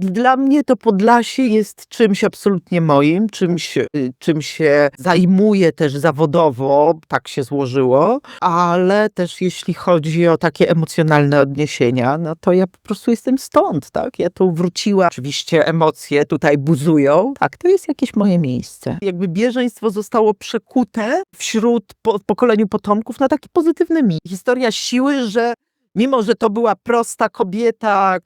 Dla mnie to Podlasie jest czymś absolutnie moim, czym się zajmuję też zawodowo, tak się złożyło, ale też jeśli chodzi o takie emocjonalne odniesienia, no to ja po prostu jestem stąd, tak? Ja tu wróciłam, oczywiście emocje tutaj buzują, tak, to jest jakieś moje miejsce. Jakby bieżeństwo zostało przekute wśród pokoleniu potomków na taki pozytywny mit. Historia siły, że mimo, że to była prosta kobieta,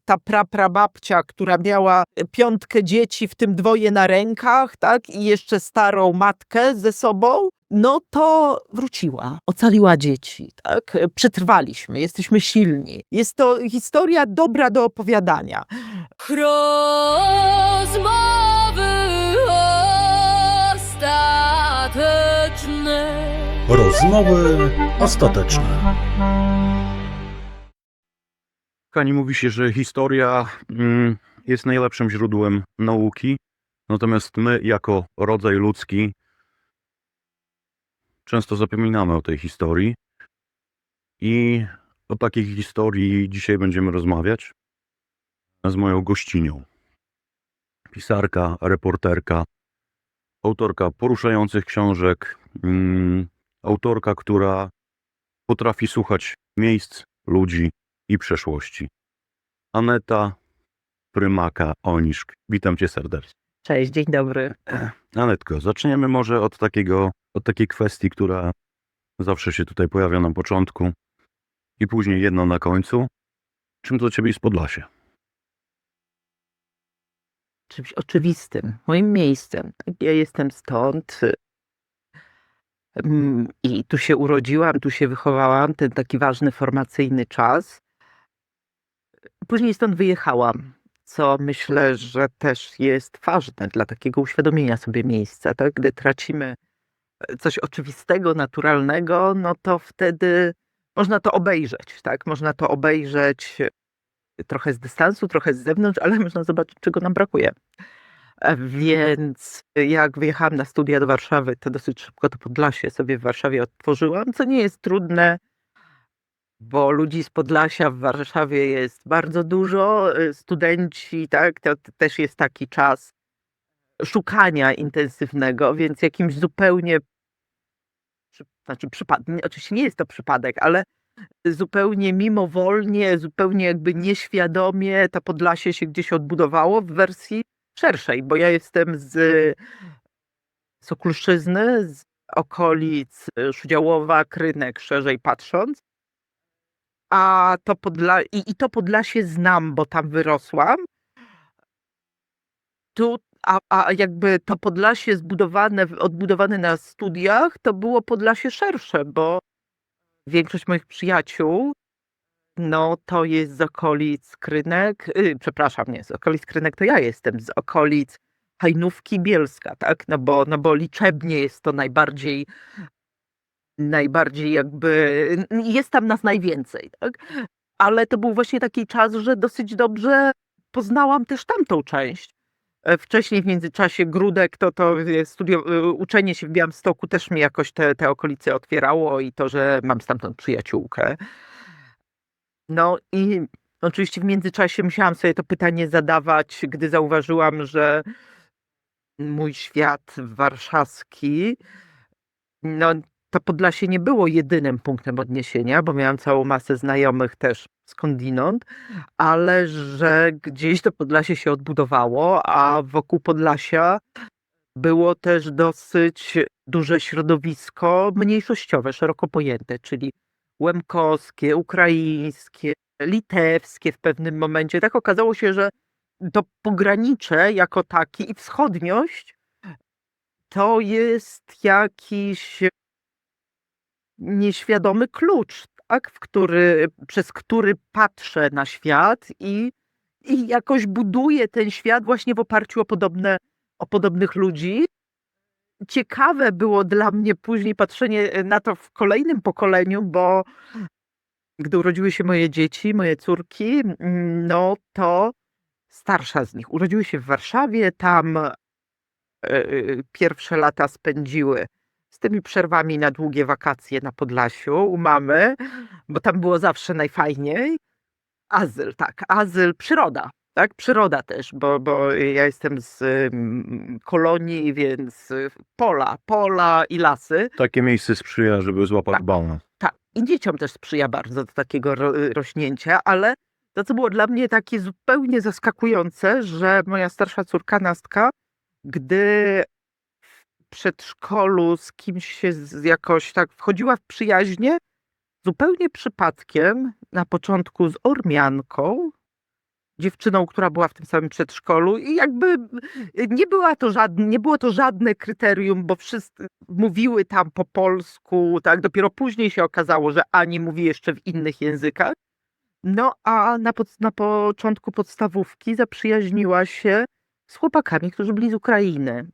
ta prababcia, która miała 5 dzieci, w tym 2 na rękach, tak, i jeszcze starą matkę ze sobą, no to wróciła, ocaliła dzieci, tak, przetrwaliśmy, jesteśmy silni. Jest to historia dobra do opowiadania. Rozmowy ostateczne. Rozmowy ostateczne. Kochani, mówi się, że historia jest najlepszym źródłem nauki, natomiast my jako rodzaj ludzki często zapominamy o tej historii i o takiej historii dzisiaj będziemy rozmawiać z moją gościnią. Pisarka, reporterka, autorka poruszających książek, autorka, która potrafi słuchać miejsc, ludzi i przeszłości. Aneta Prymaka-Oniszk. Witam cię serdecznie. Cześć, dzień dobry. Anetko, zaczniemy może od takiej kwestii, która zawsze się tutaj pojawia na początku i później jedno na końcu. Czym to dla ciebie jest Podlasie? Czymś oczywistym, moim miejscem. Ja jestem stąd i tu się urodziłam, tu się wychowałam, ten taki ważny formacyjny czas. Później stąd wyjechałam, co myślę, że też jest ważne dla takiego uświadomienia sobie miejsca, tak? Gdy tracimy coś oczywistego, naturalnego, no to wtedy można to obejrzeć, tak? Można to obejrzeć trochę z dystansu, trochę z zewnątrz, ale można zobaczyć, czego nam brakuje. Więc jak wyjechałam na studia do Warszawy, to dosyć szybko to Podlasie sobie w Warszawie odtworzyłam, co nie jest trudne, bo ludzi z Podlasia w Warszawie jest bardzo dużo, studenci, tak, to też jest taki czas szukania intensywnego, więc jakimś zupełnie, oczywiście nie jest to przypadek, ale zupełnie mimowolnie, zupełnie jakby nieświadomie to Podlasie się gdzieś odbudowało w wersji szerszej, bo ja jestem z Okulszczyzny, z okolic Szudziałowa, Krynek, szerzej patrząc. A to to Podlasie znam, bo tam wyrosłam. A jakby to Podlasie odbudowane na studiach, to było Podlasie szersze, bo większość moich przyjaciół, no to jest z okolic Krynek, przepraszam, nie, z okolic Krynek to ja jestem, z okolic Hajnówki, Bielska, tak? No bo liczebnie jest to najbardziej jakby, jest tam nas najwięcej, tak? Ale to był właśnie taki czas, że dosyć dobrze poznałam też tamtą część. Wcześniej w międzyczasie Gródek, uczenie się w Białymstoku też mi jakoś te okolice otwierało i to, że mam stamtąd przyjaciółkę. No i oczywiście w międzyczasie musiałam sobie to pytanie zadawać, gdy zauważyłam, że mój świat warszawski, no to Podlasie nie było jedynym punktem odniesienia, bo miałam całą masę znajomych też skądinąd, ale że gdzieś to Podlasie się odbudowało, a wokół Podlasia było też dosyć duże środowisko mniejszościowe, szeroko pojęte, czyli łemkowskie, ukraińskie, litewskie w pewnym momencie. Tak okazało się, że to pogranicze jako takie i wschodniość to jest jakiś nieświadomy klucz, tak, przez który patrzę na świat i jakoś buduję ten świat właśnie w oparciu o podobnych ludzi. Ciekawe było dla mnie później patrzenie na to w kolejnym pokoleniu, bo gdy urodziły się moje dzieci, moje córki, no to starsza z nich urodziły się w Warszawie, tam pierwsze lata spędziły z tymi przerwami na długie wakacje na Podlasiu u mamy, bo tam było zawsze najfajniej. Azyl, tak, azyl, przyroda. tak? Przyroda też, bo ja jestem z kolonii, więc pola i lasy. Takie miejsce sprzyja, żeby złapać Tak. balans. Tak, i dzieciom też sprzyja bardzo do takiego rośnięcia, ale to, co było dla mnie takie zupełnie zaskakujące, że moja starsza córka Nastka, gdy w przedszkolu z kimś się jakoś tak wchodziła w przyjaźnie, zupełnie przypadkiem na początku z Ormianką, dziewczyną, która była w tym samym przedszkolu i jakby nie było to żadne kryterium, bo wszyscy mówiły tam po polsku, tak? Dopiero później się okazało, że Ani mówi jeszcze w innych językach. No a na początku podstawówki zaprzyjaźniła się z chłopakami, którzy byli z Ukrainy.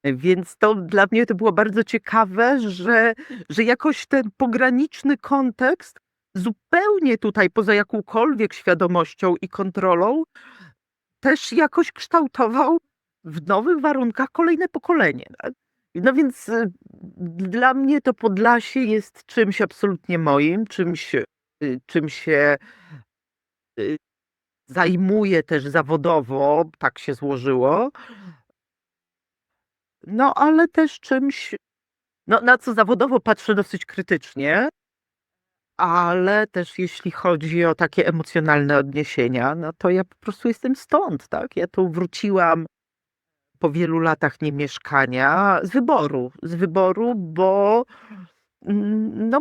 Więc to dla mnie to było bardzo ciekawe, że jakoś ten pograniczny kontekst zupełnie tutaj poza jakąkolwiek świadomością i kontrolą też jakoś kształtował w nowych warunkach kolejne pokolenie. Tak? No więc dla mnie to Podlasie jest czymś absolutnie moim, czym się zajmuję też zawodowo, tak się złożyło. No ale też czymś, na co zawodowo patrzę dosyć krytycznie, ale też jeśli chodzi o takie emocjonalne odniesienia, no to ja po prostu jestem stąd, tak? Ja tu wróciłam po wielu latach niemieszkania z wyboru, bo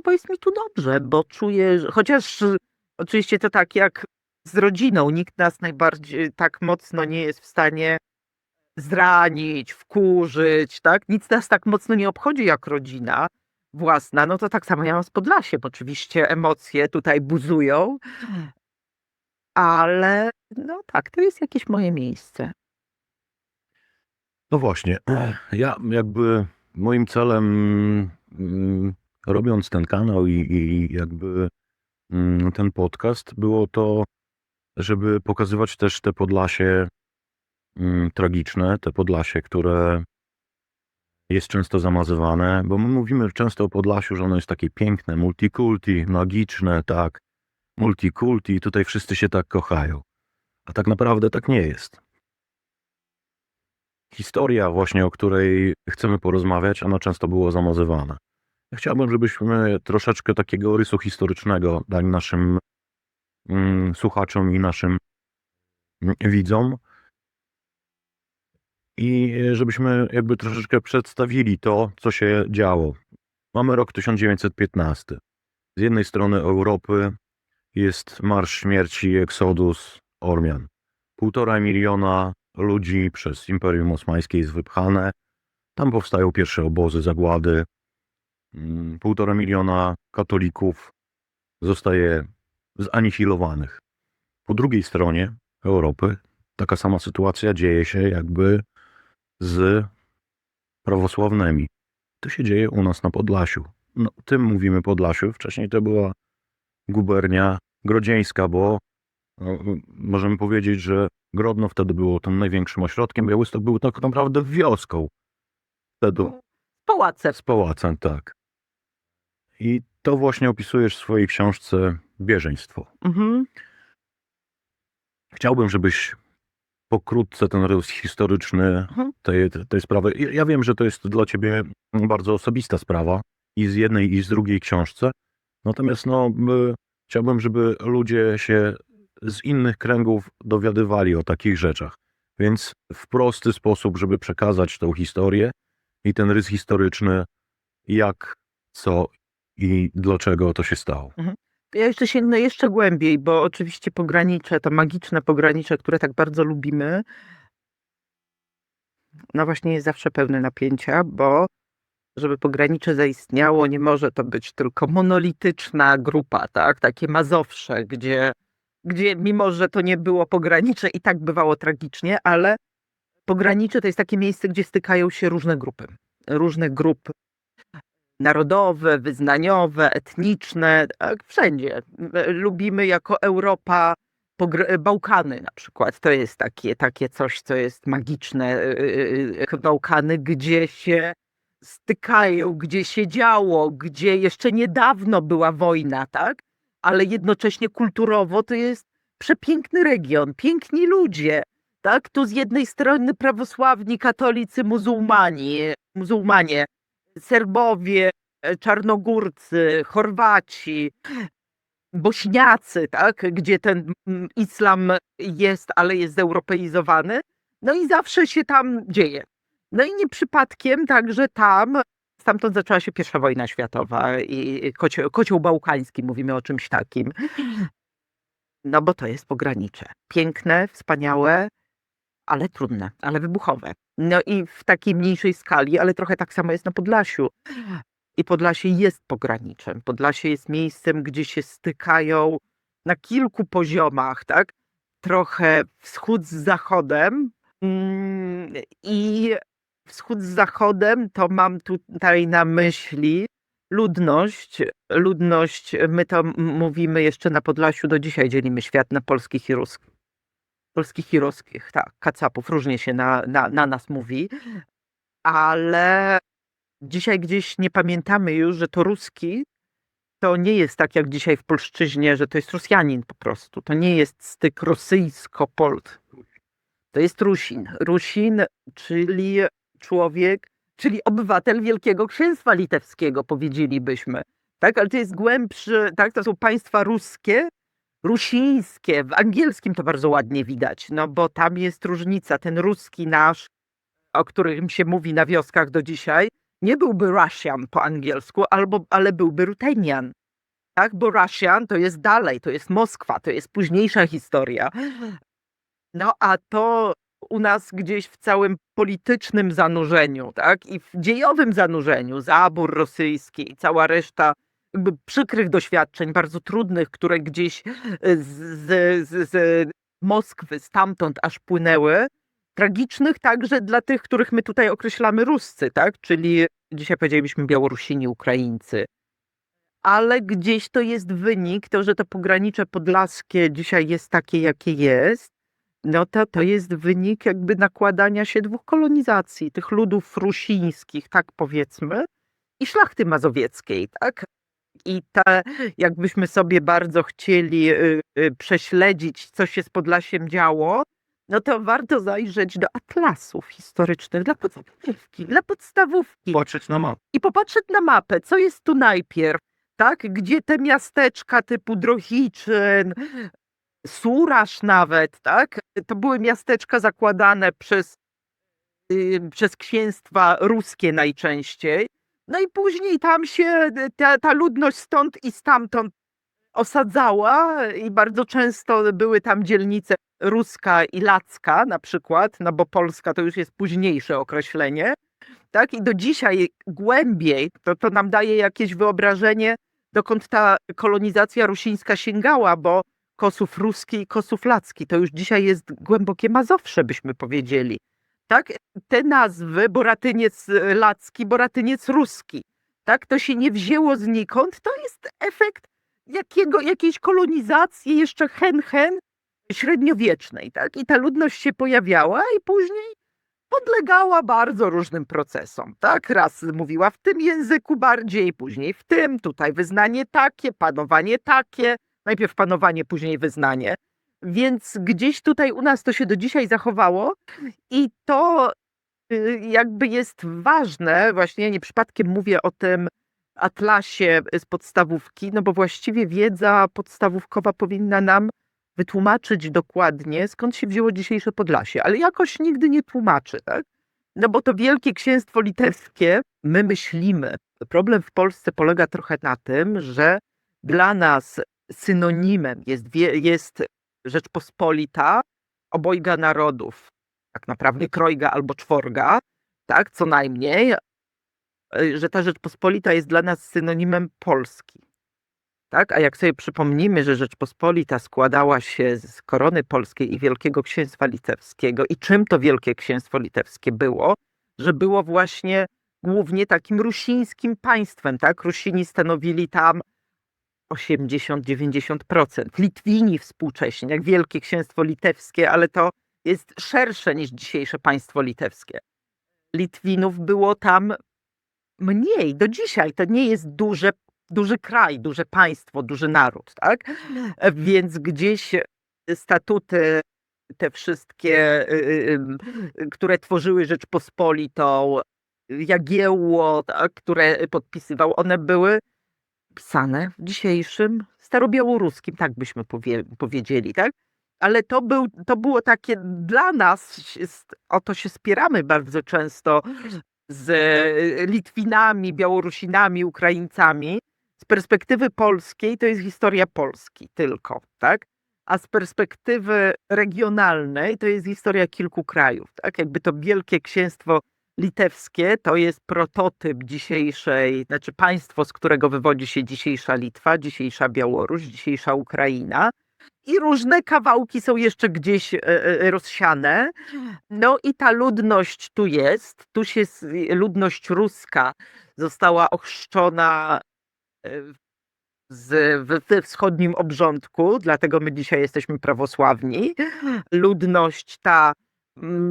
jest mi tu dobrze, bo czuję, chociaż oczywiście to tak jak z rodziną, nikt nas najbardziej tak mocno nie jest w stanie zranić, wkurzyć, tak? Nic nas tak mocno nie obchodzi jak rodzina własna, no to tak samo ja mam z Podlasiem. Oczywiście emocje tutaj buzują, ale no tak, to jest jakieś moje miejsce. No właśnie, ja jakby moim celem, robiąc ten kanał i jakby ten podcast, było to, żeby pokazywać też te Podlasie tragiczne, te Podlasie, które jest często zamazywane, bo my mówimy często o Podlasiu, że ono jest takie piękne, multikulti, magiczne, tak, multikulti, tutaj wszyscy się tak kochają. A tak naprawdę tak nie jest. Historia właśnie, o której chcemy porozmawiać, ona często była zamazywana. Ja chciałbym, żebyśmy troszeczkę takiego rysu historycznego dali naszym słuchaczom i naszym widzom i żebyśmy jakby troszeczkę przedstawili to, co się działo. Mamy rok 1915. Z jednej strony Europy jest Marsz Śmierci, Exodus Ormian. 1,5 miliona ludzi przez Imperium Osmańskie jest wypchane. Tam powstają pierwsze obozy zagłady. 1,5 miliona katolików zostaje zanihilowanych. Po drugiej stronie Europy taka sama sytuacja dzieje się jakby z prawosławnymi. To się dzieje u nas na Podlasiu. No, tym mówimy Podlasiu. Wcześniej to była gubernia grodzieńska, bo możemy powiedzieć, że Grodno wtedy było tym największym ośrodkiem. Białystok był tak naprawdę wioską. Wtedy Pałacem. z pałacem, tak. I to właśnie opisujesz w swojej książce Bieżeństwo. Mhm. Chciałbym, żebyś pokrótce ten rys historyczny tej sprawy. Ja wiem, że to jest dla ciebie bardzo osobista sprawa i z jednej i z drugiej książce. Natomiast chciałbym, żeby ludzie się z innych kręgów dowiadywali o takich rzeczach. Więc w prosty sposób, żeby przekazać tą historię i ten rys historyczny, jak, co i dlaczego to się stało. Ja jeszcze sięgnę jeszcze głębiej, bo oczywiście pogranicze, to magiczne pogranicze, które tak bardzo lubimy, no właśnie jest zawsze pełne napięcia, bo żeby pogranicze zaistniało, nie może to być tylko monolityczna grupa, tak? Takie Mazowsze, gdzie mimo, że to nie było pogranicze i tak bywało tragicznie, ale pogranicze to jest takie miejsce, gdzie stykają się różne grupy narodowe, wyznaniowe, etniczne, tak, wszędzie. Lubimy jako Europa Bałkany na przykład. To jest takie coś, co jest magiczne. Bałkany, gdzie się stykają, gdzie się działo, gdzie jeszcze niedawno była wojna, tak? Ale jednocześnie kulturowo to przepiękny region, piękni ludzie, tak? Tu z jednej strony prawosławni, katolicy, muzułmanie, Serbowie, Czarnogórcy, Chorwaci, Bośniacy, tak? Gdzie ten islam jest, ale jest zeuropeizowany. No i zawsze się tam dzieje. No i nie przypadkiem także stamtąd zaczęła się I wojna światowa i kocioł bałkański, mówimy o czymś takim. No bo to jest pogranicze. Piękne, wspaniałe, ale trudne, ale wybuchowe. No i w takiej mniejszej skali, ale trochę tak samo jest na Podlasiu. I Podlasie jest pograniczem. Podlasie jest miejscem, gdzie się stykają na kilku poziomach, tak? Trochę wschód z zachodem. I wschód z zachodem to mam tutaj na myśli ludność. My to mówimy jeszcze na Podlasiu, do dzisiaj dzielimy świat na polskich i ruskich. Polskich i ruskich, tak, kacapów, różnie się na nas mówi, ale dzisiaj gdzieś nie pamiętamy już, że to ruski to nie jest tak jak dzisiaj w polszczyźnie, że to jest Rosjanin po prostu. To nie jest styk rosyjsko-polski. To jest Rusin. Rusin, czyli człowiek, czyli obywatel Wielkiego Księstwa Litewskiego, powiedzielibyśmy. Tak, ale to jest głębszy, tak, to są państwa ruskie, rusińskie. W angielskim to bardzo ładnie widać, no bo tam jest różnica. Ten ruski nasz, o którym się mówi na wioskach do dzisiaj, nie byłby Russian po angielsku, ale byłby Ruthenian. Tak, bo Russian to jest dalej, to jest Moskwa, to jest późniejsza historia. No a to u nas gdzieś w całym politycznym zanurzeniu, tak, i w dziejowym zanurzeniu, zabór rosyjski i cała reszta jakby przykrych doświadczeń, bardzo trudnych, które gdzieś z Moskwy stamtąd aż płynęły, tragicznych także dla tych, których my tutaj określamy Ruscy, tak, czyli dzisiaj powiedzielibyśmy Białorusini, Ukraińcy. Ale gdzieś to jest wynik, to, że to pogranicze podlaskie dzisiaj jest takie, jakie jest, no to jest wynik jakby nakładania się dwóch kolonizacji, tych ludów rusińskich, tak powiedzmy, i szlachty mazowieckiej, tak? I jakbyśmy sobie bardzo chcieli prześledzić, co się z Podlasiem działo, no to warto zajrzeć do atlasów historycznych dla podstawówki. Patrzeć na mapę. I popatrzeć na mapę, co jest tu najpierw, tak? Gdzie te miasteczka typu Drohiczyn, Surasz nawet, tak? To były miasteczka zakładane przez księstwa ruskie najczęściej. No i później tam się ta ludność stąd i stamtąd osadzała i bardzo często były tam dzielnice ruska i lacka na przykład, no bo Polska to już jest późniejsze określenie, tak? I do dzisiaj głębiej to nam daje jakieś wyobrażenie, dokąd ta kolonizacja rusińska sięgała, bo Kosów ruski i Kosów lacki to już dzisiaj jest głębokie Mazowsze, byśmy powiedzieli. Tak? Te nazwy, Boratyniec lacki, Boratyniec ruski, tak? To się nie wzięło znikąd, to jest efekt jakiejś kolonizacji jeszcze średniowiecznej, tak? I ta ludność się pojawiała i później podlegała bardzo różnym procesom, tak? Raz mówiła w tym języku bardziej, później w tym, tutaj wyznanie takie, panowanie takie, najpierw panowanie, później wyznanie. Więc gdzieś tutaj u nas to się do dzisiaj zachowało i to jakby jest ważne, właśnie nie przypadkiem mówię o tym atlasie z podstawówki, no bo właściwie wiedza podstawówkowa powinna nam wytłumaczyć dokładnie, skąd się wzięło dzisiejsze Podlasie, ale jakoś nigdy nie tłumaczy, tak? No bo to Wielkie Księstwo Litewskie, my myślimy. Problem w Polsce polega trochę na tym, że dla nas synonimem jest Rzeczpospolita obojga narodów, tak naprawdę trojga albo czworga, tak, co najmniej, że ta Rzeczpospolita jest dla nas synonimem Polski. Tak? A jak sobie przypomnimy, że Rzeczpospolita składała się z korony polskiej i Wielkiego Księstwa Litewskiego i czym to Wielkie Księstwo Litewskie było, że było właśnie głównie takim rusińskim państwem, tak? Rusini stanowili tam 80-90%. Litwini współcześnie, jak Wielkie Księstwo Litewskie, ale to jest szersze niż dzisiejsze państwo litewskie. Litwinów było tam mniej. Do dzisiaj to nie jest duży kraj, duże państwo, duży naród, tak? Więc gdzieś statuty, te wszystkie, które tworzyły Rzeczpospolitą, Jagiełło, tak, które podpisywał, one były pisane w dzisiejszym starobiałoruskim, tak byśmy powiedzieli, tak? Ale to było takie dla nas, o to się spieramy bardzo często z Litwinami, Białorusinami, Ukraińcami. Z perspektywy polskiej to jest historia Polski tylko, tak? A z perspektywy regionalnej to jest historia kilku krajów, tak? Jakby to Wielkie Księstwo Litewskie to jest prototyp dzisiejszej, znaczy państwo, z którego wywodzi się dzisiejsza Litwa, dzisiejsza Białoruś, dzisiejsza Ukraina. I różne kawałki są jeszcze gdzieś rozsiane. No i ta ludność tu jest. Ludność ruska została ochrzczona we wschodnim obrządku, dlatego my dzisiaj jesteśmy prawosławni. Ludność ta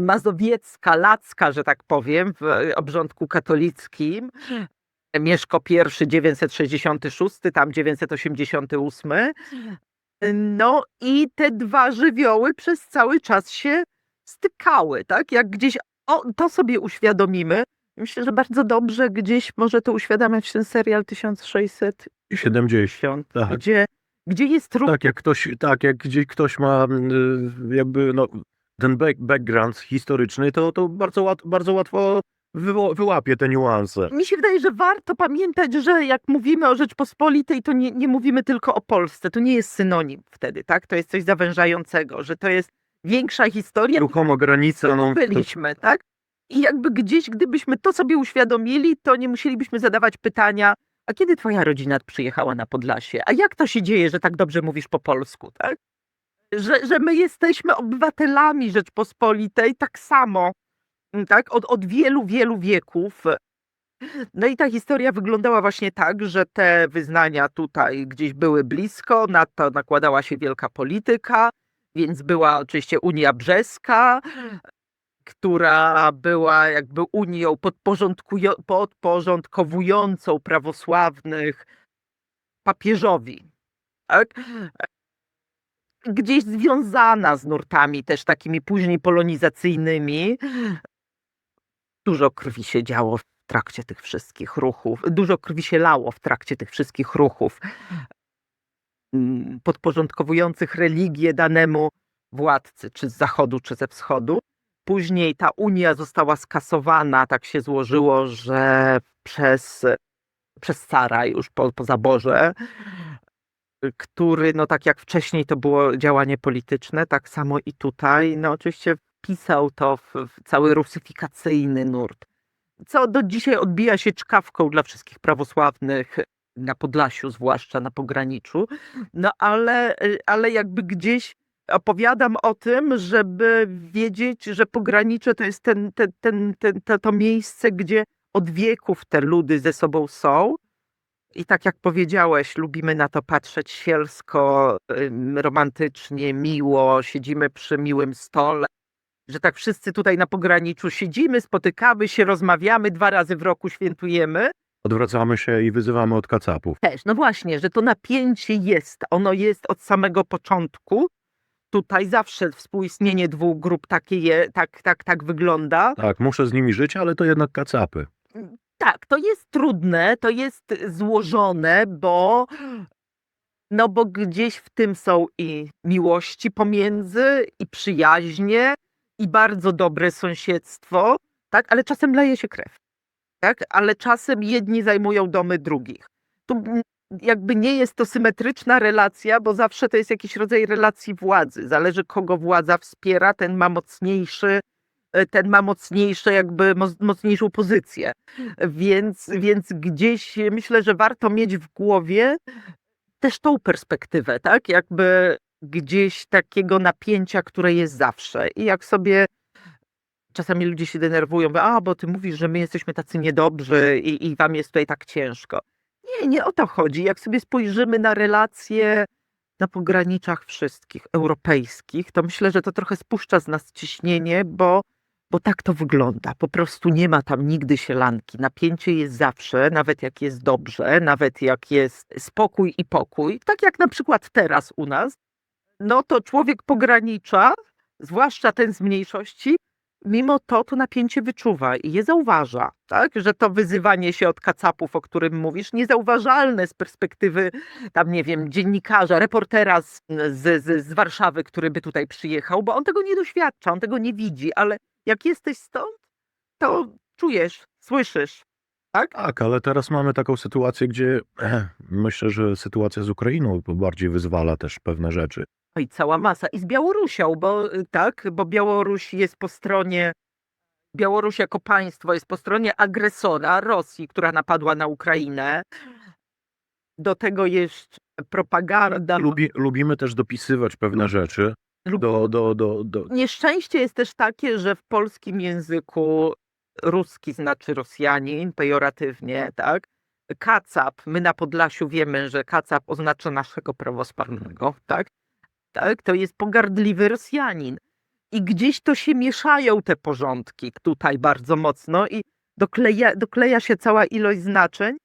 mazowiecka, lacka, że tak powiem, w obrządku katolickim. Mieszko I 966, tam 988. No i te dwa żywioły przez cały czas się stykały, tak? Jak gdzieś to sobie uświadomimy. Myślę, że bardzo dobrze gdzieś może to uświadamiać ten serial 1670, 70, tak. gdzie jest Tak jak gdzieś ktoś ma jakby ten background historyczny, to bardzo łatwo wyłapie te niuanse. Mi się wydaje, że warto pamiętać, że jak mówimy o Rzeczpospolitej, to nie mówimy tylko o Polsce. To nie jest synonim wtedy, tak? To jest coś zawężającego, że to jest większa historia. Ruchomo granica. Byliśmy, tak? I jakby gdzieś, gdybyśmy to sobie uświadomili, to nie musielibyśmy zadawać pytania, a kiedy twoja rodzina przyjechała na Podlasie? A jak to się dzieje, że tak dobrze mówisz po polsku, tak? Że my jesteśmy obywatelami Rzeczpospolitej tak samo, tak? Od wielu, wielu wieków. No i ta historia wyglądała właśnie tak, że te wyznania tutaj gdzieś były blisko, na to nakładała się wielka polityka, więc była oczywiście Unia Brzeska, która była jakby unią podporządkowującą prawosławnych papieżowi, tak? Gdzieś związana z nurtami też takimi później polonizacyjnymi. Dużo krwi się działo w trakcie tych wszystkich ruchów, dużo krwi się lało w trakcie tych wszystkich ruchów podporządkowujących religię danemu władcy, czy z zachodu, czy ze wschodu. Później ta unia została skasowana, tak się złożyło, że przez cara już po zaborze, który, no tak jak wcześniej to było działanie polityczne, tak samo i tutaj, no oczywiście wpisał to w cały rusyfikacyjny nurt, co do dzisiaj odbija się czkawką dla wszystkich prawosławnych na Podlasiu, zwłaszcza na pograniczu. No ale jakby gdzieś opowiadam o tym, żeby wiedzieć, że pogranicze to jest to miejsce, gdzie od wieków te ludy ze sobą są. I tak jak powiedziałeś, lubimy na to patrzeć sielsko, romantycznie, miło, siedzimy przy miłym stole, że tak wszyscy tutaj na pograniczu siedzimy, spotykamy się, rozmawiamy, 2 razy w roku świętujemy. Odwracamy się i wyzywamy od kacapów. Też, no właśnie, że to napięcie jest, ono jest od samego początku. Tutaj zawsze współistnienie dwóch grup tak wygląda. Tak, muszę z nimi żyć, ale to jednak kacapy. Tak, to jest trudne, to jest złożone, bo gdzieś w tym są i miłości pomiędzy, i przyjaźnie, i bardzo dobre sąsiedztwo, tak, ale czasem leje się krew, tak, ale czasem jedni zajmują domy drugich. Tu jakby nie jest to symetryczna relacja, bo zawsze to jest jakiś rodzaj relacji władzy. Zależy, kogo władza wspiera, ten ma jakby mocniejszą pozycję. Więc gdzieś myślę, że warto mieć w głowie też tą perspektywę, tak? Jakby gdzieś takiego napięcia, które jest zawsze. I jak sobie czasami ludzie się denerwują, bo ty mówisz, że my jesteśmy tacy niedobrzy i wam jest tutaj tak ciężko. Nie o to chodzi. Jak sobie spojrzymy na relacje na pograniczach wszystkich europejskich, to myślę, że to trochę spuszcza z nas ciśnienie, bo tak to wygląda. Po prostu nie ma tam nigdy sielanki. Napięcie jest zawsze, nawet jak jest dobrze, nawet jak jest spokój i pokój. Tak jak na przykład teraz u nas. no to człowiek pogranicza, zwłaszcza ten z mniejszości, mimo to napięcie wyczuwa i je zauważa, tak? Że to wyzywanie się od kacapów, o którym mówisz, niezauważalne z perspektywy tam, nie wiem, dziennikarza, reportera z Warszawy, który by tutaj przyjechał, bo on tego nie doświadcza, on tego nie widzi, ale jak jesteś stąd, to czujesz, słyszysz, tak? Tak, ale teraz mamy taką sytuację, gdzie myślę, że sytuacja z Ukrainą bardziej wyzwala też pewne rzeczy. No i cała masa. I z Białorusią, bo tak, bo Białoruś jest po stronie, Białoruś jako państwo jest po stronie agresora Rosji, która napadła na Ukrainę. Do tego jeszcze propaganda. Lubimy też dopisywać pewne rzeczy Lub- do... Nieszczęście jest też takie, że w polskim języku ruski znaczy Rosjanin, pejoratywnie, tak? Kacap, my na Podlasiu wiemy, że kacap oznacza naszego prawosławnego, tak? Tak, to jest pogardliwy Rosjanin. I gdzieś to się mieszają te porządki tutaj bardzo mocno i dokleja się cała ilość znaczeń,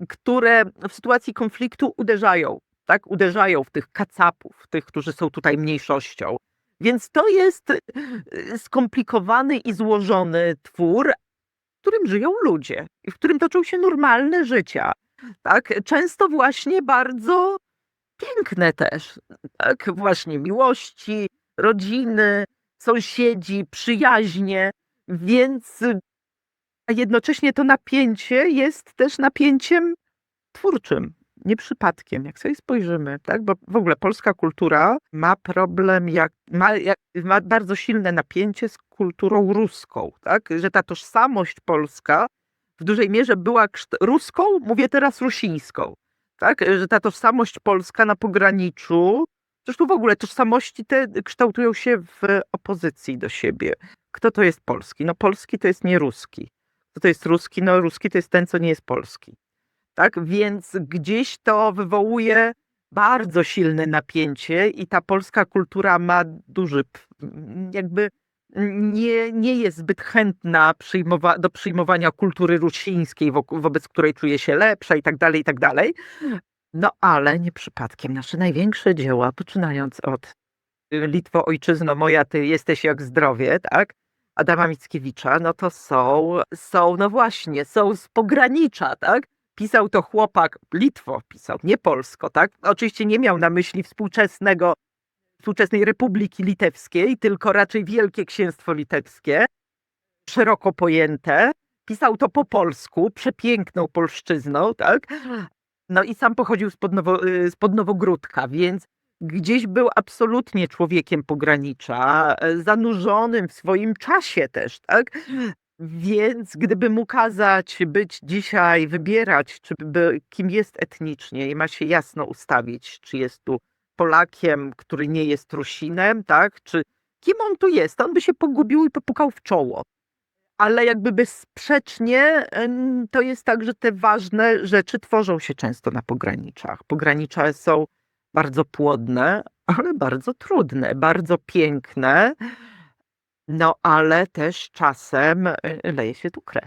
które w sytuacji konfliktu uderzają, tak? Uderzają w tych kacapów, w tych, którzy są tutaj mniejszością. Więc to jest skomplikowany i złożony twór, w którym żyją ludzie i w którym toczą się normalne życia. Tak? Często właśnie bardzo piękne też, tak? Właśnie miłości, rodziny, sąsiedzi, przyjaźnie, więc a jednocześnie to napięcie jest też napięciem twórczym, nie przypadkiem, jak sobie spojrzymy, tak? Bo w ogóle polska kultura ma problem, ma bardzo silne napięcie z kulturą ruską, tak? Że ta tożsamość polska w dużej mierze była ruską, mówię teraz rusińską, tak? Że ta tożsamość polska na pograniczu, zresztą w ogóle tożsamości te kształtują się w opozycji do siebie. Kto to jest polski? No polski to jest nie ruski. Kto to jest ruski? No ruski to jest ten, co nie jest polski. Tak? Więc gdzieś to wywołuje bardzo silne napięcie i ta polska kultura ma duży, jakby nie jest zbyt chętna do przyjmowania kultury rusińskiej, wobec której czuje się lepsza i tak dalej, i tak dalej. No ale nie przypadkiem nasze największe dzieła, poczynając od Litwo, ojczyzno moja, ty jesteś jak zdrowie, tak? Adama Mickiewicza, no to są, no właśnie, są z pogranicza, tak? Pisał to chłopak, Litwo pisał, nie Polsko, tak? Oczywiście nie miał na myśli współczesnej Republiki Litewskiej, tylko raczej Wielkie Księstwo Litewskie, szeroko pojęte. Pisał to po polsku, przepiękną polszczyzną, tak? No i sam pochodził spod Nowogródka, więc gdzieś był absolutnie człowiekiem pogranicza, zanurzonym w swoim czasie też, tak? Więc gdyby mu kazać być dzisiaj, wybierać, kim jest etnicznie i ma się jasno ustawić, czy jest tu Polakiem, który nie jest Rusinem, tak? Czy kim on tu jest? To on by się pogubił i popukał w czoło. Ale jakby bezsprzecznie to jest tak, że te ważne rzeczy tworzą się często na pograniczach. Pogranicza są bardzo płodne, ale bardzo trudne, bardzo piękne, no ale też czasem leje się tu krew.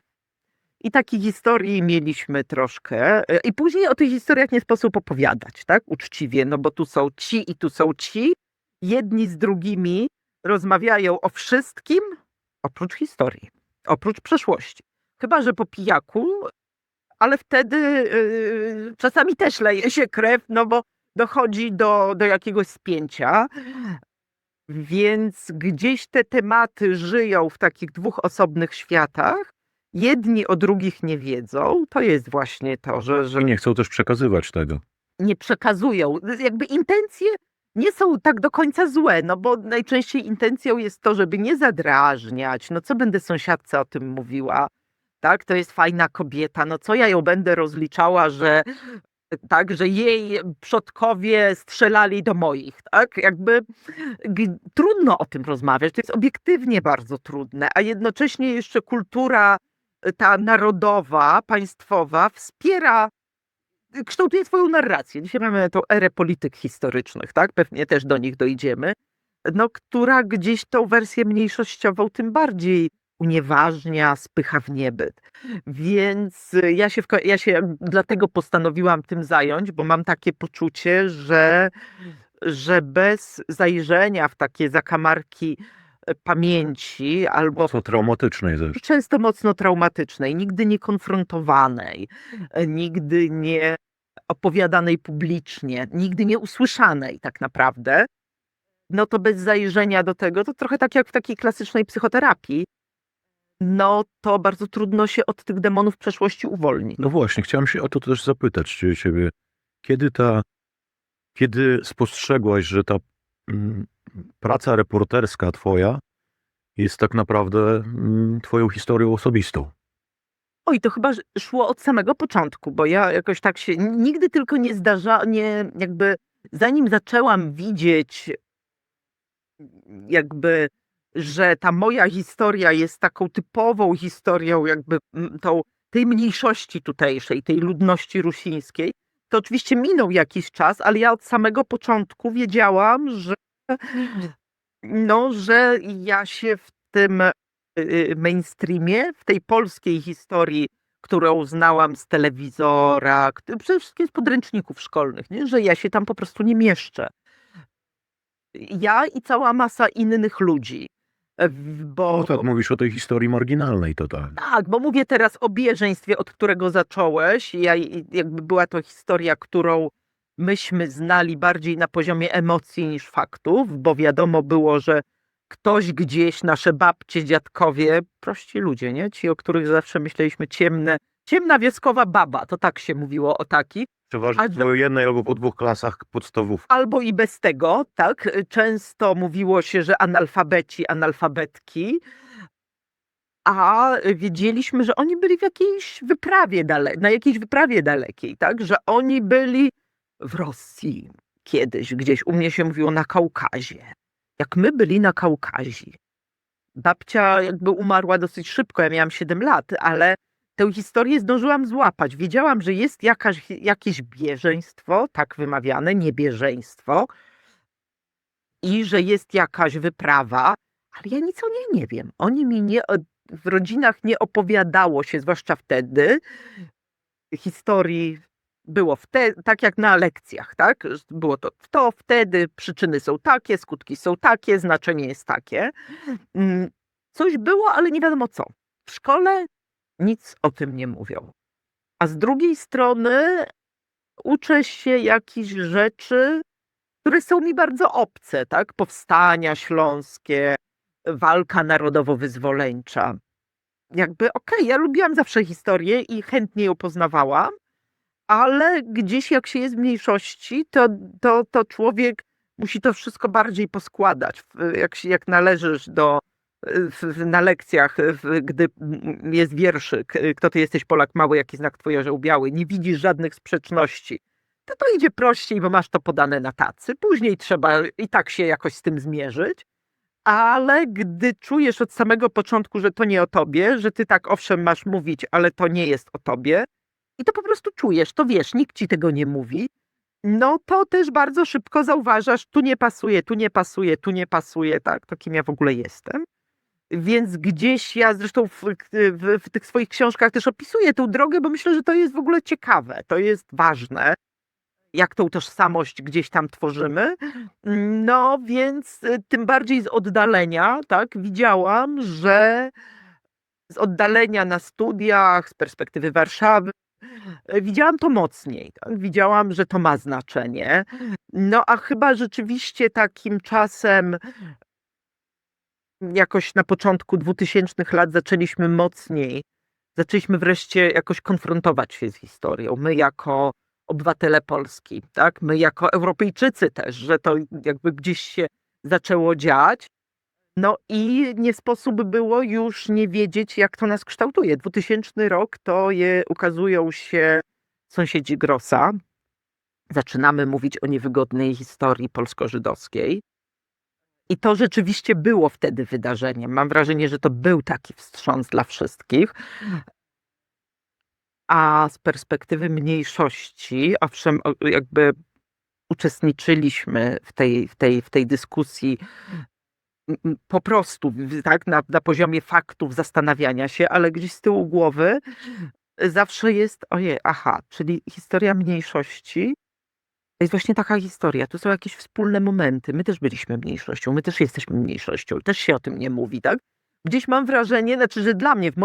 I takich historii mieliśmy troszkę. I później o tych historiach nie sposób opowiadać, tak? Uczciwie, no bo tu są ci i tu są ci. Jedni z drugimi rozmawiają o wszystkim, oprócz historii, oprócz przeszłości. Chyba że po pijaku, ale wtedy czasami też leje się krew, no bo dochodzi do jakiegoś spięcia. Więc gdzieś te tematy żyją w takich dwóch osobnych światach. Jedni o drugich nie wiedzą. To jest właśnie to, że I nie chcą też przekazywać tego. nie przekazują. Jakby intencje nie są tak do końca złe, no bo najczęściej intencją jest to, żeby nie zadrażniać. No co będę sąsiadce o tym mówiła? Tak, to jest fajna kobieta. No co ja ją będę rozliczała, że tak, że jej przodkowie strzelali do moich, tak? Jakby trudno o tym rozmawiać. To jest obiektywnie bardzo trudne, a jednocześnie jeszcze kultura ta narodowa, państwowa wspiera, kształtuje swoją narrację. Dzisiaj mamy tą erę polityk historycznych, tak? Pewnie też do nich dojdziemy, no, która gdzieś tą wersję mniejszościową tym bardziej unieważnia, spycha w niebyt. Więc ja się dlatego postanowiłam tym zająć, bo mam takie poczucie, że że bez zajrzenia w takie zakamarki pamięci albo Mocno traumatycznej też. często mocno traumatycznej, nigdy nie konfrontowanej, nigdy nie opowiadanej publicznie, nigdy nie usłyszanej tak naprawdę, no to bez zajrzenia do tego, to trochę tak jak w takiej klasycznej psychoterapii, no to bardzo trudno się od tych demonów przeszłości uwolnić. No właśnie, chciałem się o to też zapytać ciebie. Kiedy spostrzegłaś, że ta praca reporterska twoja jest tak naprawdę twoją historią osobistą? Oj, to chyba szło od samego początku, bo ja jakoś tak się nigdy tylko nie jakby zanim zaczęłam widzieć jakby, że ta moja historia jest taką typową historią jakby tej mniejszości tutejszej, tej ludności rusińskiej, to oczywiście minął jakiś czas, ale ja od samego początku wiedziałam, że ja się w tym mainstreamie, w tej polskiej historii, którą znałam z telewizora, przede wszystkim z podręczników szkolnych, nie? Że ja się tam po prostu nie mieszczę. Ja i cała masa innych ludzi. Bo No tak, mówisz o tej historii marginalnej totalnie. tak, bo mówię teraz o bieżeństwie, od którego zacząłeś. Jakby była to historia, którą myśmy znali bardziej na poziomie emocji niż faktów, bo wiadomo było, że ktoś gdzieś, nasze babcie, dziadkowie, prości ludzie, nie? Ci, o których zawsze myśleliśmy ciemna wioskowa baba, to tak się mówiło o takich. Przeważnie w jednej albo po 2 klasach podstawówki. Albo i bez tego, tak? Często mówiło się, że analfabeci, analfabetki, a wiedzieliśmy, że oni byli w jakiejś wyprawie na jakiejś wyprawie dalekiej, tak? Że oni byli w Rosji kiedyś, gdzieś, u mnie się mówiło na Kaukazie. Jak my byli na Kaukazie, babcia jakby umarła dosyć szybko, ja miałam 7 lat, ale tę historię zdążyłam złapać. Wiedziałam, że jest jakieś bieżeństwo, tak wymawiane, niebieżeństwo, i że jest jakaś wyprawa, ale ja nic o niej nie wiem. Oni mi w rodzinach nie opowiadało się, zwłaszcza wtedy, historii było tak jak na lekcjach, tak? Było to wtedy, przyczyny są takie, skutki są takie, znaczenie jest takie. Coś było, ale nie wiadomo co. W szkole nic o tym nie mówią. A z drugiej strony uczę się jakichś rzeczy, które są mi bardzo obce, tak? Powstania śląskie, walka narodowo-wyzwoleńcza. Jakby ja lubiłam zawsze historię i chętnie ją poznawałam, ale gdzieś jak się jest w mniejszości, to człowiek musi to wszystko bardziej poskładać. Jak należysz na lekcjach, gdy jest wierszyk, kto ty jesteś, Polak mały, jaki znak twój orzeł biały, nie widzisz żadnych sprzeczności, to idzie prościej, bo masz to podane na tacy. Później trzeba i tak się jakoś z tym zmierzyć. Ale gdy czujesz od samego początku, że to nie o tobie, że ty tak owszem masz mówić, ale to nie jest o tobie i to po prostu czujesz, to wiesz, nikt ci tego nie mówi, no to też bardzo szybko zauważasz, tu nie pasuje, tu nie pasuje, tu nie pasuje, tak, to kim ja w ogóle jestem. Więc gdzieś ja zresztą w tych swoich książkach też opisuję tę drogę, bo myślę, że to jest w ogóle ciekawe, to jest ważne, jak tą tożsamość gdzieś tam tworzymy. No więc tym bardziej z oddalenia, tak, widziałam, że z oddalenia na studiach, z perspektywy Warszawy, widziałam to mocniej, tak? Widziałam, że to ma znaczenie. No a chyba rzeczywiście takim czasem jakoś na początku 2000 lat zaczęliśmy wreszcie jakoś konfrontować się z historią. My jako obywatele Polski, tak? My jako Europejczycy też, że to jakby gdzieś się zaczęło dziać. No i nie sposób było już nie wiedzieć, jak to nas kształtuje. 2000 rok ukazują się Sąsiedzi Grossa. Zaczynamy mówić o niewygodnej historii polsko-żydowskiej. I to rzeczywiście było wtedy wydarzeniem. Mam wrażenie, że to był taki wstrząs dla wszystkich. A z perspektywy mniejszości, owszem, jakby uczestniczyliśmy w tej dyskusji po prostu, tak, na poziomie faktów, zastanawiania się, ale gdzieś z tyłu głowy zawsze jest, ojej, aha, czyli historia mniejszości To jest właśnie taka historia. Tu są jakieś wspólne momenty. My też byliśmy mniejszością, my też jesteśmy mniejszością. Też się o tym nie mówi, tak? Gdzieś mam wrażenie, znaczy, że dla mnie, w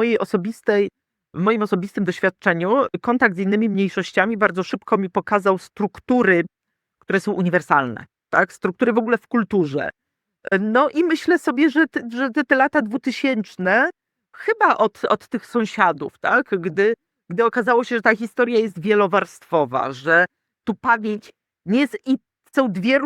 moim osobistym doświadczeniu, kontakt z innymi mniejszościami bardzo szybko mi pokazał struktury, które są uniwersalne, tak? Struktury w ogóle w kulturze. No i myślę sobie, że te lata 2000 chyba od tych sąsiadów, tak? Gdy okazało się, że ta historia jest wielowarstwowa, że tu pamięć nie jest i są dwie,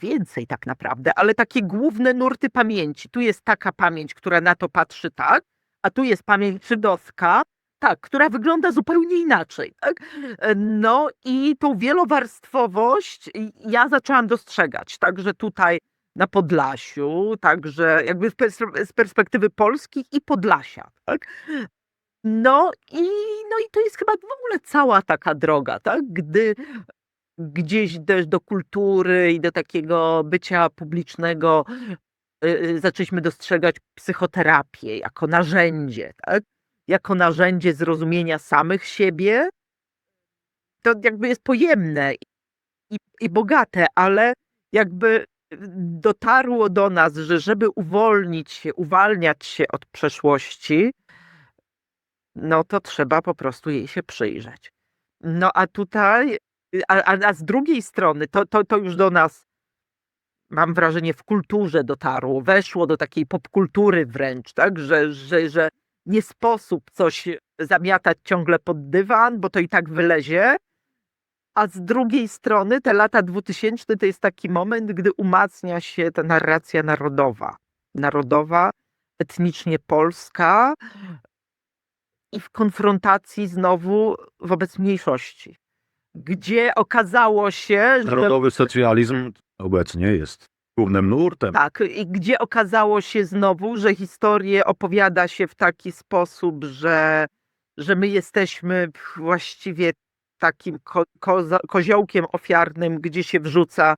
więcej tak naprawdę, ale takie główne nurty pamięci. Tu jest taka pamięć, która na to patrzy tak, a tu jest pamięć żydowska, tak, która wygląda zupełnie inaczej, tak? No i tą wielowarstwowość ja zaczęłam dostrzegać, także tutaj na Podlasiu, także jakby z perspektywy Polski i Podlasia, tak? No i to jest chyba w ogóle cała taka droga, tak? Gdy gdzieś też do kultury i do takiego bycia publicznego zaczęliśmy dostrzegać psychoterapię jako narzędzie, tak? Jako narzędzie zrozumienia samych siebie. To jakby jest pojemne i bogate, ale jakby dotarło do nas, że żeby uwalniać się od przeszłości, no to trzeba po prostu jej się przyjrzeć. No a tutaj, a z drugiej strony, to już do nas, mam wrażenie, w kulturze dotarło, weszło do takiej popkultury wręcz, tak, że nie sposób coś zamiatać ciągle pod dywan, bo to i tak wylezie. A z drugiej strony te lata 2000 to jest taki moment, gdy umacnia się ta narracja narodowa, etnicznie polska i w konfrontacji znowu wobec mniejszości, gdzie okazało się, że Narodowy socjalizm obecnie jest głównym nurtem. tak, i gdzie okazało się znowu, że historię opowiada się w taki sposób, że my jesteśmy właściwie takim koziołkiem ofiarnym, gdzie się wrzuca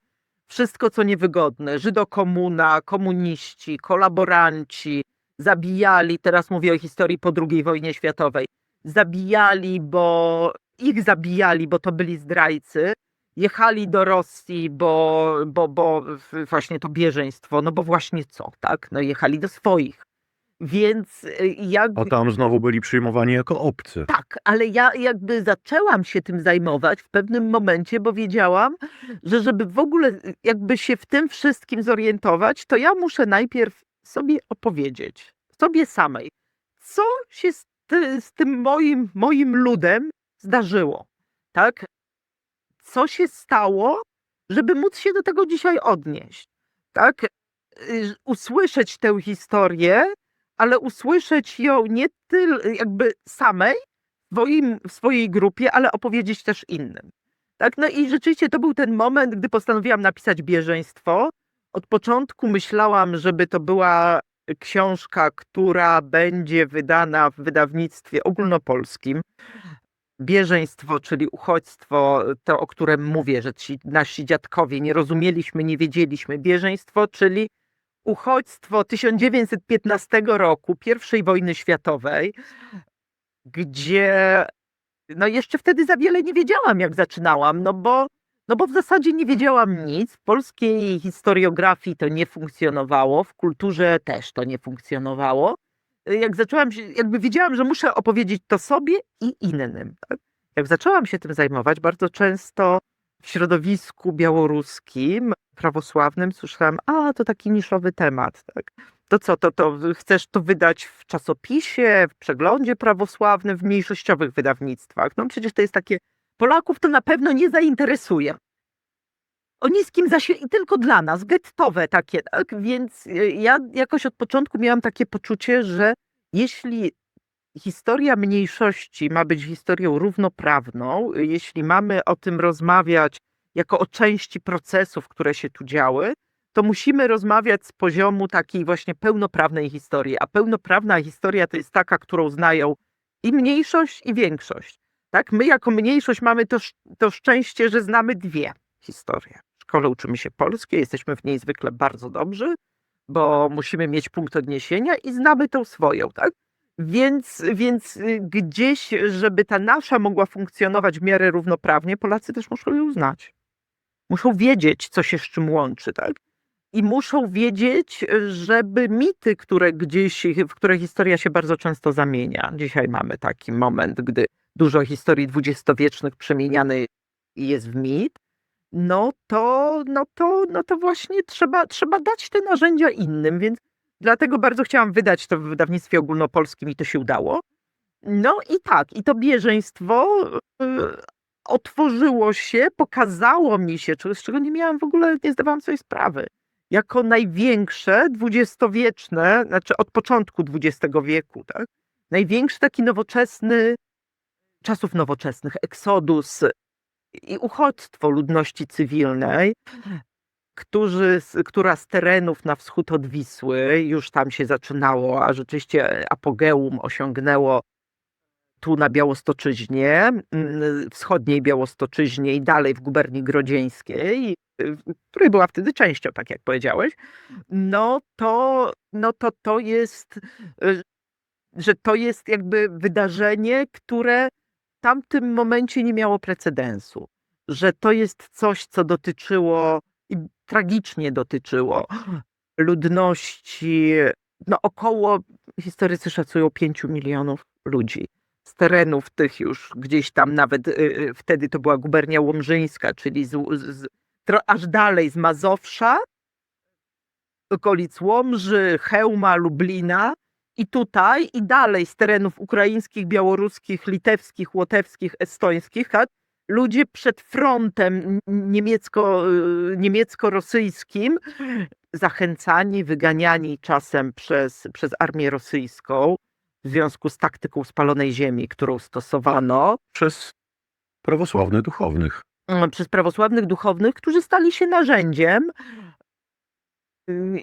wszystko, co niewygodne. Żydokomuna, komuniści, kolaboranci zabijali, teraz mówię o historii po II wojnie światowej, ich zabijali, bo to byli zdrajcy, jechali do Rosji, bo właśnie to bieżeństwo, no bo właśnie co, tak? No jechali do swoich. Więc A tam znowu byli przyjmowani jako obcy. tak, ale ja jakby zaczęłam się tym zajmować w pewnym momencie, bo wiedziałam, że żeby w ogóle jakby się w tym wszystkim zorientować, to ja muszę najpierw sobie opowiedzieć, sobie samej, co się z tym moim ludem zdarzyło, tak? Co się stało, żeby móc się do tego dzisiaj odnieść, tak? Usłyszeć tę historię, ale usłyszeć ją nie jakby samej w swojej grupie, ale opowiedzieć też innym. Tak? No i rzeczywiście to był ten moment, gdy postanowiłam napisać Bieżeństwo. Od początku myślałam, żeby to była książka, która będzie wydana w wydawnictwie ogólnopolskim. Bieżeństwo, czyli uchodźstwo, to o którym mówię, że nasi dziadkowie nie rozumieliśmy, nie wiedzieliśmy. Bieżeństwo, czyli uchodźstwo 1915 roku, I wojny światowej, gdzie no jeszcze wtedy za wiele nie wiedziałam, jak zaczynałam, no bo w zasadzie nie wiedziałam nic. W polskiej historiografii to nie funkcjonowało, w kulturze też to nie funkcjonowało. Jak zaczęłam się, jakby wiedziałam, że muszę opowiedzieć to sobie i innym. Tak? Jak zaczęłam się tym zajmować, bardzo często w środowisku białoruskim, prawosławnym słyszałam, to taki niszowy temat. Tak? To co, to chcesz to wydać w czasopisie, w przeglądzie prawosławnym, w mniejszościowych wydawnictwach? No przecież to jest takie, Polaków to na pewno nie zainteresuje. O niskim zasięgu, i tylko dla nas, gettowe takie, tak? Więc ja jakoś od początku miałam takie poczucie, że jeśli historia mniejszości ma być historią równoprawną, jeśli mamy o tym rozmawiać jako o części procesów, które się tu działy, to musimy rozmawiać z poziomu takiej właśnie pełnoprawnej historii. A pełnoprawna historia to jest taka, którą znają i mniejszość, i większość. Tak? My jako mniejszość mamy to szczęście, że znamy dwie historie. W szkole uczymy się polskiej, jesteśmy w niej zwykle bardzo dobrzy, bo musimy mieć punkt odniesienia i znamy tą swoją, tak? Więc gdzieś, żeby ta nasza mogła funkcjonować w miarę równoprawnie, Polacy też muszą ją znać. muszą wiedzieć, co się z czym łączy, tak? I muszą wiedzieć, żeby mity, w które historia się bardzo często zamienia. Dzisiaj mamy taki moment, gdy dużo historii dwudziestowiecznych przemieniany jest w mit, no to właśnie trzeba dać te narzędzia innym, więc dlatego bardzo chciałam wydać to w wydawnictwie ogólnopolskim i to się udało. No i tak, i to bieżeństwo otworzyło się, pokazało mi się, z czego nie miałam w ogóle, nie zdawałam sobie sprawy, jako największe dwudziestowieczne, znaczy od początku XX wieku, tak? Największy taki nowoczesny, czasów nowoczesnych, eksodus i uchodźstwo ludności cywilnej, która z terenów na wschód od Wisły, już tam się zaczynało, a rzeczywiście apogeum osiągnęło tu na Białostoczyźnie, wschodniej Białostoczyźnie i dalej w guberni grodzieńskiej, której była wtedy częścią, tak jak powiedziałeś, to jest, że to jest jakby wydarzenie, które w tamtym momencie nie miało precedensu. Że to jest coś, co dotyczyło i tragicznie dotyczyło ludności, około, historycy szacują 5 milionów ludzi. Z terenów tych już gdzieś tam nawet wtedy to była gubernia łomżyńska, czyli aż dalej z Mazowsza, okolic Łomży, Chełma, Lublina i tutaj i dalej z terenów ukraińskich, białoruskich, litewskich, łotewskich, estońskich, tak? Ludzie przed frontem niemiecko-rosyjskim zachęcani, wyganiani czasem przez armię rosyjską w związku z taktyką spalonej ziemi, którą stosowano Przez prawosławnych duchownych. przez prawosławnych duchownych, którzy stali się narzędziem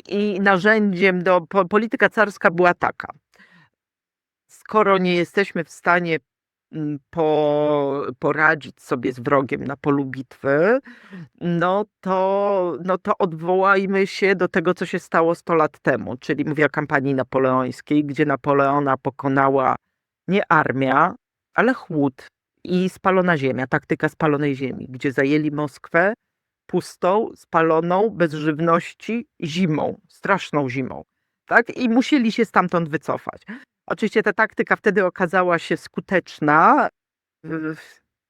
i narzędziem polityka carska była taka. Skoro nie jesteśmy w stanie poradzić sobie z wrogiem na polu bitwy, no to odwołajmy się do tego, co się stało 100 lat temu, czyli mówię o kampanii napoleońskiej, gdzie Napoleona pokonała nie armia, ale chłód i spalona ziemia, taktyka spalonej ziemi, gdzie zajęli Moskwę pustą, spaloną, bez żywności, zimą, straszną zimą, tak? I musieli się stamtąd wycofać. Oczywiście ta taktyka wtedy okazała się skuteczna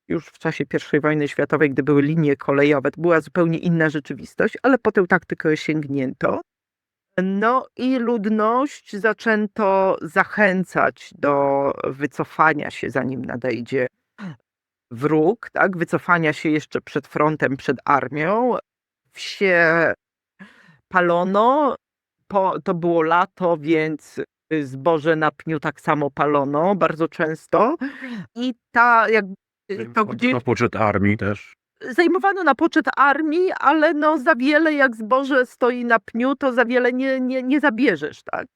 już w czasie I wojny światowej, gdy były linie kolejowe, to była zupełnie inna rzeczywistość, ale po tę taktykę sięgnięto. No i ludność zaczęto zachęcać do wycofania się, zanim nadejdzie wróg, tak? Wycofania się jeszcze przed frontem, przed armią. Wsie palono, to było lato, więc zboże na pniu tak samo palono bardzo często i Na poczet armii też. zajmowano na poczet armii, ale za wiele jak zboże stoi na pniu, to za wiele nie zabierzesz, tak?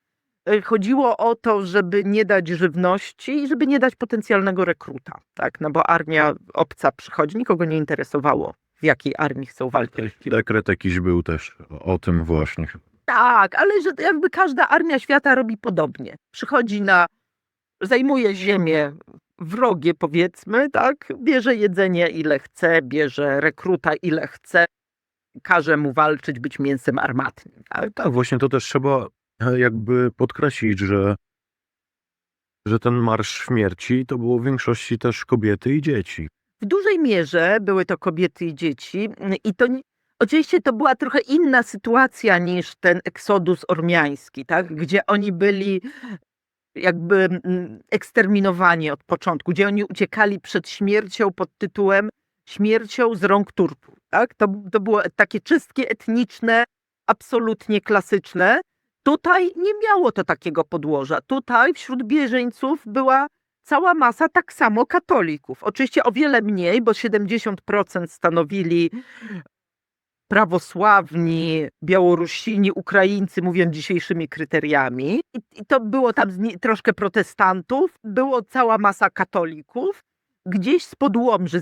Chodziło o to, żeby nie dać żywności i żeby nie dać potencjalnego rekruta, tak? No bo armia obca przychodzi, nikogo nie interesowało, w jakiej armii chcą walczyć. Dekret jakiś był też o tym właśnie. Tak, ale że jakby każda armia świata robi podobnie. Zajmuje ziemię wrogie, powiedzmy, tak? Bierze jedzenie ile chce, bierze rekruta ile chce, każe mu walczyć, być mięsem armatnim. Tak? Tak, właśnie to też trzeba jakby podkreślić, że ten Marsz Śmierci to było w większości też kobiety i dzieci. W dużej mierze były to kobiety i dzieci i oczywiście to była trochę inna sytuacja niż ten eksodus ormiański, tak? Gdzie oni byli jakby eksterminowani od początku, gdzie oni uciekali przed śmiercią pod tytułem śmiercią z rąk Turków. Tak? To było takie czystki etniczne, absolutnie klasyczne. Tutaj nie miało to takiego podłoża. Tutaj wśród bieżeńców była cała masa tak samo katolików. Oczywiście o wiele mniej, bo 70% stanowili prawosławni, Białorusini, Ukraińcy, mówiąc dzisiejszymi kryteriami. I to było tam troszkę protestantów, było cała masa katolików. Gdzieś spod Łomży,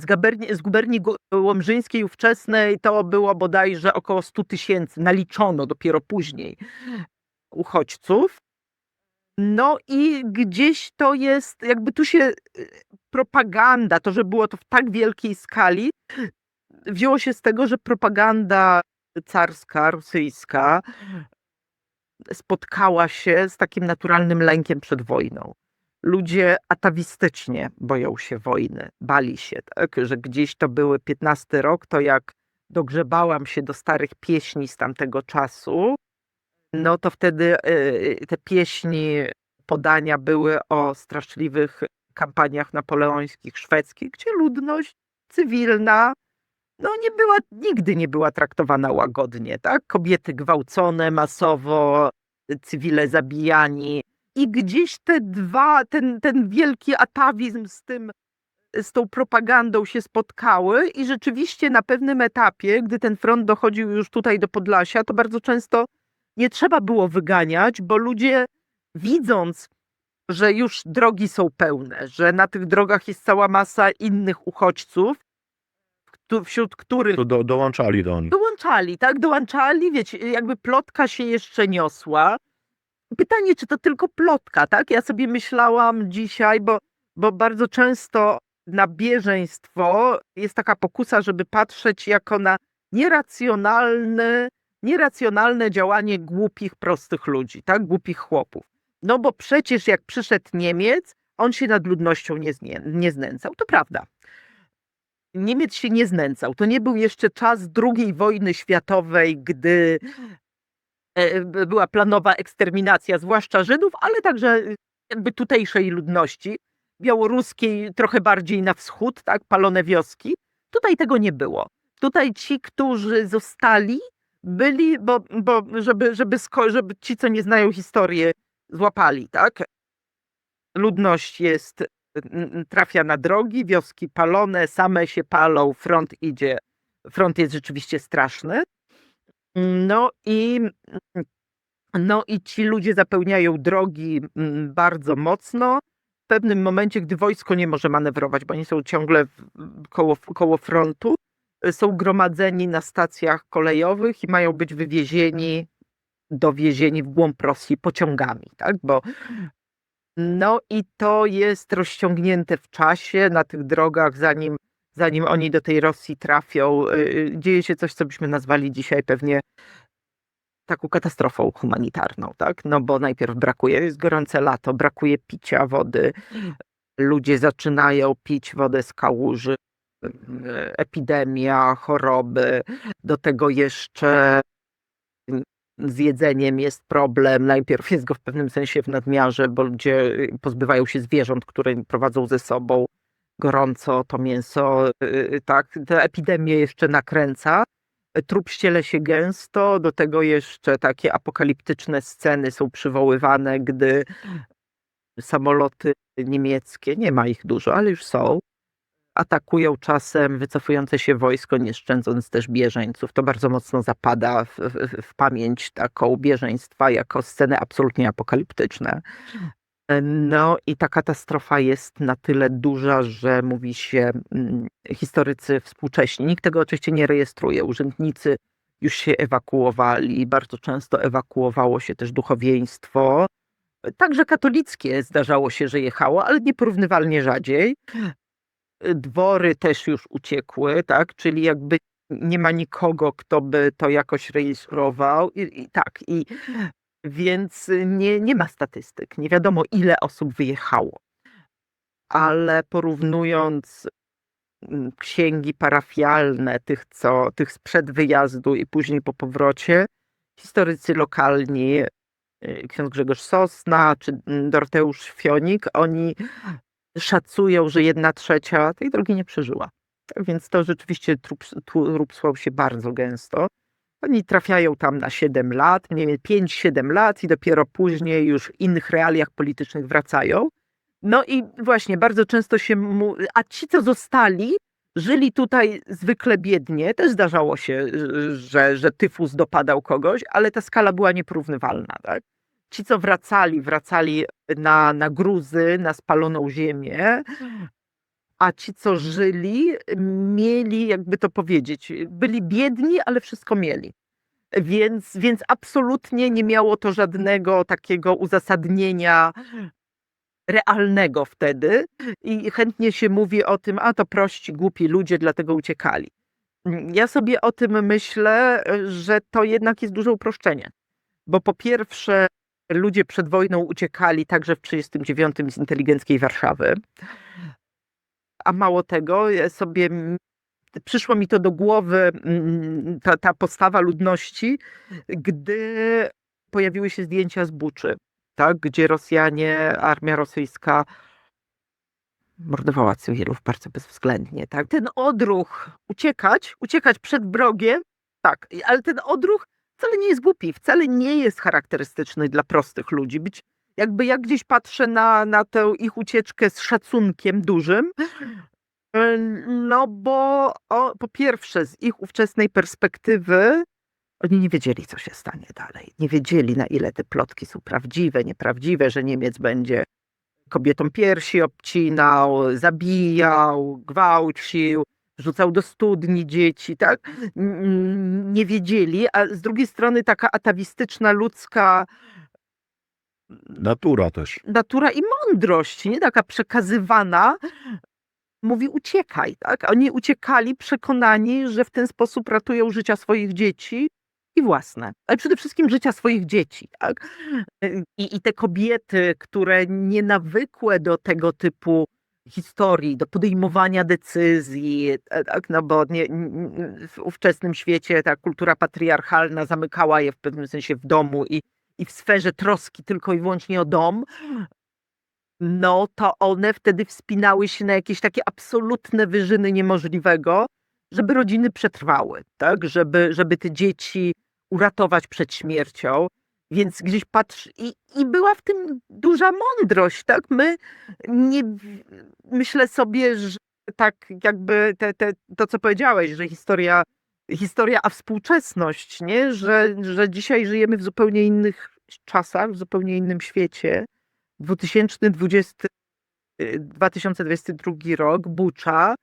z guberni łomżyńskiej ówczesnej, to było bodajże około 100 000, naliczono dopiero później uchodźców. No i gdzieś to jest, jakby tu się propaganda, to, że było to w tak wielkiej skali, wzięło się z tego, że propaganda carska, rosyjska spotkała się z takim naturalnym lękiem przed wojną. Ludzie atawistycznie boją się wojny, bali się, tak? Że gdzieś to były 15 rok, to jak dogrzebałam się do starych pieśni z tamtego czasu, no to wtedy te pieśni, podania były o straszliwych kampaniach napoleońskich, szwedzkich, gdzie ludność cywilna no nigdy nie była traktowana łagodnie, tak? Kobiety gwałcone masowo, cywile zabijani i gdzieś ten wielki atawizm z tą propagandą się spotkały i rzeczywiście na pewnym etapie, gdy ten front dochodził już tutaj do Podlasia, to bardzo często nie trzeba było wyganiać, bo ludzie widząc, że już drogi są pełne, że na tych drogach jest cała masa innych uchodźców, wśród których To dołączali do nich. dołączali, wiecie, jakby plotka się jeszcze niosła. Pytanie, czy to tylko plotka, tak? Ja sobie myślałam dzisiaj, bo bardzo często na bieżeństwo jest taka pokusa, żeby patrzeć jako na nieracjonalne działanie głupich, prostych ludzi, tak? Głupich chłopów. No bo przecież jak przyszedł Niemiec, on się nad ludnością nie znęcał. To prawda. Niemiec się nie znęcał. To nie był jeszcze czas II wojny światowej, gdy była planowa eksterminacja, zwłaszcza Żydów, ale także jakby tutejszej ludności, białoruskiej trochę bardziej na wschód, tak, palone wioski. Tutaj tego nie było. Tutaj ci, którzy zostali, byli, żeby ci, co nie znają historii, złapali, tak? Ludność trafia na drogi, wioski palone, same się palą, front jest rzeczywiście straszny. No i ci ludzie zapełniają drogi bardzo mocno. W pewnym momencie, gdy wojsko nie może manewrować, bo oni są ciągle koło frontu, są gromadzeni na stacjach kolejowych i mają być dowiezieni w głąb Rosji pociągami, tak? No i to jest rozciągnięte w czasie na tych drogach, zanim oni do tej Rosji trafią, dzieje się coś, co byśmy nazwali dzisiaj pewnie taką katastrofą humanitarną, tak? No bo najpierw jest gorące lato, brakuje picia, wody, ludzie zaczynają pić wodę z kałuży, epidemia, choroby, do tego jeszcze z jedzeniem jest problem. Najpierw jest go w pewnym sensie w nadmiarze, bo ludzie pozbywają się zwierząt, które prowadzą ze sobą gorąco, to mięso, tak, ta epidemia jeszcze nakręca. Trup ściele się gęsto, do tego jeszcze takie apokaliptyczne sceny są przywoływane, gdy samoloty niemieckie, nie ma ich dużo, ale już są, atakują czasem wycofujące się wojsko, nie szczędząc też bieżeńców. To bardzo mocno zapada w pamięć taką bieżeństwa jako sceny absolutnie apokaliptyczne. No i ta katastrofa jest na tyle duża, że mówi się, historycy współcześni, nikt tego oczywiście nie rejestruje, urzędnicy już się ewakuowali, bardzo często ewakuowało się też duchowieństwo, także katolickie zdarzało się, że jechało, ale nieporównywalnie rzadziej. Dwory też już uciekły, tak, czyli jakby nie ma nikogo, kto by to jakoś rejestrował więc nie ma statystyk, nie wiadomo ile osób wyjechało, ale porównując księgi parafialne tych sprzed wyjazdu i później po powrocie, historycy lokalni, ksiądz Grzegorz Sosna czy Doroteusz Fionik, oni szacują, że 1/3 tej drogi nie przeżyła. Więc to rzeczywiście trup słał się bardzo gęsto. Oni trafiają tam na 7 lat, mniej więcej 5-7 lat i dopiero później już w innych realiach politycznych wracają. No i właśnie bardzo często a ci, co zostali, żyli tutaj zwykle biednie. Też zdarzało się, że tyfus dopadał kogoś, ale ta skala była nieporównywalna, tak? Ci, co wracali na gruzy, na spaloną ziemię, a ci, co żyli, mieli, jakby to powiedzieć, byli biedni, ale wszystko mieli. Więc absolutnie nie miało to żadnego takiego uzasadnienia realnego wtedy i chętnie się mówi o tym, a to prości, głupi ludzie, dlatego uciekali. Ja sobie o tym myślę, że to jednak jest duże uproszczenie. Bo po pierwsze, ludzie przed wojną uciekali także w 1939 z inteligenckiej Warszawy. A mało tego, ja sobie przyszło mi to do głowy, ta postawa ludności, gdy pojawiły się zdjęcia z Buczy, tak, gdzie Rosjanie, armia rosyjska mordowała cywilów bardzo bezwzględnie, tak. Ten odruch uciekać przed wrogiem, tak, ale ten odruch wcale nie jest głupi, wcale nie jest charakterystyczny dla prostych ludzi. Jakby ja gdzieś patrzę na tę ich ucieczkę z szacunkiem dużym, no bo po pierwsze z ich ówczesnej perspektywy oni nie wiedzieli, co się stanie dalej. Nie wiedzieli, na ile te plotki są prawdziwe, nieprawdziwe, że Niemiec będzie kobietom piersi obcinał, zabijał, gwałcił, rzucał do studni dzieci, tak? Nie wiedzieli, a z drugiej strony taka atawistyczna ludzka Natura też. natura i mądrość, nie taka przekazywana, mówi uciekaj, tak? Oni uciekali przekonani, że w ten sposób ratują życia swoich dzieci i własne, ale przede wszystkim życia swoich dzieci, tak? I te kobiety, które nienawykłe do tego typu historii, do podejmowania decyzji, tak? No bo w ówczesnym świecie ta kultura patriarchalna zamykała je w pewnym sensie w domu i w sferze troski tylko i wyłącznie o dom, no to one wtedy wspinały się na jakieś takie absolutne wyżyny niemożliwego, żeby rodziny przetrwały, tak? Żeby te dzieci uratować przed śmiercią. Więc gdzieś i była w tym duża mądrość, tak? Myślę sobie, że tak jakby to, co powiedziałeś, że historia, a współczesność, nie? Że dzisiaj żyjemy w zupełnie innych czasach, w zupełnie innym świecie. 2022 rok, Bucza,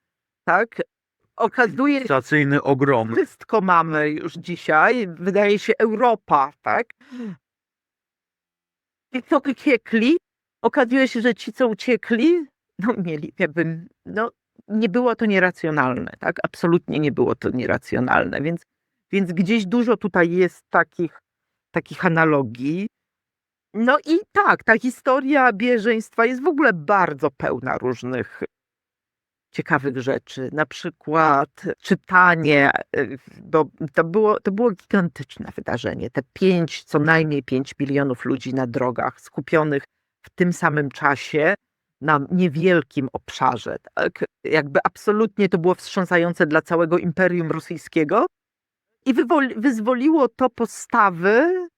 tak? Okazuje się, Stacyjny ogrom. wszystko mamy już dzisiaj, wydaje się Europa, tak? Ci, co uciekli, okazuje się, że ci, co uciekli, no mieli jakby, no nie było to nieracjonalne, tak? Absolutnie nie było to nieracjonalne, więc gdzieś dużo tutaj jest takich analogii. No i tak, ta historia bieżeństwa jest w ogóle bardzo pełna różnych ciekawych rzeczy. Na przykład czytanie, bo to było gigantyczne wydarzenie. Co najmniej 5 milionów ludzi na drogach skupionych w tym samym czasie na niewielkim obszarze. Tak? Jakby absolutnie to było wstrząsające dla całego Imperium Rosyjskiego i wyzwoliło to postawy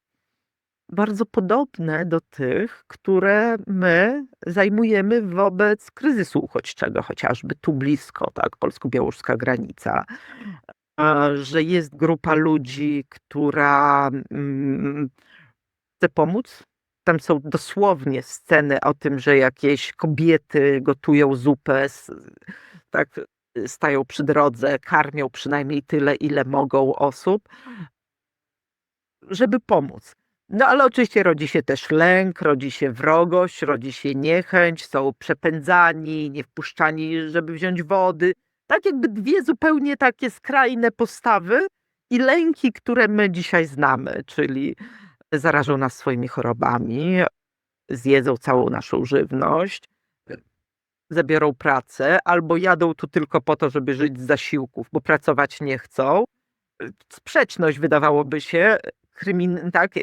bardzo podobne do tych, które my zajmujemy wobec kryzysu uchodźczego, chociażby tu blisko, tak, polsko-białoruska granica, że jest grupa ludzi, która chce pomóc. Tam są dosłownie sceny o tym, że jakieś kobiety gotują zupę, tak, stają przy drodze, karmią przynajmniej tyle, ile mogą osób, żeby pomóc. No ale oczywiście rodzi się też lęk, rodzi się wrogość, rodzi się niechęć, są przepędzani, nie wpuszczani, żeby wziąć wody. Tak jakby dwie zupełnie takie skrajne postawy i lęki, które my dzisiaj znamy, czyli zarażą nas swoimi chorobami, zjedzą całą naszą żywność, zabiorą pracę, albo jadą tu tylko po to, żeby żyć z zasiłków, bo pracować nie chcą. Sprzeczność wydawałoby się, tak,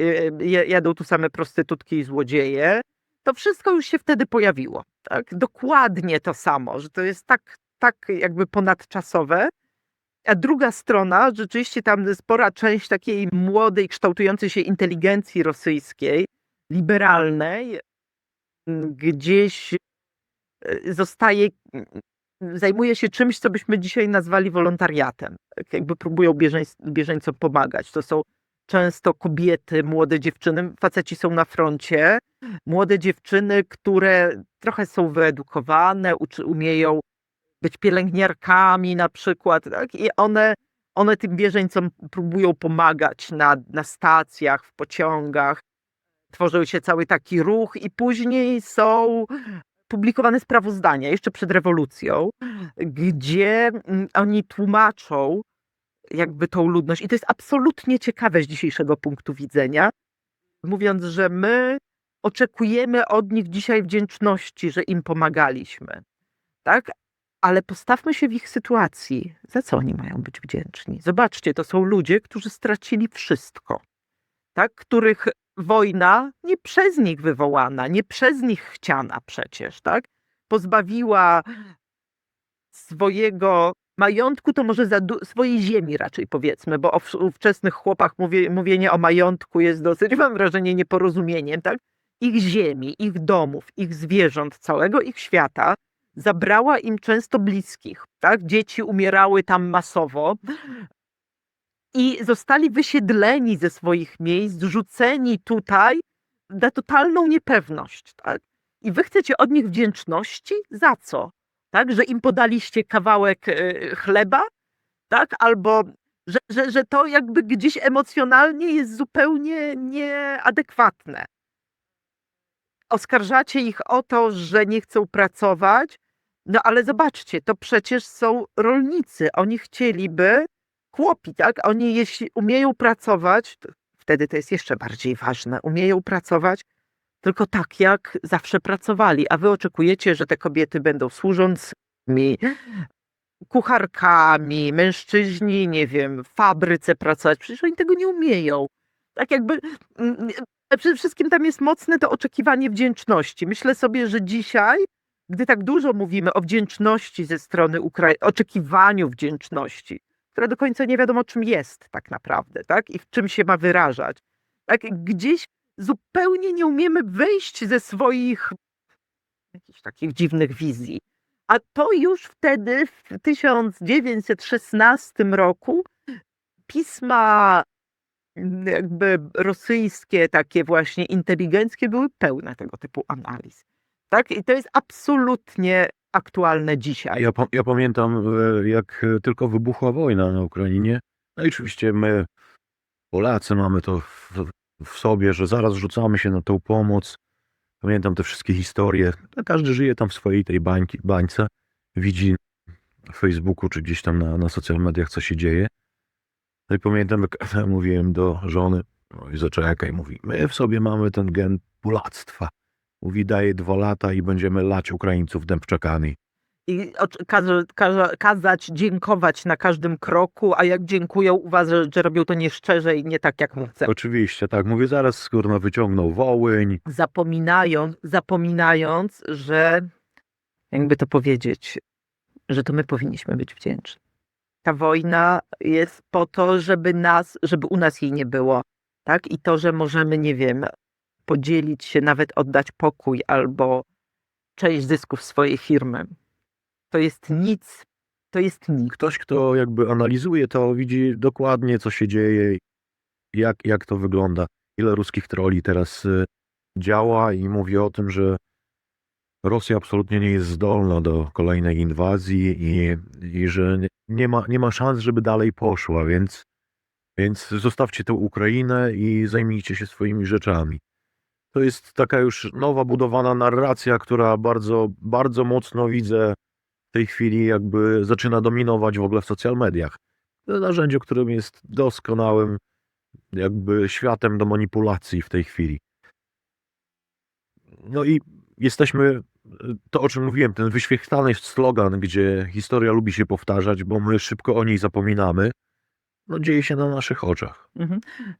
jadą tu same prostytutki i złodzieje. To wszystko już się wtedy pojawiło. Tak? Dokładnie to samo, że to jest tak jakby ponadczasowe. A druga strona, rzeczywiście tam spora część takiej młodej, kształtującej się inteligencji rosyjskiej, liberalnej, gdzieś zajmuje się czymś, co byśmy dzisiaj nazwali wolontariatem. Tak jakby próbują bieżeńcom pomagać. To są często kobiety, młode dziewczyny, faceci są na froncie, młode dziewczyny, które trochę są wyedukowane, umieją być pielęgniarkami na przykład, tak? I one tym bieżeńcom próbują pomagać na stacjach, w pociągach. Tworzył się cały taki ruch i później są publikowane sprawozdania, jeszcze przed rewolucją, gdzie oni tłumaczą jakby tą ludność. I to jest absolutnie ciekawe z dzisiejszego punktu widzenia, mówiąc, że my oczekujemy od nich dzisiaj wdzięczności, że im pomagaliśmy, tak? Ale postawmy się w ich sytuacji. Za co oni mają być wdzięczni? Zobaczcie, to są ludzie, którzy stracili wszystko, tak? Których wojna nie przez nich wywołana, nie przez nich chciana przecież, tak? Pozbawiła swojego majątku, to może swojej ziemi raczej powiedzmy, bo o ówczesnych chłopach mówienie o majątku jest dosyć, mam wrażenie, nieporozumieniem, tak? Ich ziemi, ich domów, ich zwierząt, całego ich świata zabrała im często bliskich, tak? Dzieci umierały tam masowo i zostali wysiedleni ze swoich miejsc, rzuceni tutaj na totalną niepewność, tak? I wy chcecie od nich wdzięczności? Za co? Tak? Że im podaliście kawałek chleba? Tak? Albo że to jakby gdzieś emocjonalnie jest zupełnie nieadekwatne. Oskarżacie ich o to, że nie chcą pracować, no ale zobaczcie, to przecież są rolnicy. Oni chcieliby chłopi, tak? Oni jeśli umieją pracować, to wtedy to jest jeszcze bardziej ważne, umieją pracować tylko tak, jak zawsze pracowali, a wy oczekujecie, że te kobiety będą służącymi, kucharkami, mężczyźni, nie wiem, w fabryce pracować. Przecież oni tego nie umieją. Tak jakby przede wszystkim tam jest mocne to oczekiwanie wdzięczności. Myślę sobie, że dzisiaj, gdy tak dużo mówimy o wdzięczności ze strony Ukrainy, oczekiwaniu wdzięczności, która do końca nie wiadomo czym jest tak naprawdę, tak? I w czym się ma wyrażać. Tak? Gdzieś zupełnie nie umiemy wyjść ze swoich jakichś takich dziwnych wizji. A to już wtedy w 1916 roku pisma jakby rosyjskie, takie właśnie inteligenckie były pełne tego typu analiz. Tak? I to jest absolutnie aktualne dzisiaj. Ja pamiętam, jak tylko wybuchła wojna na Ukrainie. No i oczywiście my, Polacy, mamy to w sobie, że zaraz rzucamy się na tą pomoc. Pamiętam te wszystkie historie. Każdy żyje tam w swojej tej bańce. Widzi na Facebooku czy gdzieś tam na social mediach, co się dzieje. No i pamiętam, jak mówiłem do żony, no i zaczekaj, mówi, my w sobie mamy ten gen pulactwa. Mówi, daje 2 lata i będziemy lać Ukraińców dębczakami. I kazać dziękować na każdym kroku, a jak dziękują, uważa, że robią to nieszczerze i nie tak, jak mu chce. Oczywiście, tak. Mówię, zaraz kurwa wyciągną Wołyń. Zapominając, że jakby to powiedzieć, że to my powinniśmy być wdzięczni. Ta wojna jest po to, żeby u nas jej nie było, tak? I to, że możemy, nie wiem, podzielić się, nawet oddać pokój albo część zysków swojej firmy. To jest nic. Ktoś, kto jakby analizuje to, widzi dokładnie, co się dzieje, jak to wygląda, ile ruskich troli teraz działa i mówi o tym, że Rosja absolutnie nie jest zdolna do kolejnej inwazji i że nie ma szans, żeby dalej poszła, więc zostawcie tę Ukrainę i zajmijcie się swoimi rzeczami. To jest taka już nowa, budowana narracja, która bardzo, bardzo mocno widzę w tej chwili jakby zaczyna dominować w ogóle w social mediach. To narzędzie, którym jest doskonałym jakby światem do manipulacji w tej chwili. No i jesteśmy, to o czym mówiłem, ten wyświechtany slogan, gdzie historia lubi się powtarzać, bo my szybko o niej zapominamy, no dzieje się na naszych oczach.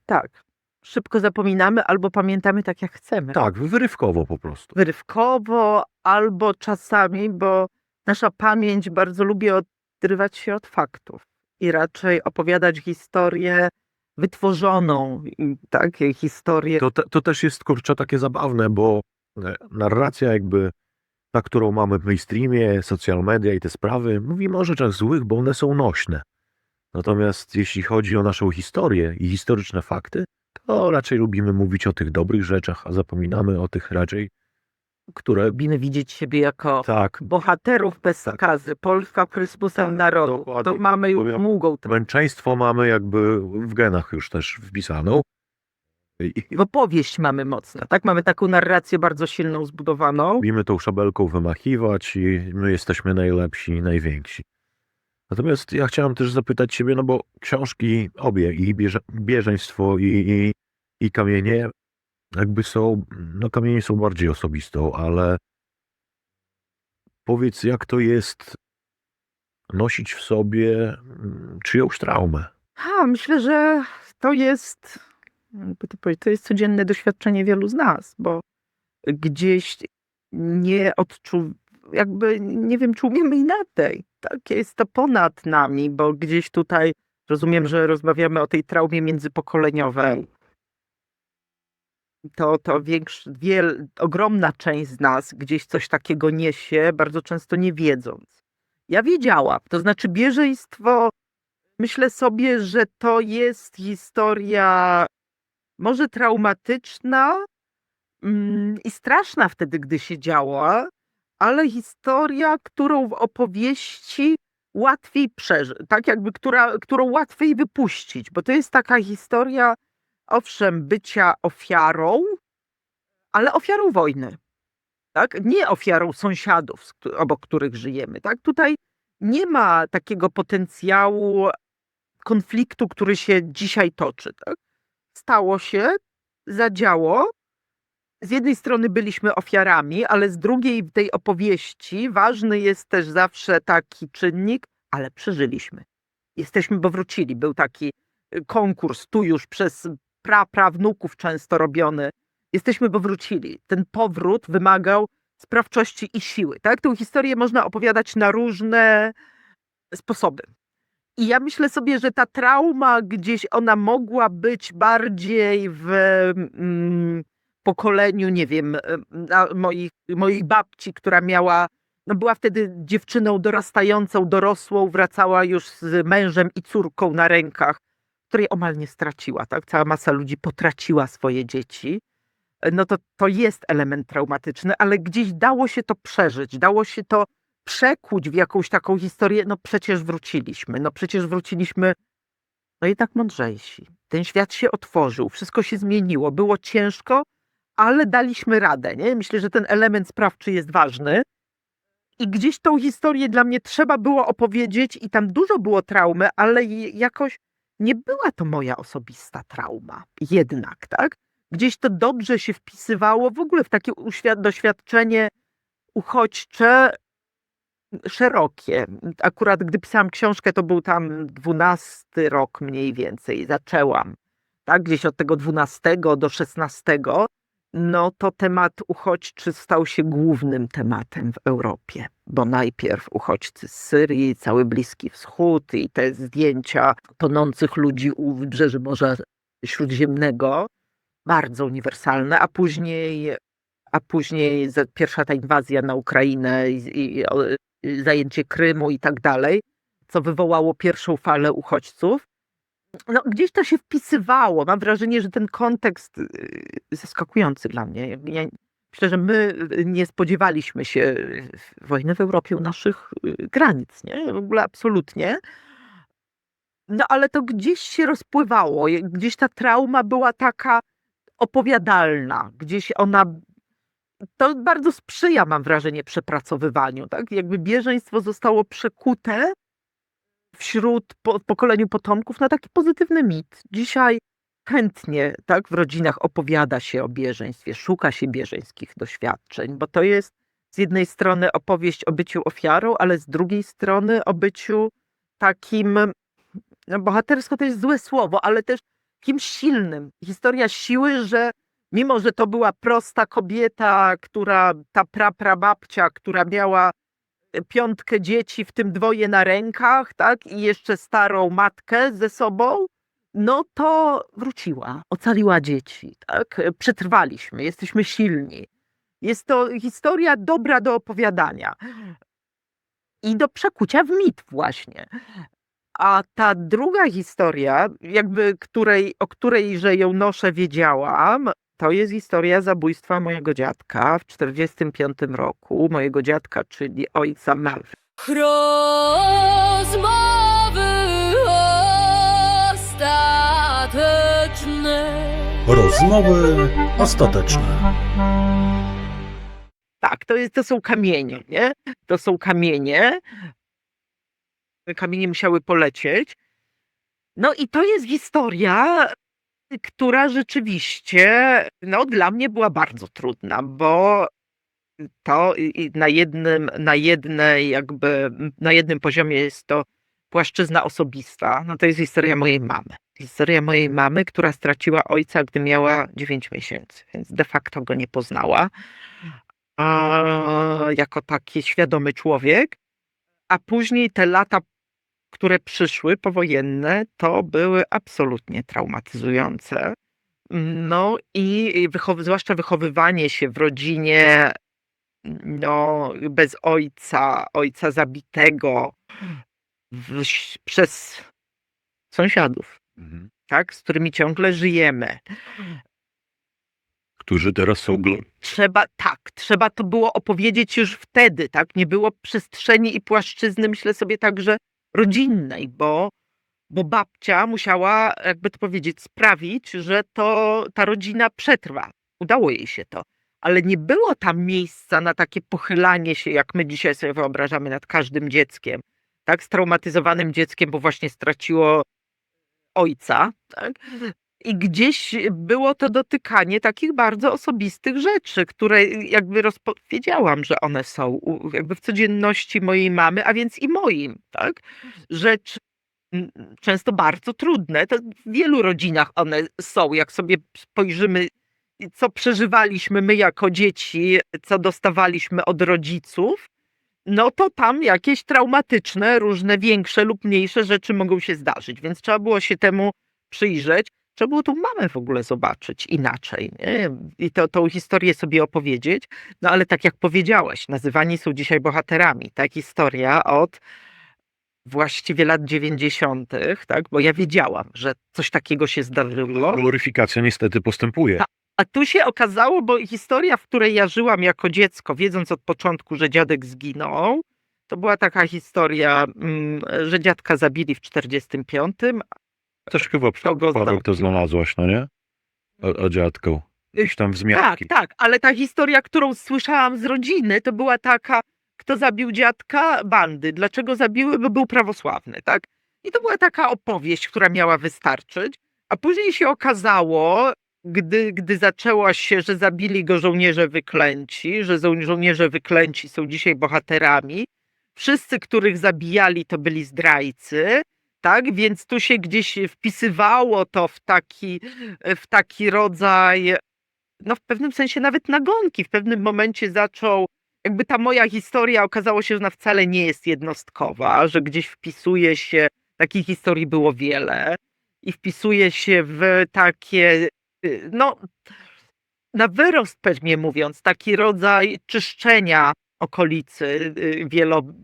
Tak. Szybko zapominamy albo pamiętamy tak, jak chcemy. Tak, wyrywkowo po prostu. Wyrywkowo albo czasami, bo nasza pamięć bardzo lubi odrywać się od faktów i raczej opowiadać historię wytworzoną, tak, historię. To też jest, kurczę, takie zabawne, bo narracja jakby ta, którą mamy w mainstreamie, social media i te sprawy, mówimy o rzeczach złych, bo one są nośne. Natomiast jeśli chodzi o naszą historię i historyczne fakty, to raczej lubimy mówić o tych dobrych rzeczach, a zapominamy o tych raczej, które... Lubimy widzieć siebie jako Tak, bohaterów bez skazy. Polska Chrystusem narodu. dokładnie. To mamy już długą. Męczeństwo mamy jakby w genach już też wpisaną. Bo powieść mamy mocno, tak? Mamy taką narrację bardzo silną, zbudowaną. Lubimy tą szabelką wymachiwać i my jesteśmy najlepsi i najwięksi. Natomiast ja chciałem też zapytać ciebie, no bo książki obie, i Bieżeństwo, i Kamienie, jakby są, no Kamienie są bardziej osobistą, ale powiedz, jak to jest nosić w sobie czyjąś traumę? Myślę, że to jest, jakby to powiedzieć, to jest codzienne doświadczenie wielu z nas, bo gdzieś nie jakby nie wiem, czy umiemy inaczej. Tak, jest to ponad nami, bo gdzieś tutaj rozumiem, że rozmawiamy o tej traumie międzypokoleniowej. To ogromna część z nas gdzieś coś takiego niesie, bardzo często nie wiedząc. Ja wiedziałam, to znaczy Bieżeństwo, myślę sobie, że to jest historia może traumatyczna, i straszna wtedy, gdy się działa, ale historia, którą w opowieści łatwiej przeżyć, tak jakby, którą łatwiej wypuścić, bo to jest taka historia, owszem, bycia ofiarą, ale ofiarą wojny, tak? Nie ofiarą sąsiadów, obok których żyjemy, tak? Tutaj nie ma takiego potencjału konfliktu, który się dzisiaj toczy, tak? Stało się, zadziało. Z jednej strony byliśmy ofiarami, ale z drugiej w tej opowieści ważny jest też zawsze taki czynnik, ale przeżyliśmy. Jesteśmy, bo wrócili. Był taki konkurs tu już przez prawnuków często robiony. Jesteśmy, bo wrócili. Ten powrót wymagał sprawczości i siły. Tak? Tę historię można opowiadać na różne sposoby. I ja myślę sobie, że ta trauma gdzieś ona mogła być bardziej w pokoleniu, nie wiem, moich babci, która miała, no była wtedy dziewczyną dorastającą, dorosłą, wracała już z mężem i córką na rękach, której omal nie straciła, tak? Cała masa ludzi potraciła swoje dzieci. No to jest element traumatyczny, ale gdzieś dało się to przeżyć, dało się to przekuć w jakąś taką historię. No przecież wróciliśmy, no i tak mądrzejsi. Ten świat się otworzył, wszystko się zmieniło, było ciężko, ale daliśmy radę, nie? Myślę, że ten element sprawczy jest ważny i gdzieś tą historię dla mnie trzeba było opowiedzieć i tam dużo było traumy, ale jakoś nie była to moja osobista trauma jednak, tak? Gdzieś to dobrze się wpisywało w ogóle w takie doświadczenie uchodźcze szerokie. Akurat gdy pisałam książkę, to był tam 12 rok mniej więcej, zaczęłam, tak? Gdzieś od tego 12 do 16, no to temat uchodźczy stał się głównym tematem w Europie, bo najpierw uchodźcy z Syrii, cały Bliski Wschód i te zdjęcia tonących ludzi u wybrzeży Morza Śródziemnego, bardzo uniwersalne, a później pierwsza ta inwazja na Ukrainę i zajęcie Krymu i tak dalej, co wywołało pierwszą falę uchodźców. No, gdzieś to się wpisywało. Mam wrażenie, że ten kontekst zaskakujący dla mnie. Ja myślę, że my nie spodziewaliśmy się wojny w Europie u naszych granic, nie? W ogóle absolutnie. No ale to gdzieś się rozpływało. Gdzieś ta trauma była taka opowiadalna. Gdzieś ona... To bardzo sprzyja, mam wrażenie, przepracowywaniu. Tak? Jakby Bieżeństwo zostało przekute wśród pokoleniu potomków na taki pozytywny mit. Dzisiaj chętnie, tak, w rodzinach opowiada się o bieżeństwie, szuka się bieżeńskich doświadczeń, bo to jest z jednej strony opowieść o byciu ofiarą, ale z drugiej strony o byciu takim, no bohatersko to jest złe słowo, ale też takim silnym. Historia siły, że mimo, że to była prosta kobieta, ta prababcia, która miała 5 dzieci, w tym 2 na rękach, tak, i jeszcze starą matkę ze sobą, no to wróciła, ocaliła dzieci, tak, przetrwaliśmy, jesteśmy silni. Jest to historia dobra do opowiadania i do przekucia w mit właśnie. A ta druga historia, jakby o której, że ją noszę, wiedziałam, to jest historia zabójstwa mojego dziadka w 1945 roku. Mojego dziadka, czyli ojca Marty. Rozmowy ostateczne. Rozmowy ostateczne. Tak, to są kamienie, nie? To są kamienie. kamienie musiały polecieć. No i to jest historia, która rzeczywiście, no dla mnie była bardzo trudna, bo to na jednym poziomie jest to płaszczyzna osobista, no to jest historia mojej mamy. Historia mojej mamy, która straciła ojca, gdy miała 9 miesięcy, więc de facto go nie poznała, jako taki świadomy człowiek, a później te lata, które przyszły powojenne, to były absolutnie traumatyzujące. No i zwłaszcza wychowywanie się w rodzinie, no, bez ojca zabitego przez sąsiadów, Mhm. tak, z którymi ciągle żyjemy. Którzy teraz są Trzeba to było opowiedzieć już wtedy, tak? Nie było przestrzeni i płaszczyzny, myślę sobie także rodzinnej, bo babcia musiała, jakby to powiedzieć, sprawić, że ta rodzina przetrwa. Udało jej się to. Ale nie było tam miejsca na takie pochylanie się, jak my dzisiaj sobie wyobrażamy nad każdym dzieckiem, tak? Straumatyzowanym dzieckiem, bo właśnie straciło ojca, tak? I gdzieś było to dotykanie takich bardzo osobistych rzeczy, które jakby wiedziałam, że one są jakby w codzienności mojej mamy, a więc i moim, tak? Rzeczy często bardzo trudne. To w wielu rodzinach one są. Jak sobie spojrzymy, co przeżywaliśmy my jako dzieci, co dostawaliśmy od rodziców, no to tam jakieś traumatyczne, różne większe lub mniejsze rzeczy mogą się zdarzyć, więc trzeba było się temu przyjrzeć. Trzeba było tą mamę w ogóle zobaczyć inaczej, nie? I tą historię sobie opowiedzieć. No ale tak jak powiedziałeś, nazywani są dzisiaj bohaterami. Ta historia od właściwie lat 90., tak? Bo ja wiedziałam, że coś takiego się zdarzyło. Gloryfikacja niestety postępuje. A tu się okazało, bo historia, w której ja żyłam jako dziecko, wiedząc od początku, że dziadek zginął, to była taka historia, że dziadka zabili w 45. Też chyba przypadek to znalazłaś, no nie? O dziadku. Gdzieś tam wzmianki. Tak, ale ta historia, którą słyszałam z rodziny, to była taka, kto zabił dziadka? Bandy. Dlaczego zabiły? Bo był prawosławny, tak? I to była taka opowieść, która miała wystarczyć, a później się okazało, gdy zaczęło się, że zabili go żołnierze wyklęci, że żołnierze wyklęci są dzisiaj bohaterami, wszyscy, których zabijali, to byli zdrajcy, tak? Więc tu się gdzieś wpisywało to w taki rodzaj, no w pewnym sensie nawet nagonki. W pewnym momencie jakby ta moja historia, okazało się, że ona wcale nie jest jednostkowa, że gdzieś wpisuje się, takich historii było wiele i wpisuje się w takie, no na wyrost pewnie mówiąc, taki rodzaj czyszczenia okolicy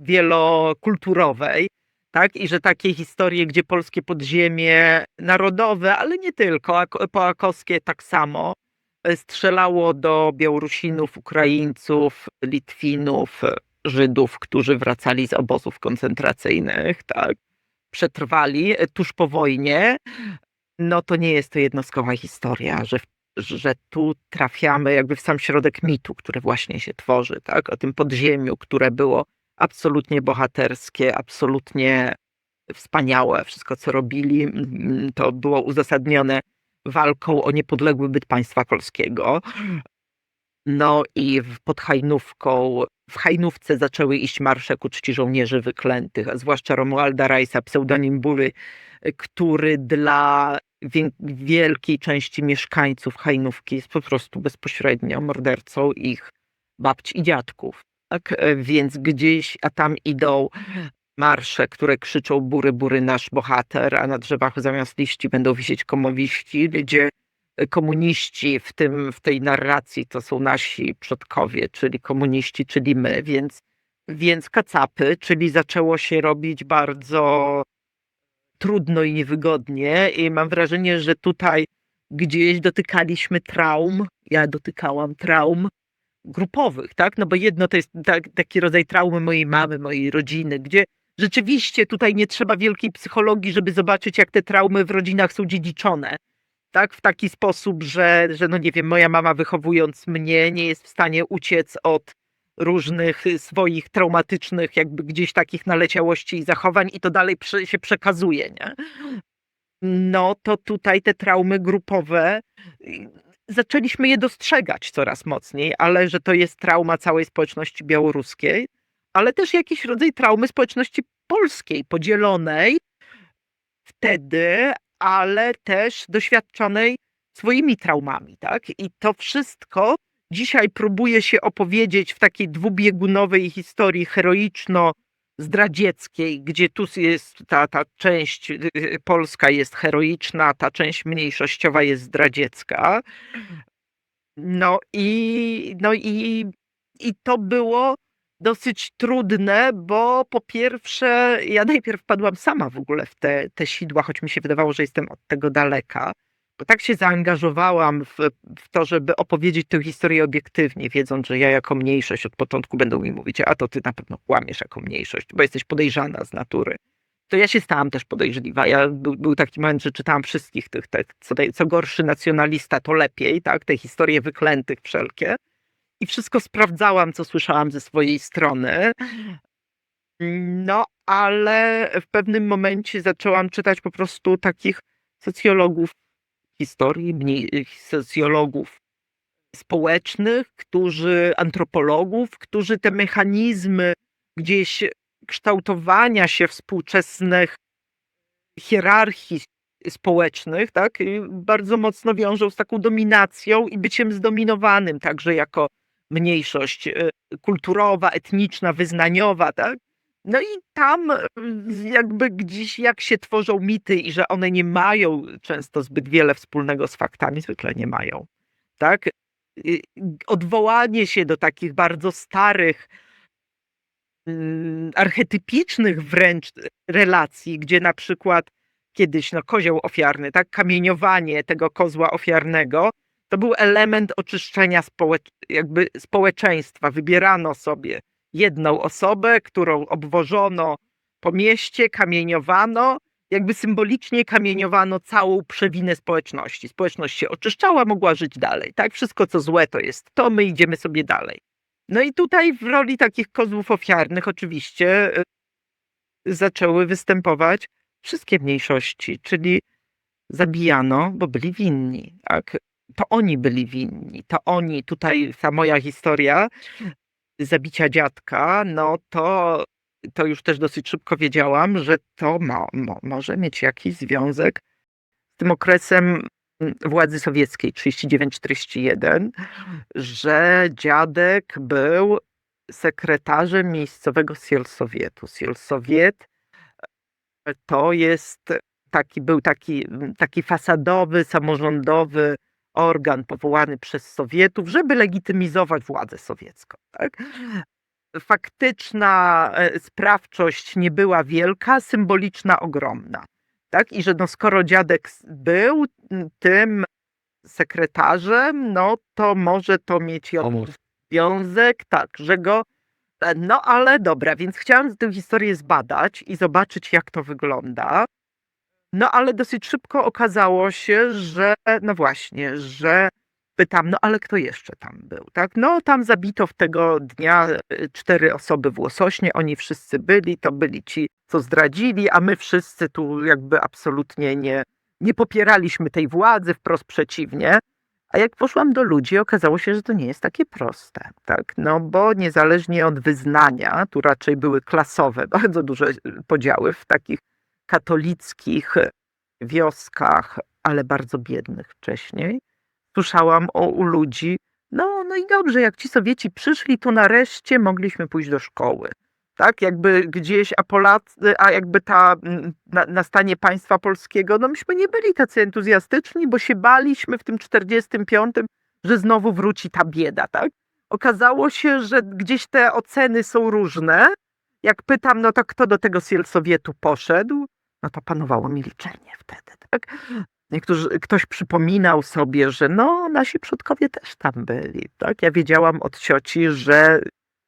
wielokulturowej, tak? I że takie historie, gdzie polskie podziemie narodowe, ale nie tylko, połakowskie tak samo, strzelało do Białorusinów, Ukraińców, Litwinów, Żydów, którzy wracali z obozów koncentracyjnych, tak? Przetrwali tuż po wojnie. No to nie jest to jednostkowa historia, że tu trafiamy jakby w sam środek mitu, który właśnie się tworzy, tak? O tym podziemiu, które było absolutnie bohaterskie, absolutnie wspaniałe. Wszystko, co robili, to było uzasadnione walką o niepodległy byt państwa polskiego. No i pod Hajnówką, w Hajnówce zaczęły iść marsze ku czci żołnierzy wyklętych, a zwłaszcza Romualda Rajsa, pseudonim Bury, który dla wielkiej części mieszkańców Hajnówki jest po prostu bezpośrednio mordercą ich babci i dziadków. Tak? Więc gdzieś, a tam idą marsze, które krzyczą Bury, Bury nasz bohater, a na drzewach zamiast liści będą wisieć komuniści, gdzie komuniści w tej narracji to są nasi przodkowie, czyli komuniści, czyli my, więc kacapy, czyli zaczęło się robić bardzo trudno i niewygodnie i mam wrażenie, że tutaj gdzieś dotykaliśmy traum, ja dotykałam traum grupowych, tak? No bo jedno to jest taki rodzaj traumy mojej mamy, mojej rodziny, gdzie rzeczywiście tutaj nie trzeba wielkiej psychologii, żeby zobaczyć, jak te traumy w rodzinach są dziedziczone. Tak, w taki sposób, że no nie wiem, moja mama wychowując mnie nie jest w stanie uciec od różnych swoich traumatycznych jakby gdzieś takich naleciałości i zachowań i to dalej się przekazuje, nie? No to tutaj te traumy grupowe, zaczęliśmy je dostrzegać coraz mocniej, ale że to jest trauma całej społeczności białoruskiej, ale też jakiś rodzaj traumy społeczności polskiej, podzielonej wtedy, ale też doświadczonej swoimi traumami, tak? I to wszystko dzisiaj próbuje się opowiedzieć w takiej dwubiegunowej historii heroiczno-zdradzieckiej, gdzie tu jest ta część polska jest heroiczna, ta część mniejszościowa jest zdradziecka. I to było dosyć trudne, bo po pierwsze, ja najpierw wpadłam sama w ogóle w te sidła, choć mi się wydawało, że jestem od tego daleka, bo tak się zaangażowałam w to, żeby opowiedzieć tę historię obiektywnie, wiedząc, że ja jako mniejszość od początku będą mi mówić, a to ty na pewno kłamiesz jako mniejszość, bo jesteś podejrzana z natury. To ja się stałam też podejrzliwa. Był taki moment, że czytałam wszystkich tych co gorszy nacjonalista, to lepiej, tak? Te historie wyklętych wszelkie. I wszystko sprawdzałam, co słyszałam ze swojej strony. No, ale w pewnym momencie zaczęłam czytać po prostu takich socjologów historii, socjologów społecznych, antropologów, którzy te mechanizmy gdzieś kształtowania się współczesnych hierarchii społecznych, tak, bardzo mocno wiążą z taką dominacją i byciem zdominowanym także jako mniejszość kulturowa, etniczna, wyznaniowa, tak? No i tam jakby gdzieś jak się tworzą mity i że one nie mają często zbyt wiele wspólnego z faktami, zwykle nie mają, tak? Odwołanie się do takich bardzo starych, archetypicznych wręcz relacji, gdzie na przykład kiedyś kozioł ofiarny, tak, kamieniowanie tego kozła ofiarnego, to był element oczyszczenia jakby społeczeństwa. Wybierano sobie jedną osobę, którą obwożono po mieście, kamieniowano, jakby symbolicznie kamieniowano całą przewinę społeczności. Społeczność się oczyszczała, mogła żyć dalej, tak? Wszystko co złe to jest to, my idziemy sobie dalej. No i tutaj w roli takich kozłów ofiarnych oczywiście zaczęły występować wszystkie mniejszości, czyli zabijano, bo byli winni, tak? To oni byli winni, to oni, tutaj ta moja historia zabicia dziadka, no to już też dosyć szybko wiedziałam, że to może mieć jakiś związek z tym okresem władzy sowieckiej 39-41, że dziadek był sekretarzem miejscowego Sielsowietu. Sielsowiet to jest był taki fasadowy, samorządowy organ powołany przez Sowietów, żeby legitymizować władzę sowiecką. Tak? Faktyczna sprawczość nie była wielka, symboliczna ogromna. Tak? I że skoro dziadek był tym sekretarzem, no to może to mieć związek, tak, że go... No ale dobra, więc chciałam tę historię zbadać i zobaczyć, jak to wygląda. No ale dosyć szybko okazało się, że no właśnie, że pytam, no ale kto jeszcze tam był, tak? No tam zabito w tego dnia 4 osoby w Łosośnie, oni wszyscy byli, to byli ci, co zdradzili, a my wszyscy tu jakby absolutnie nie popieraliśmy tej władzy, wprost przeciwnie. A jak poszłam do ludzi, okazało się, że to nie jest takie proste, tak? No bo niezależnie od wyznania, tu raczej były klasowe, bardzo duże podziały w takich katolickich wioskach, ale bardzo biednych wcześniej, słyszałam u ludzi, no i dobrze, jak ci Sowieci przyszli, to nareszcie mogliśmy pójść do szkoły. Tak, jakby gdzieś, a jakby nastanie państwa polskiego, no myśmy nie byli tacy entuzjastyczni, bo się baliśmy w tym 45, że znowu wróci ta bieda, tak? Okazało się, że gdzieś te oceny są różne. Jak pytam, no to kto do tego Sielsowietu poszedł? No to panowało milczenie wtedy, tak? Ktoś przypominał sobie, że no nasi przodkowie też tam byli, tak? Ja wiedziałam od cioci,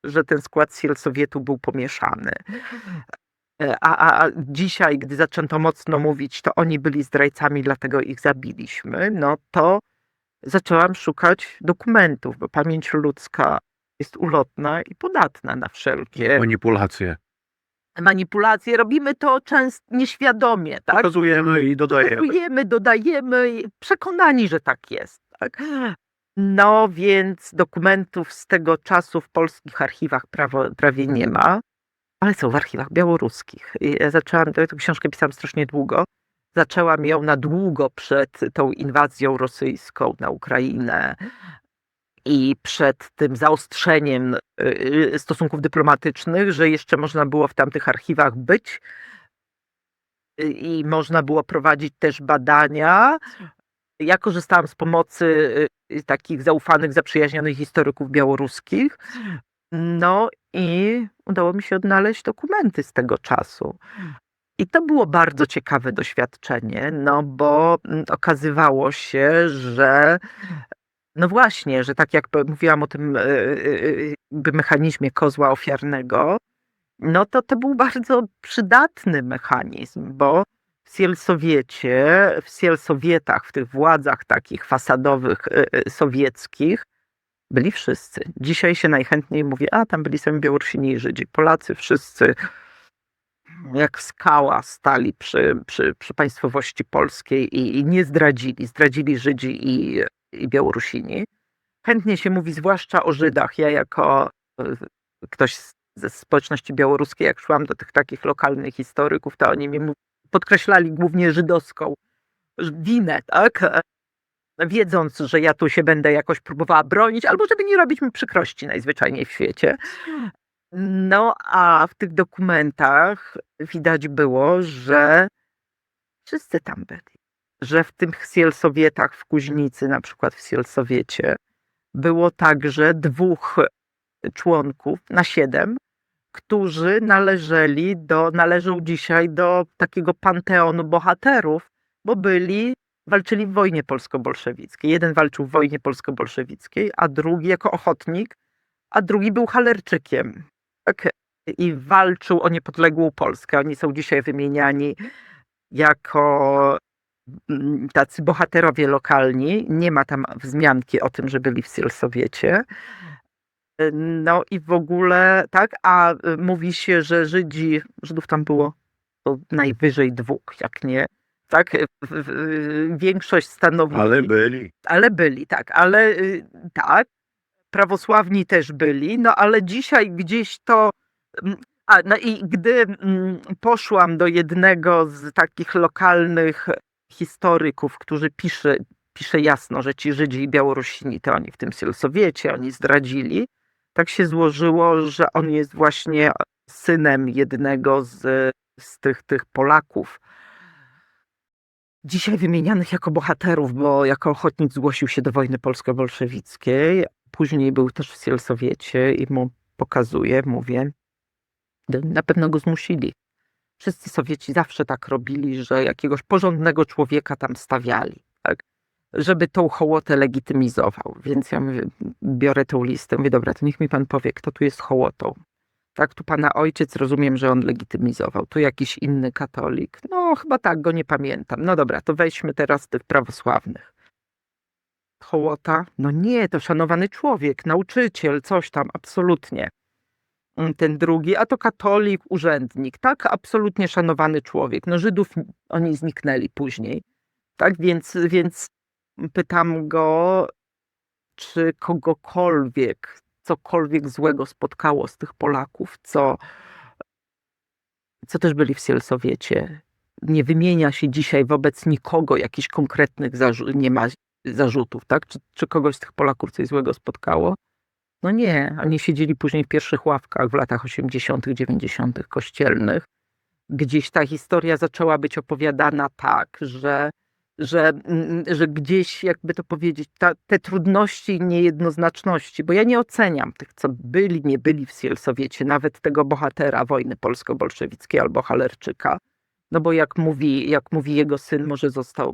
że ten skład Sielsowietu był pomieszany. A dzisiaj, gdy zaczęto mocno mówić, to oni byli zdrajcami, dlatego ich zabiliśmy, no to zaczęłam szukać dokumentów, bo pamięć ludzka jest ulotna i podatna na wszelkie Manipulacje. manipulacje. Robimy to często nieświadomie, tak? Pokazujemy i dodajemy. Pokazujemy, dodajemy, przekonani, że tak jest. Tak? No więc dokumentów z tego czasu w polskich archiwach prawie nie ma, ale są w archiwach białoruskich. I ja tę książkę pisałam strasznie długo. Zaczęłam ją na długo przed tą inwazją rosyjską na Ukrainę i przed tym zaostrzeniem stosunków dyplomatycznych, że jeszcze można było w tamtych archiwach być i można było prowadzić też badania. Ja korzystałam z pomocy takich zaufanych, zaprzyjaźnionych historyków białoruskich. No i udało mi się odnaleźć dokumenty z tego czasu. I to było bardzo ciekawe doświadczenie, no bo okazywało się, że no właśnie, że tak jak mówiłam o tym jakby mechanizmie kozła ofiarnego, no to był bardzo przydatny mechanizm, bo w Sielsowietach, w tych władzach takich fasadowych sowieckich byli wszyscy. Dzisiaj się najchętniej mówi, a tam byli sami Białorusini i Żydzi. Polacy wszyscy jak skała stali przy państwowości polskiej i nie zdradzili. Zdradzili Żydzi i Białorusini. Chętnie się mówi zwłaszcza o Żydach. Ja jako ktoś ze społeczności białoruskiej, jak szłam do tych takich lokalnych historyków, to oni mi podkreślali głównie żydowską winę, tak? Wiedząc, że ja tu się będę jakoś próbowała bronić, albo żeby nie robić mi przykrości najzwyczajniej w świecie. No a w tych dokumentach widać było, że wszyscy tam byli. Że w tych Sielsowietach w Kuźnicy, na przykład w Sielsowiecie, było także 2 członków na 7, którzy należą dzisiaj do takiego panteonu bohaterów, bo walczyli w wojnie polsko-bolszewickiej. Jeden walczył w wojnie polsko-bolszewickiej, a drugi jako ochotnik, a drugi był Halerczykiem. Tak? I walczył o niepodległą Polskę. Oni są dzisiaj wymieniani jako tacy bohaterowie lokalni. Nie ma tam wzmianki o tym, że byli w Sielsowiecie. No i w ogóle, tak, a mówi się, że Żydów tam było to najwyżej 2, jak nie, tak, większość stanowi. Ale byli, tak, tak, prawosławni też byli, no ale dzisiaj gdzieś to, no i gdy poszłam do jednego z takich lokalnych historyków, który pisze jasno, że ci Żydzi i Białorusini to oni w tym Sielsowiecie, oni zdradzili. Tak się złożyło, że on jest właśnie synem jednego z tych Polaków, dzisiaj wymienianych jako bohaterów, bo jako ochotnik zgłosił się do wojny polsko-bolszewickiej. Później był też w Sielsowiecie i mu pokazuję, mówię, na pewno go zmusili. Wszyscy Sowieci zawsze tak robili, że jakiegoś porządnego człowieka tam stawiali, tak? Żeby tą hołotę legitymizował. Więc ja mówię, biorę tą listę, mówię, dobra, to niech mi pan powie, kto tu jest hołotą. Tak, tu pana ojciec, rozumiem, że on legitymizował. Tu jakiś inny katolik. No, chyba tak, go nie pamiętam. No dobra, to weźmy teraz tych prawosławnych. Hołota? No nie, to szanowany człowiek, nauczyciel, coś tam, absolutnie. Ten drugi, a to katolik, urzędnik, tak, absolutnie szanowany człowiek. No Żydów oni zniknęli później. Tak, więc pytam go, czy cokolwiek złego spotkało z tych Polaków, co też byli w Sielsowiecie. Nie wymienia się dzisiaj wobec nikogo jakichś konkretnych nie ma zarzutów, tak? Czy kogoś z tych Polaków coś złego spotkało? No nie, oni siedzieli później w pierwszych ławkach w latach 80., 90. kościelnych. Gdzieś ta historia zaczęła być opowiadana tak, że gdzieś, jakby to powiedzieć, te trudności i niejednoznaczności, bo ja nie oceniam tych, co byli, nie byli w Sielsowiecie, nawet tego bohatera wojny polsko-bolszewickiej albo Halerczyka, no bo jak mówi jego syn,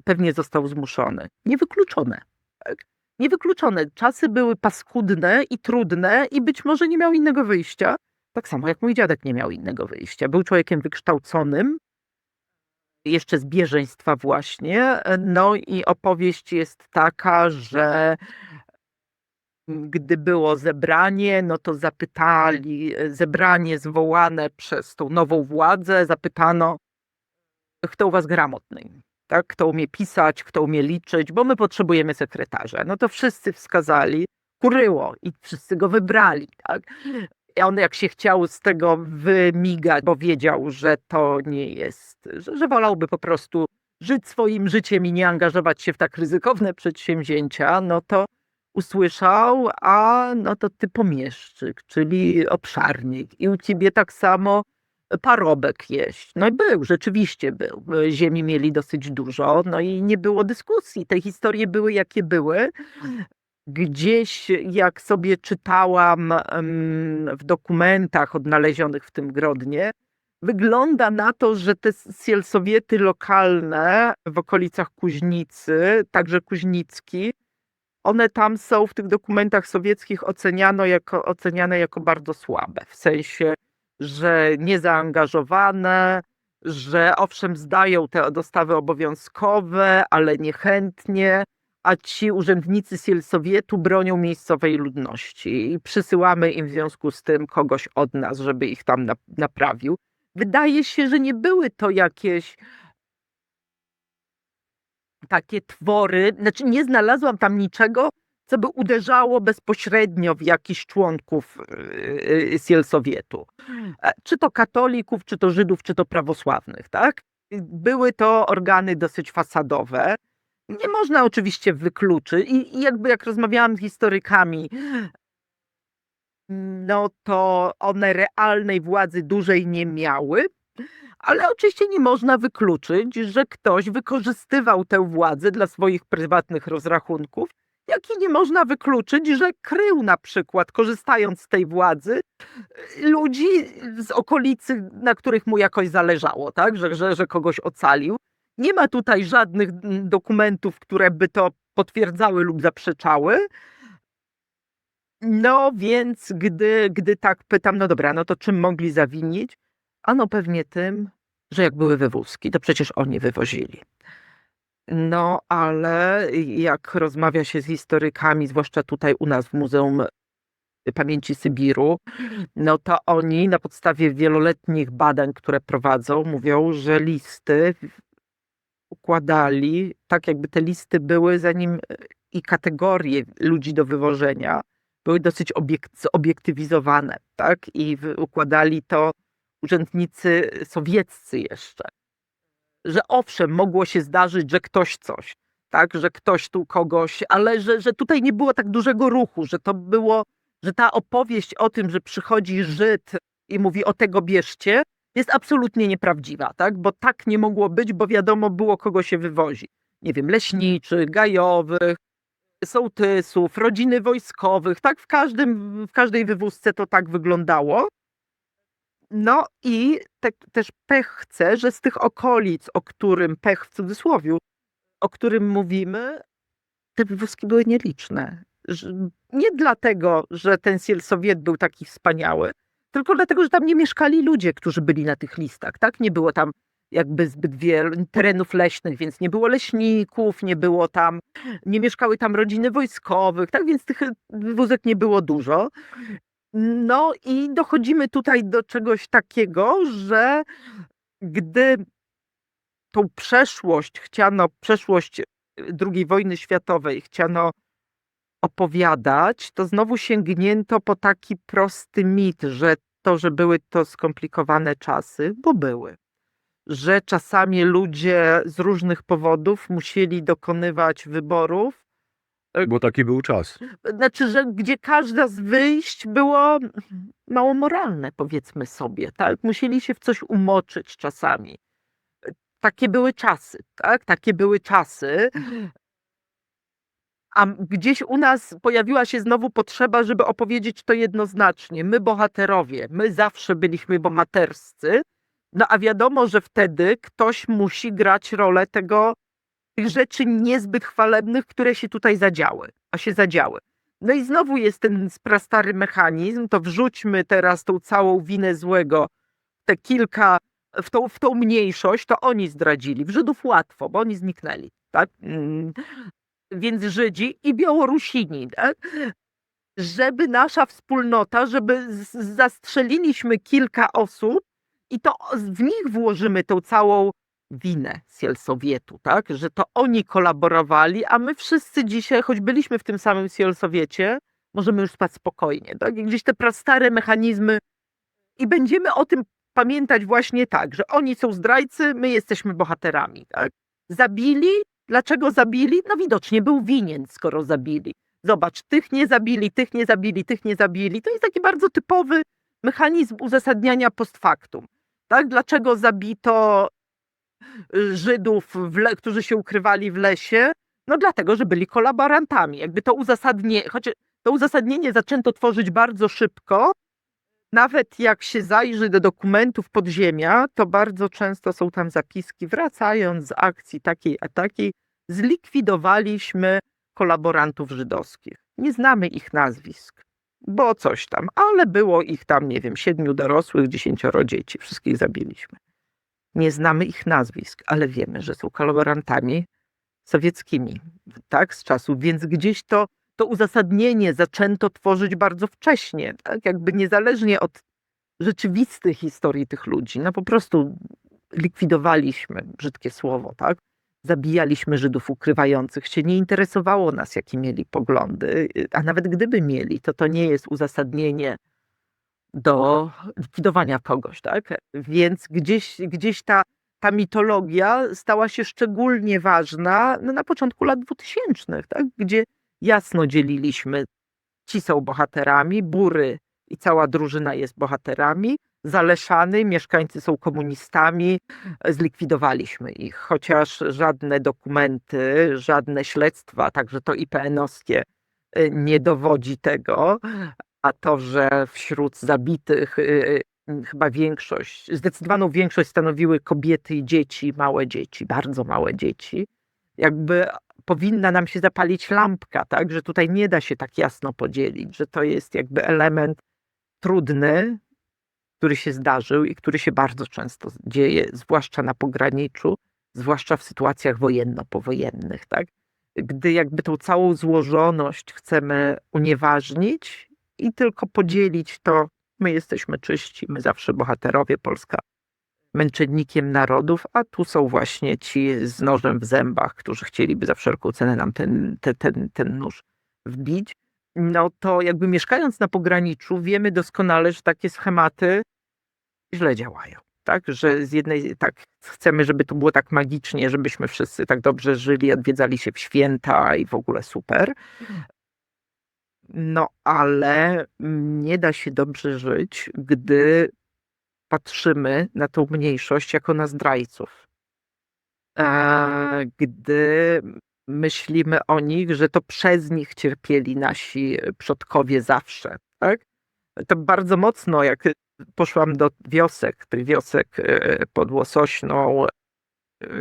pewnie został zmuszony. Niewykluczone. Tak? Niewykluczone. Czasy były paskudne i trudne i być może nie miał innego wyjścia. Tak samo jak mój dziadek nie miał innego wyjścia. Był człowiekiem wykształconym, jeszcze z bieżeństwa właśnie. No i opowieść jest taka, że Gdy było zebranie, no to zapytali, zebranie zwołane przez tą nową władzę, zapytano, kto u was gramotny, tak? Kto umie pisać, kto umie liczyć, bo my potrzebujemy sekretarza. No to wszyscy wskazali Kuryło i wszyscy go wybrali, tak? I on jak się chciał z tego wymigać, bo wiedział, że to nie jest, że wolałby po prostu żyć swoim życiem i nie angażować się w tak ryzykowne przedsięwzięcia, no to usłyszał, a no to ty pomieszczyk, czyli obszarnik i u ciebie tak samo parobek jeść. No i był, rzeczywiście był. Ziemi mieli dosyć dużo, no i nie było dyskusji. Te historie były jakie były. Gdzieś jak sobie czytałam w dokumentach odnalezionych w tym Grodnie, wygląda na to, że te sielsowiety lokalne w okolicach Kuźnicy, także Kuźnicki, one tam są w tych dokumentach sowieckich oceniane jako bardzo słabe. W sensie, że niezaangażowane, że owszem zdają te dostawy obowiązkowe, ale niechętnie, a ci urzędnicy sielsowietu bronią miejscowej ludności i przysyłamy im w związku z tym kogoś od nas, żeby ich tam naprawił. Wydaje się, że nie były to jakieś takie twory, znaczy nie znalazłam tam niczego, co by uderzało bezpośrednio w jakichś członków sielsowietu. Czy to katolików, czy to Żydów, czy to prawosławnych, tak? Były to organy dosyć fasadowe. Nie można oczywiście wykluczyć i jakby jak rozmawiałam z historykami, no to one realnej władzy dużej nie miały, ale oczywiście nie można wykluczyć, że ktoś wykorzystywał tę władzę dla swoich prywatnych rozrachunków, jak i nie można wykluczyć, że krył na przykład, korzystając z tej władzy, ludzi z okolicy, na których mu jakoś zależało, tak? Że kogoś ocalił. Nie ma tutaj żadnych dokumentów, które by to potwierdzały lub zaprzeczały. No więc gdy tak pytam, no dobra, no to czym mogli zawinić? Ano pewnie tym, że jak były wywózki, to przecież oni wywozili. No ale jak rozmawia się z historykami, zwłaszcza tutaj u nas w Muzeum Pamięci Sybiru, no to oni na podstawie wieloletnich badań, które prowadzą, mówią, że listy układali tak, jakby te listy były zanim i kategorie ludzi do wywożenia były dosyć zobiektywizowane, tak? I układali to urzędnicy sowieccy jeszcze. Że owszem, mogło się zdarzyć, że ktoś coś, tak? Że ktoś tu kogoś, ale że tutaj nie było tak dużego ruchu, że to było, że ta opowieść o tym, że przychodzi Żyd i mówi o tego bierzcie, jest absolutnie nieprawdziwa, tak? Bo tak nie mogło być, bo wiadomo było, kogo się wywozi. Nie wiem, leśniczych, gajowych, sołtysów, rodziny wojskowych, tak? W każdej wywózce to tak wyglądało. No i też pech chce, że z tych okolic, o którym, pech w cudzysłowiu, o którym mówimy, te wywózki były nieliczne. Nie dlatego, że ten sielsowiet był taki wspaniały, tylko dlatego, że tam nie mieszkali ludzie, którzy byli na tych listach, tak? Nie było tam jakby zbyt wielu terenów leśnych, więc nie było leśników, nie mieszkały tam rodziny wojskowych, tak? Więc tych wywózek nie było dużo. No i dochodzimy tutaj do czegoś takiego, że gdy tą przeszłość II wojny światowej chciano opowiadać, to znowu sięgnięto po taki prosty mit, że były to skomplikowane czasy, bo były. Że czasami ludzie z różnych powodów musieli dokonywać wyborów, Bo taki był czas. znaczy, że gdzie każda z wyjść było mało moralne, powiedzmy sobie, tak? Musieli się w coś umoczyć czasami. Takie były czasy, tak? Takie były czasy. A gdzieś u nas pojawiła się znowu potrzeba, żeby opowiedzieć to jednoznacznie. My bohaterowie, my zawsze byliśmy bohaterscy, no a wiadomo, że wtedy ktoś musi grać rolę tych rzeczy niezbyt chwalebnych, które się tutaj zadziały. No i znowu jest ten prastary mechanizm, to wrzućmy teraz tą całą winę złego, w tą mniejszość, to oni zdradzili. W Żydów łatwo, bo oni zniknęli, tak? Więc Żydzi i Białorusini, tak? żeby nasza wspólnota, żeby zastrzeliliśmy kilka osób i to w nich włożymy tą całą winę Sielsowietu, tak? Że to oni kolaborowali, a my wszyscy dzisiaj, choć byliśmy w tym samym Sielsowiecie, możemy już spać spokojnie, tak? I gdzieś te prastare mechanizmy i będziemy o tym pamiętać właśnie tak, że oni są zdrajcy, my jesteśmy bohaterami, tak? Zabili? Dlaczego zabili? No widocznie był winien, skoro zabili. Zobacz, tych nie zabili, tych nie zabili, tych nie zabili. To jest taki bardzo typowy mechanizm uzasadniania post factum. Tak? Dlaczego zabito Żydów, którzy się ukrywali w lesie? No dlatego, że byli kolaborantami. Jakby choć to uzasadnienie zaczęto tworzyć bardzo szybko, nawet jak się zajrzy do dokumentów podziemia, to bardzo często są tam zapiski, wracając z akcji takiej a takiej, zlikwidowaliśmy kolaborantów żydowskich. Nie znamy ich nazwisk, bo coś tam, ale było ich tam, nie wiem, 7 dorosłych, 10 dzieci, wszystkich zabiliśmy. Nie znamy ich nazwisk, ale wiemy, że są kolaborantami sowieckimi, tak, z czasów, więc gdzieś to uzasadnienie zaczęto tworzyć bardzo wcześnie, tak, jakby niezależnie od rzeczywistej historii tych ludzi, no po prostu likwidowaliśmy, brzydkie słowo, tak, zabijaliśmy Żydów ukrywających się, nie interesowało nas, jakie mieli poglądy, a nawet gdyby mieli, to nie jest uzasadnienie do likwidowania kogoś, tak, więc gdzieś ta mitologia stała się szczególnie ważna na początku lat 2000, tak? Gdzie jasno dzieliliśmy, ci są bohaterami, Bury i cała drużyna jest bohaterami, Zaleszany, mieszkańcy są komunistami, zlikwidowaliśmy ich, chociaż żadne dokumenty, żadne śledztwa, także to IPN-owskie nie dowodzi tego, a to, że wśród zabitych chyba zdecydowaną większość stanowiły kobiety i dzieci, małe dzieci, bardzo małe dzieci. Jakby powinna nam się zapalić lampka, tak? Że tutaj nie da się tak jasno podzielić, że to jest jakby element trudny, który się zdarzył i który się bardzo często dzieje, zwłaszcza na pograniczu, zwłaszcza w sytuacjach wojenno-powojennych, tak? Gdy jakby tą całą złożoność chcemy unieważnić i tylko podzielić to, my jesteśmy czyści, my zawsze bohaterowie, Polska męczennikiem narodów, a tu są właśnie ci z nożem w zębach, którzy chcieliby za wszelką cenę nam ten nóż wbić. No to jakby mieszkając na pograniczu wiemy doskonale, że takie schematy źle działają. Tak, że z jednej, tak, chcemy, żeby to było tak magicznie, żebyśmy wszyscy tak dobrze żyli, odwiedzali się w święta i w ogóle super. No, ale nie da się dobrze żyć, gdy patrzymy na tą mniejszość jako na zdrajców. Gdy myślimy o nich, że to przez nich cierpieli nasi przodkowie zawsze, tak? To bardzo mocno, jak poszłam do tych wiosek pod Łosośną,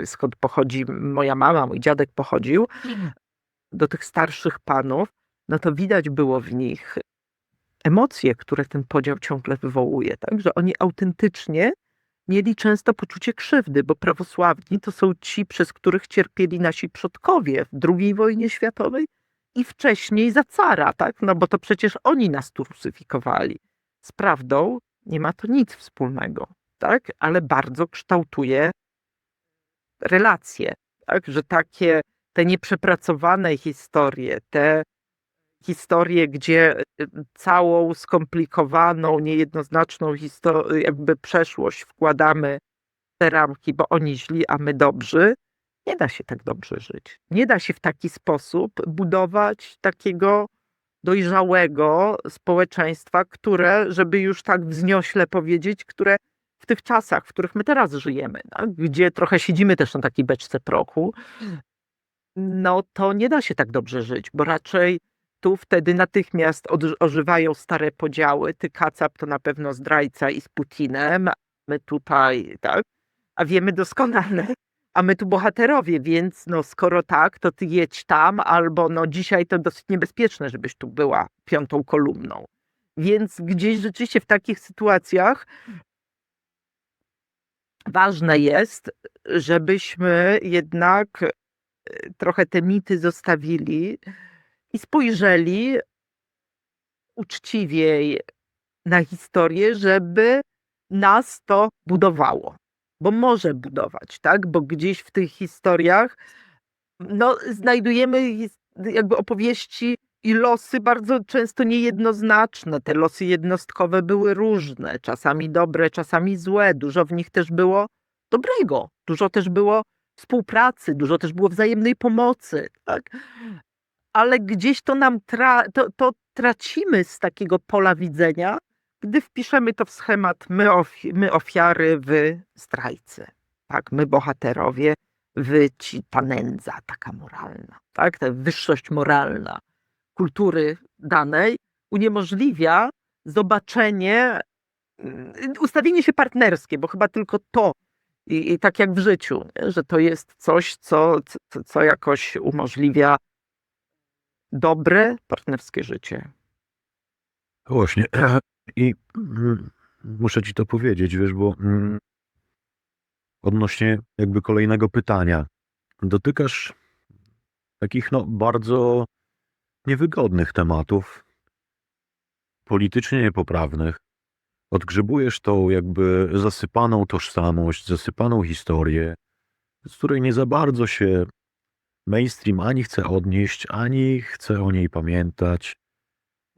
skąd pochodzi moja mama, mój dziadek pochodził, do tych starszych panów, no to widać było w nich emocje, które ten podział ciągle wywołuje, tak? Że oni autentycznie mieli często poczucie krzywdy, bo prawosławni to są ci, przez których cierpieli nasi przodkowie w II wojnie światowej i wcześniej za cara, tak? No bo to przecież oni nas tu rusyfikowali. Z prawdą nie ma to nic wspólnego, tak? Ale bardzo kształtuje relacje, tak? Że te nieprzepracowane historie, te historie, gdzie całą skomplikowaną, niejednoznaczną jakby przeszłość wkładamy w te ramki, bo oni źli, a my dobrzy, nie da się tak dobrze żyć. Nie da się w taki sposób budować takiego dojrzałego społeczeństwa, które, żeby już tak wzniośle powiedzieć, które w tych czasach, w których my teraz żyjemy, tak? Gdzie trochę siedzimy też na takiej beczce prochu, no to nie da się tak dobrze żyć, bo raczej tu wtedy natychmiast ożywają stare podziały. Ty, Kacap, to na pewno zdrajca i z Putinem, a my tutaj, tak? A wiemy doskonale, a my tu bohaterowie, więc no skoro tak, to ty jedź tam, albo no dzisiaj to dosyć niebezpieczne, żebyś tu była 5. kolumną. Więc gdzieś rzeczywiście w takich sytuacjach ważne jest, żebyśmy jednak trochę te mity zostawili i spojrzeli uczciwiej na historię, żeby nas to budowało. Bo może budować, tak? Bo gdzieś w tych historiach znajdujemy jakby opowieści i losy bardzo często niejednoznaczne. Te losy jednostkowe były różne, czasami dobre, czasami złe. Dużo w nich też było dobrego. Dużo też było współpracy, dużo też było wzajemnej pomocy, tak? Ale gdzieś to nam to tracimy z takiego pola widzenia, gdy wpiszemy to w schemat my ofiary, wy zdrajcy. Tak? My bohaterowie, wy ta nędza taka moralna. Tak? Ta wyższość moralna kultury danej uniemożliwia zobaczenie, ustawienie się partnerskie, bo chyba tylko to, i tak jak w życiu, nie? Że to jest coś, co jakoś umożliwia dobre partnerskie życie. Właśnie. I muszę ci to powiedzieć, wiesz, bo odnośnie jakby kolejnego pytania. Dotykasz takich bardzo niewygodnych tematów, politycznie niepoprawnych. Odgrzebujesz tą jakby zasypaną tożsamość, zasypaną historię, z której nie za bardzo się mainstream ani chce odnieść, ani chce o niej pamiętać.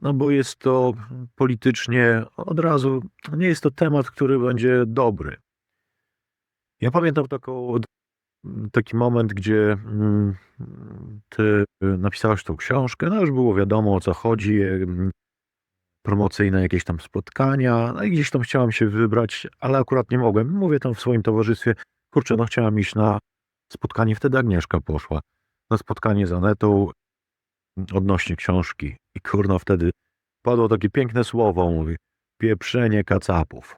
No bo jest to politycznie od razu, nie jest to temat, który będzie dobry. Ja pamiętam taki moment, gdzie ty napisałeś tą książkę, już było wiadomo, o co chodzi, promocyjne jakieś tam spotkania, i gdzieś tam chciałam się wybrać, ale akurat nie mogłem. Mówię tam w swoim towarzystwie, kurczę, chciałam iść na spotkanie, wtedy Agnieszka poszła, na spotkanie z Anetą odnośnie książki. I kurno, wtedy padło takie piękne słowo, mówi, pieprzenie kacapów.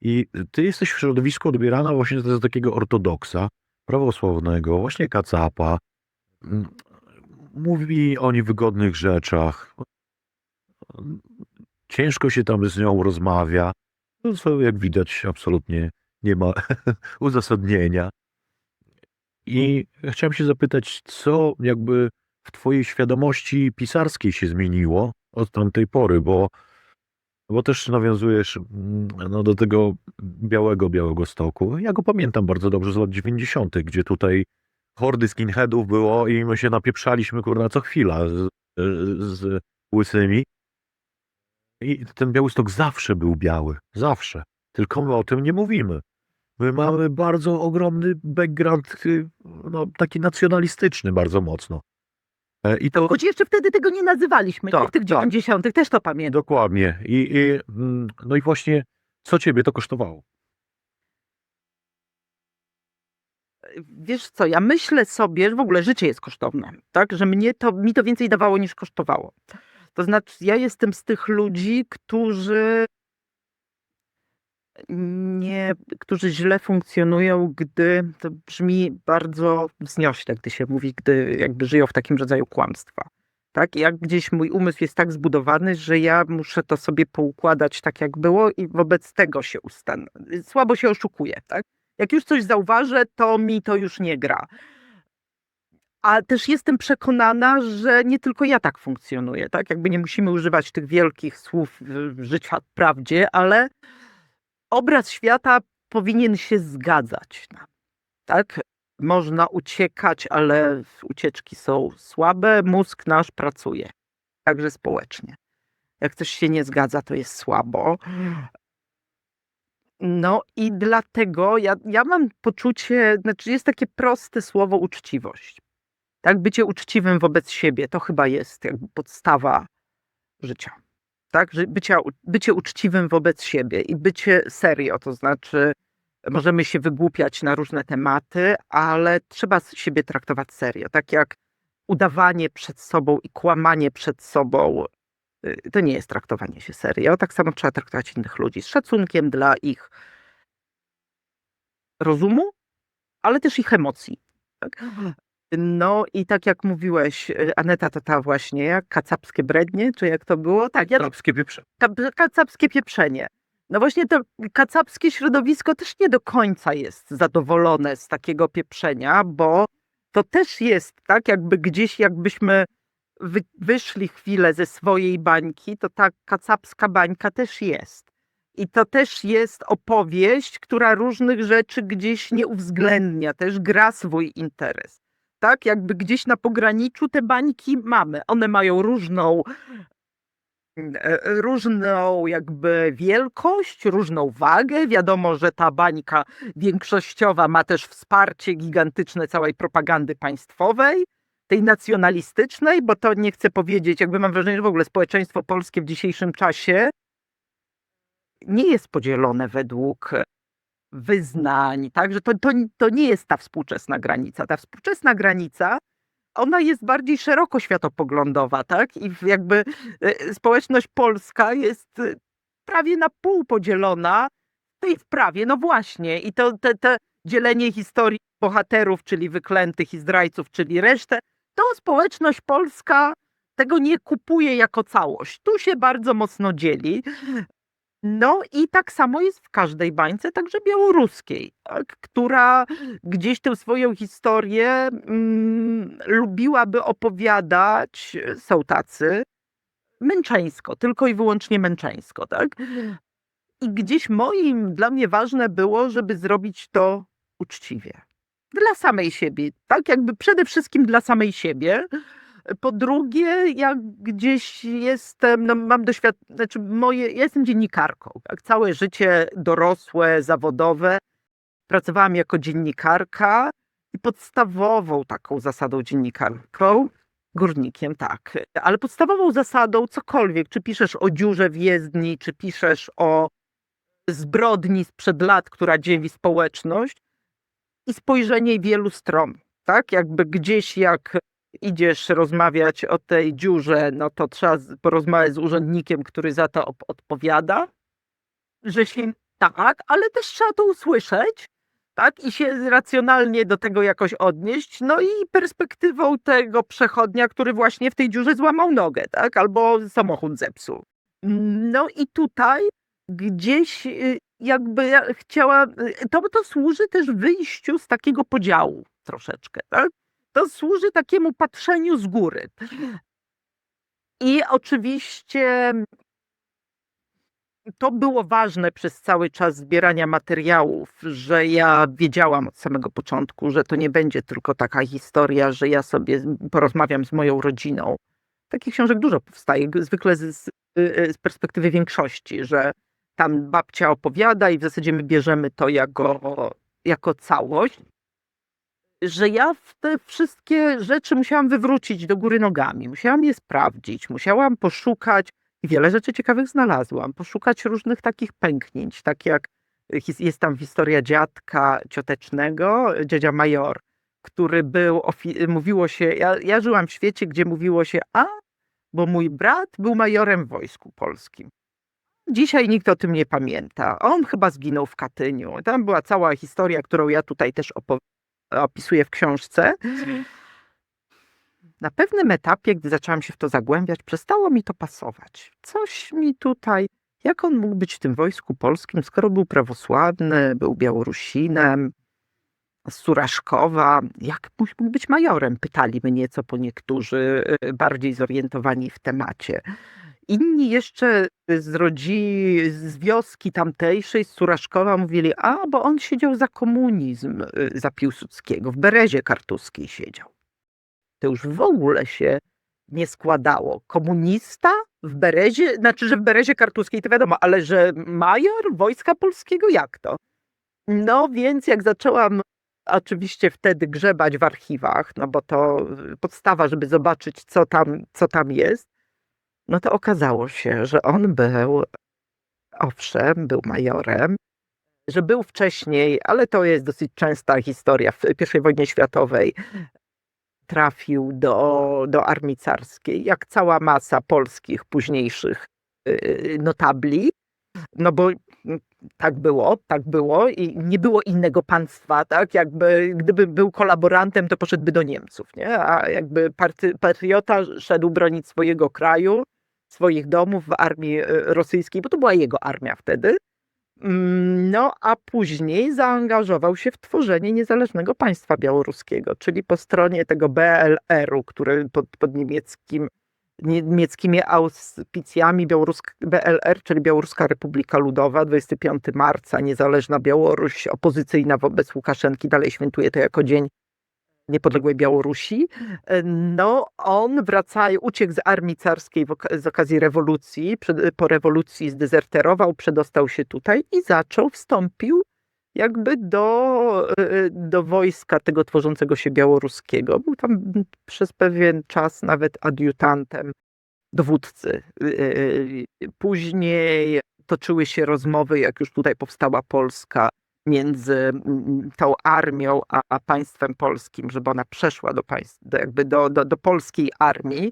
I ty jesteś w środowisku odbierana właśnie za takiego ortodoksa, prawosławnego, właśnie kacapa. Mówi o niewygodnych rzeczach. Ciężko się tam z nią rozmawia. Co jak widać absolutnie nie ma uzasadnienia. I chciałem się zapytać, co jakby w twojej świadomości pisarskiej się zmieniło od tamtej pory, bo też nawiązujesz do tego Białegostoku. Ja go pamiętam bardzo dobrze z lat 90., gdzie tutaj hordy skinheadów było i my się napieprzaliśmy kurna co chwila z łysymi. I ten Białystok zawsze był biały. Zawsze. Tylko my o tym nie mówimy. My mamy bardzo ogromny background, taki nacjonalistyczny bardzo mocno. I to Choć jeszcze wtedy tego nie nazywaliśmy, Tak, nie? W tych tak. 90. też to pamiętam. dokładnie. No i właśnie, co ciebie to kosztowało? Wiesz co, ja myślę sobie, że w ogóle życie jest kosztowne, tak? Że mi to więcej dawało niż kosztowało. To znaczy, ja jestem z tych ludzi, którzy źle funkcjonują, gdy to brzmi bardzo wzniośle, gdy się mówi, gdy jakby żyją w takim rodzaju kłamstwa. Tak? Jak gdzieś mój umysł jest tak zbudowany, że ja muszę to sobie poukładać tak, jak było i wobec tego się słabo się oszukuję. Tak? Jak już coś zauważę, to mi to już nie gra. A też jestem przekonana, że nie tylko ja tak funkcjonuję. Tak? Jakby nie musimy używać tych wielkich słów życia w prawdzie, ale obraz świata powinien się zgadzać nam. Tak? Można uciekać, ale ucieczki są słabe, mózg nasz pracuje. Także społecznie. Jak coś się nie zgadza, to jest słabo. No i dlatego ja mam poczucie, znaczy jest takie proste słowo uczciwość. Tak, bycie uczciwym wobec siebie, to chyba jest jakby podstawa życia. Tak, że bycie uczciwym wobec siebie i bycie serio, to znaczy możemy się wygłupiać na różne tematy, ale trzeba siebie traktować serio. Tak jak udawanie przed sobą i kłamanie przed sobą, to nie jest traktowanie się serio. Tak samo trzeba traktować innych ludzi z szacunkiem dla ich rozumu, ale też ich emocji. Tak? No i tak jak mówiłeś, Aneta, to ta właśnie, jak kacapskie brednie, czy jak to było? Tak, Arabskie pieprze. kacapskie pieprzenie. No właśnie to kacapskie środowisko też nie do końca jest zadowolone z takiego pieprzenia, bo to też jest tak, jakby gdzieś jakbyśmy wyszli chwilę ze swojej bańki, to ta kacapska bańka też jest. I to też jest opowieść, która różnych rzeczy gdzieś nie uwzględnia, też gra swój interes. Tak, jakby gdzieś na pograniczu te bańki mamy. One mają różną jakby wielkość, różną wagę. Wiadomo, że ta bańka większościowa ma też wsparcie gigantyczne całej propagandy państwowej, tej nacjonalistycznej, bo to nie chcę powiedzieć, jakby mam wrażenie, że w ogóle społeczeństwo polskie w dzisiejszym czasie nie jest podzielone według wyznań, tak? Że to nie jest ta współczesna granica. Ta współczesna granica, ona jest bardziej szeroko światopoglądowa, tak? I jakby społeczność polska jest prawie na pół podzielona w tej wprawie, no właśnie. I to dzielenie historii bohaterów, czyli wyklętych i zdrajców, czyli resztę, to społeczność polska tego nie kupuje jako całość. Tu się bardzo mocno dzieli. No i tak samo jest w każdej bańce, także białoruskiej, tak, która gdzieś tę swoją historię lubiłaby opowiadać, są tacy, męczeńsko, tylko i wyłącznie męczeńsko, tak? I gdzieś dla mnie ważne było, żeby zrobić to uczciwie. Dla samej siebie, tak? Jakby przede wszystkim dla samej siebie. Po drugie, ja gdzieś jestem, no mam doświadczenie, znaczy ja jestem dziennikarką, tak? Całe życie dorosłe, zawodowe. Pracowałam jako dziennikarka i podstawową taką zasadą dziennikarką, górnikiem, tak, ale podstawową zasadą cokolwiek, czy piszesz o dziurze w jezdni, czy piszesz o zbrodni sprzed lat, która dzieli społeczność, i spojrzenie wielu stron, tak, jakby gdzieś jak idziesz rozmawiać o tej dziurze, no to trzeba porozmawiać z urzędnikiem, który za to odpowiada, że się tak, ale też trzeba to usłyszeć, tak, i się racjonalnie do tego jakoś odnieść, no i perspektywą tego przechodnia, który właśnie w tej dziurze złamał nogę, tak, albo samochód zepsuł. No i tutaj gdzieś jakby ja chciałam, to służy też wyjściu z takiego podziału troszeczkę, tak? To służy takiemu patrzeniu z góry. I oczywiście to było ważne przez cały czas zbierania materiałów, że ja wiedziałam od samego początku, że to nie będzie tylko taka historia, że ja sobie porozmawiam z moją rodziną. Takich książek dużo powstaje, zwykle z perspektywy większości, że tam babcia opowiada i w zasadzie my bierzemy to jako całość. Że ja w te wszystkie rzeczy musiałam wywrócić do góry nogami, musiałam je sprawdzić, musiałam poszukać, i wiele rzeczy ciekawych znalazłam, poszukać różnych takich pęknięć, tak jak jest tam historia dziadka ciotecznego, dziadzia Major, który mówiło się, ja żyłam w świecie, gdzie mówiło się, bo mój brat był majorem w Wojsku Polskim. Dzisiaj nikt o tym nie pamięta. On chyba zginął w Katyniu. Tam była cała historia, którą ja tutaj też opisuję w książce. Na pewnym etapie, gdy zaczęłam się w to zagłębiać, przestało mi to pasować. Coś mi tutaj, jak on mógł być w tym Wojsku Polskim, skoro był prawosławny, był Białorusinem, z Suraszkowa, jak mógł być majorem? Pytali mnie co po niektórzy bardziej zorientowani w temacie. Inni jeszcze z wioski tamtejszej, z Suraszkowa mówili, bo on siedział za komunizm, za Piłsudskiego, w Berezie Kartuskiej siedział. To już w ogóle się nie składało. Komunista w Berezie, znaczy, że w Berezie Kartuskiej to wiadomo, ale że major Wojska Polskiego, jak to? No więc jak zaczęłam oczywiście wtedy grzebać w archiwach, no bo to podstawa, żeby zobaczyć, co tam jest, no to okazało się, że on owszem, był majorem, że był wcześniej, ale to jest dosyć częsta historia, w I wojnie światowej trafił do armii carskiej, jak cała masa polskich późniejszych notabli, no bo tak było i nie było innego państwa, tak, jakby gdyby był kolaborantem, to poszedłby do Niemców, nie, a jakby patriota szedł bronić swojego kraju, swoich domów w armii rosyjskiej, bo to była jego armia wtedy, No, a później zaangażował się w tworzenie niezależnego państwa białoruskiego, czyli po stronie tego BLR-u, który pod niemieckimi auspicjami BLR, czyli Białoruska Republika Ludowa, 25 marca, niezależna Białoruś, opozycyjna wobec Łukaszenki, dalej świętuje to jako Dzień Niepodległej Białorusi. No, on uciekł z armii carskiej z okazji rewolucji, po rewolucji zdezerterował, przedostał się tutaj i wstąpił jakby do wojska tego tworzącego się białoruskiego. Był tam przez pewien czas nawet adiutantem dowódcy. Później toczyły się rozmowy, jak już tutaj powstała Polska, między tą armią a państwem polskim, żeby ona przeszła do polskiej armii.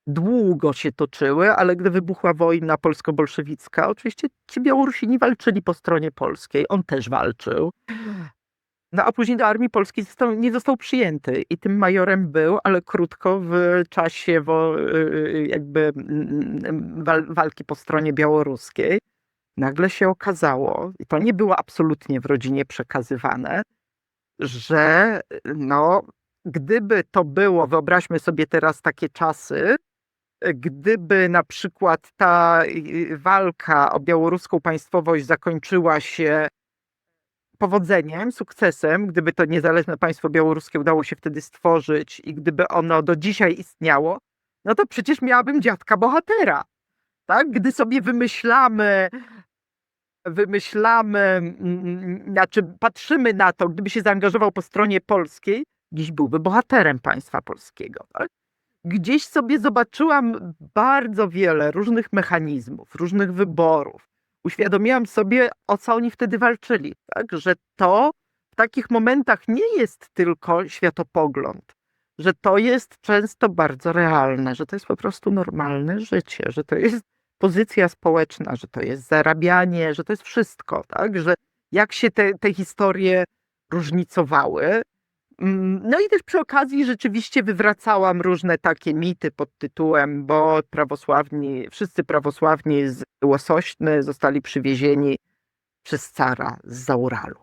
Długo się toczyły, ale gdy wybuchła wojna polsko-bolszewicka, oczywiście ci Białorusini walczyli po stronie polskiej. On też walczył. No a później do armii polskiej nie został przyjęty i tym majorem był, ale krótko w czasie walki po stronie białoruskiej. Nagle się okazało, i to nie było absolutnie w rodzinie przekazywane, że gdyby to było, wyobraźmy sobie teraz takie czasy, gdyby na przykład ta walka o białoruską państwowość zakończyła się powodzeniem, sukcesem, gdyby to niezależne państwo białoruskie udało się wtedy stworzyć i gdyby ono do dzisiaj istniało, no to przecież miałabym dziadka bohatera. Tak? Gdy sobie wymyślamy, znaczy patrzymy na to, gdyby się zaangażował po stronie polskiej, dziś byłby bohaterem państwa polskiego. Tak? Gdzieś sobie zobaczyłam bardzo wiele różnych mechanizmów, różnych wyborów. Uświadomiłam sobie, o co oni wtedy walczyli. Tak? Że to w takich momentach nie jest tylko światopogląd, że to jest często bardzo realne, że to jest po prostu normalne życie, że to jest pozycja społeczna, że to jest zarabianie, że to jest wszystko, tak? Że jak się te historie różnicowały. No i też przy okazji rzeczywiście wywracałam różne takie mity pod tytułem, bo wszyscy prawosławni z Łosośny zostali przywiezieni przez cara z Zauralu.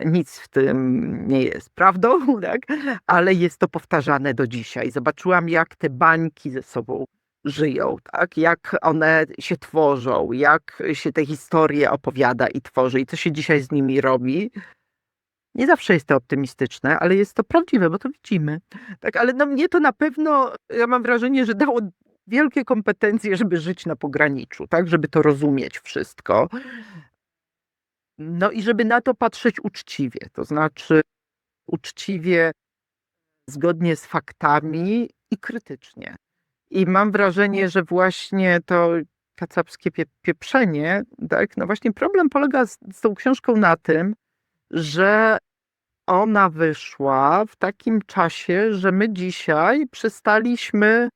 Nic w tym nie jest prawdą, tak? Ale jest to powtarzane do dzisiaj. Zobaczyłam, jak te bańki ze sobą żyją, tak? Jak one się tworzą, jak się te historie opowiada i tworzy i co się dzisiaj z nimi robi. Nie zawsze jest to optymistyczne, ale jest to prawdziwe, bo to widzimy. Tak, ale mnie to na pewno, ja mam wrażenie, że dało wielkie kompetencje, żeby żyć na pograniczu, tak? Żeby to rozumieć wszystko. No i żeby na to patrzeć uczciwie, to znaczy uczciwie, zgodnie z faktami i krytycznie. I mam wrażenie, że właśnie to kacapskie pieprzenie, tak? No właśnie problem polega z tą książką na tym, że ona wyszła w takim czasie, że my dzisiaj przestaliśmy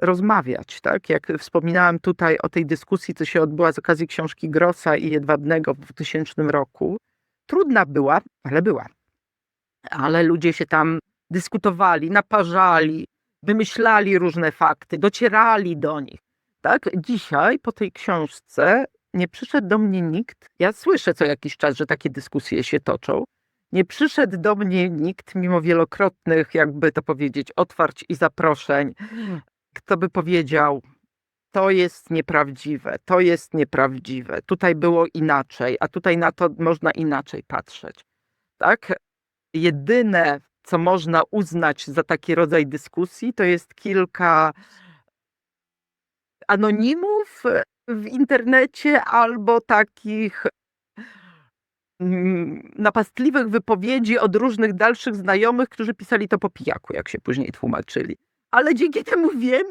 rozmawiać, tak? Jak wspominałam tutaj o tej dyskusji, co się odbyła z okazji książki Grossa i Jedwabnego w 2000 roku. Trudna była, ale była. Ale ludzie się tam dyskutowali, naparzali, wymyślali różne fakty, docierali do nich. Tak? Dzisiaj po tej książce nie przyszedł do mnie nikt, ja słyszę co jakiś czas, że takie dyskusje się toczą, nie przyszedł do mnie nikt, mimo wielokrotnych, jakby to powiedzieć, otwarć i zaproszeń, kto by powiedział, to jest nieprawdziwe, tutaj było inaczej, a tutaj na to można inaczej patrzeć. Tak? Jedyne, co można uznać za taki rodzaj dyskusji, to jest kilka anonimów w internecie albo takich napastliwych wypowiedzi od różnych dalszych znajomych, którzy pisali to po pijaku, jak się później tłumaczyli. Ale dzięki temu wiem,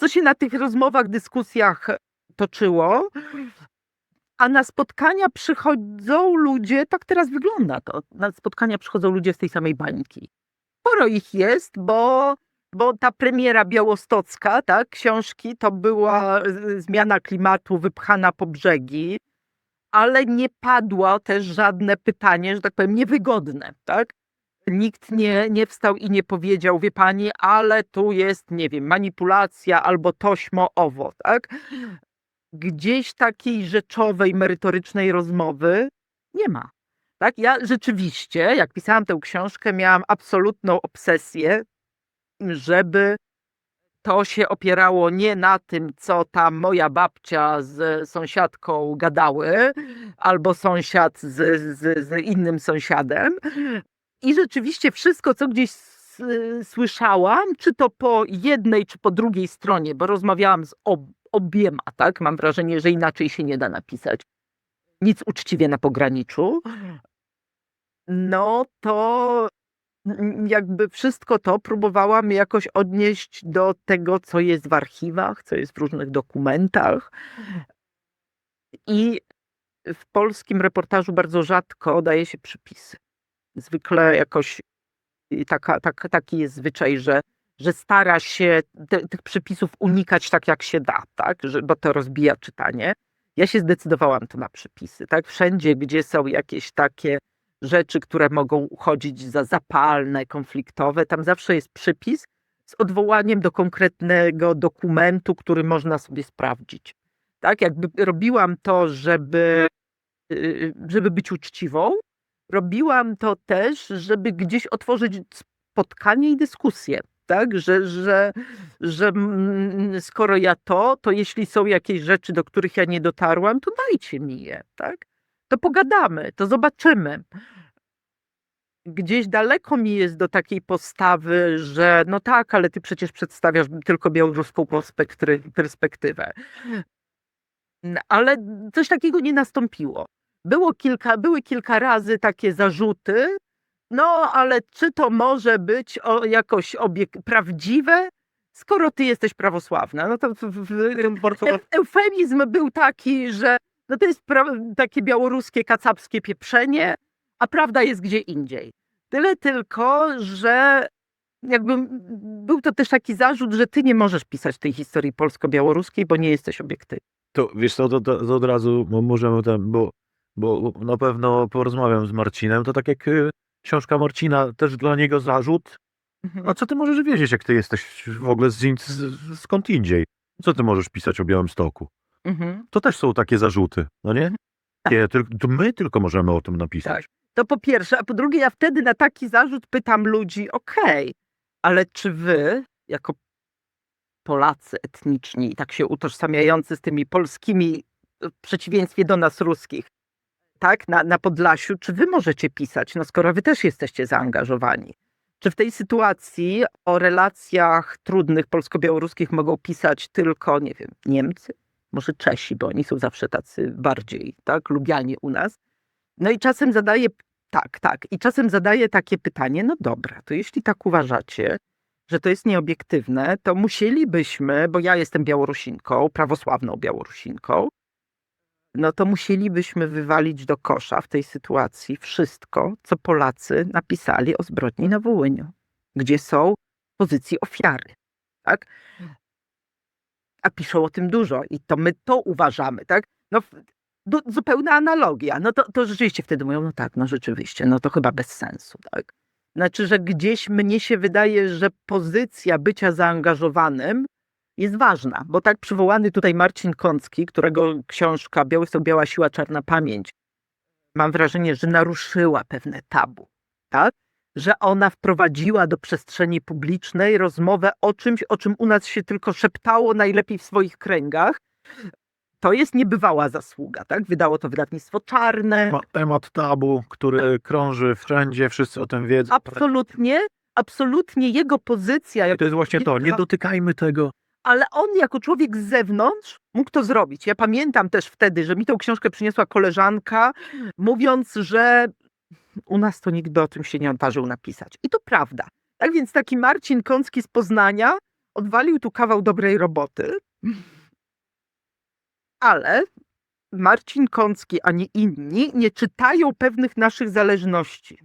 co się na tych rozmowach, dyskusjach toczyło, a na spotkania przychodzą ludzie, tak teraz wygląda to, na spotkania przychodzą ludzie z tej samej bańki. Sporo ich jest, bo ta premiera białostocka, tak, książki, to była zmiana klimatu wypchana po brzegi, ale nie padło też żadne pytanie, że tak powiem, niewygodne, tak? Nikt nie wstał i nie powiedział, wie pani, ale tu jest, nie wiem, manipulacja albo tośmo owo, tak? gdzieś takiej rzeczowej, merytorycznej rozmowy nie ma. Tak? Ja rzeczywiście, jak pisałam tę książkę, miałam absolutną obsesję, żeby to się opierało nie na tym, co tam moja babcia z sąsiadką gadały, albo sąsiad z innym sąsiadem. I rzeczywiście wszystko, co gdzieś słyszałam, czy to po jednej, czy po drugiej stronie, bo rozmawiałam z obiema, tak? Mam wrażenie, że inaczej się nie da napisać. Nic uczciwie na pograniczu. No to jakby wszystko to próbowałam jakoś odnieść do tego, co jest w archiwach, co jest w różnych dokumentach. I w polskim reportażu bardzo rzadko daje się przypisy. Zwykle jakoś taki jest zwyczaj, że stara się tych przypisów unikać tak, jak się da, tak? Bo to rozbija czytanie. Ja się zdecydowałam tu na przypisy, tak? Wszędzie, gdzie są jakieś takie rzeczy, które mogą uchodzić za zapalne, konfliktowe, tam zawsze jest przypis z odwołaniem do konkretnego dokumentu, który można sobie sprawdzić. Tak? Jakby robiłam to, żeby być uczciwą, robiłam to też, żeby gdzieś otworzyć spotkanie i dyskusję. Tak? Że skoro ja to jeśli są jakieś rzeczy, do których ja nie dotarłam, to dajcie mi je. Tak? To pogadamy, to zobaczymy. Gdzieś daleko mi jest do takiej postawy, że no tak, ale ty przecież przedstawiasz tylko białoruską perspektywę. Ale coś takiego nie nastąpiło. Były kilka razy takie zarzuty, no ale czy to może być jakoś prawdziwe, skoro ty jesteś prawosławna? No to eufemizm był taki, że no to jest takie białoruskie, kacapskie pieprzenie, a prawda jest gdzie indziej. Tyle tylko, że jakby był to też taki zarzut, że ty nie możesz pisać tej historii polsko-białoruskiej, bo nie jesteś obiektywny. To wiesz co, to od razu możemy bo na pewno porozmawiam z Marcinem, to tak jak książka Marcina, też dla niego zarzut. A co ty możesz wiedzieć, jak ty jesteś w ogóle skąd indziej? Co ty możesz pisać o Białymstoku? To też są takie zarzuty, no nie? To my tylko możemy o tym napisać. Tak. To po pierwsze, a po drugie ja wtedy na taki zarzut pytam ludzi, okej, ale czy wy, jako Polacy etniczni, tak się utożsamiający z tymi polskimi, w przeciwieństwie do nas ruskich, tak, na Podlasiu, czy wy możecie pisać, no skoro wy też jesteście zaangażowani? Czy w tej sytuacji o relacjach trudnych polsko-białoruskich mogą pisać tylko, nie wiem, Niemcy? Może Czesi, bo oni są zawsze tacy bardziej, tak, lubiani u nas. No i czasem zadaję takie pytanie, no dobra, to jeśli tak uważacie, że to jest nieobiektywne, to musielibyśmy, bo ja jestem Białorusinką, prawosławną Białorusinką, no to musielibyśmy wywalić do kosza w tej sytuacji wszystko, co Polacy napisali o zbrodni na Wołyniu, gdzie są pozycji ofiary, tak? A piszą o tym dużo i to my to uważamy, tak? No, zupełna analogia. No to rzeczywiście wtedy mówią, no tak, no rzeczywiście, no to chyba bez sensu, tak? Znaczy, że gdzieś mnie się wydaje, że pozycja bycia zaangażowanym jest ważna, bo tak przywołany tutaj Marcin Kącki, którego książka Białystok, Biała Siła, Czarna Pamięć, mam wrażenie, że naruszyła pewne tabu, tak? Że ona wprowadziła do przestrzeni publicznej rozmowę o czymś, o czym u nas się tylko szeptało, najlepiej w swoich kręgach. To jest niebywała zasługa, tak? Wydało to wydawnictwo Czarne. Temat tabu, który krąży wszędzie, wszyscy o tym wiedzą. Absolutnie jego pozycja. To jest właśnie to, nie dotykajmy tego. Ale on jako człowiek z zewnątrz mógł to zrobić. Ja pamiętam też wtedy, że mi tą książkę przyniosła koleżanka, mówiąc, że u nas to nikt o tym się nie odważył napisać. I to prawda. Tak więc taki Marcin Kącki z Poznania odwalił tu kawał dobrej roboty. Ale Marcin Kącki ani inni nie czytają pewnych naszych zależności.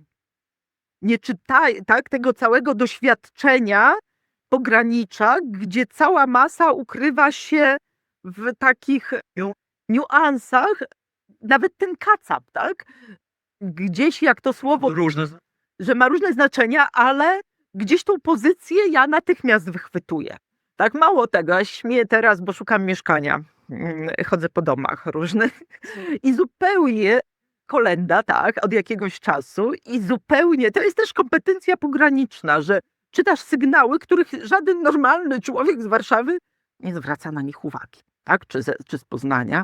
Nie czytają, tak, tego całego doświadczenia pogranicza, gdzie cała masa ukrywa się w takich niuansach, nawet ten kacap, tak? Gdzieś jak to słowo, że ma różne znaczenia, ale gdzieś tą pozycję ja natychmiast wychwytuję. Tak, mało tego, ja śmieję teraz, bo szukam mieszkania. chodzę po domach różnych i zupełnie kolenda, tak, od jakiegoś czasu i zupełnie, to jest też kompetencja pograniczna, że czytasz sygnały, których żaden normalny człowiek z Warszawy nie zwraca na nich uwagi, tak, czy z Poznania.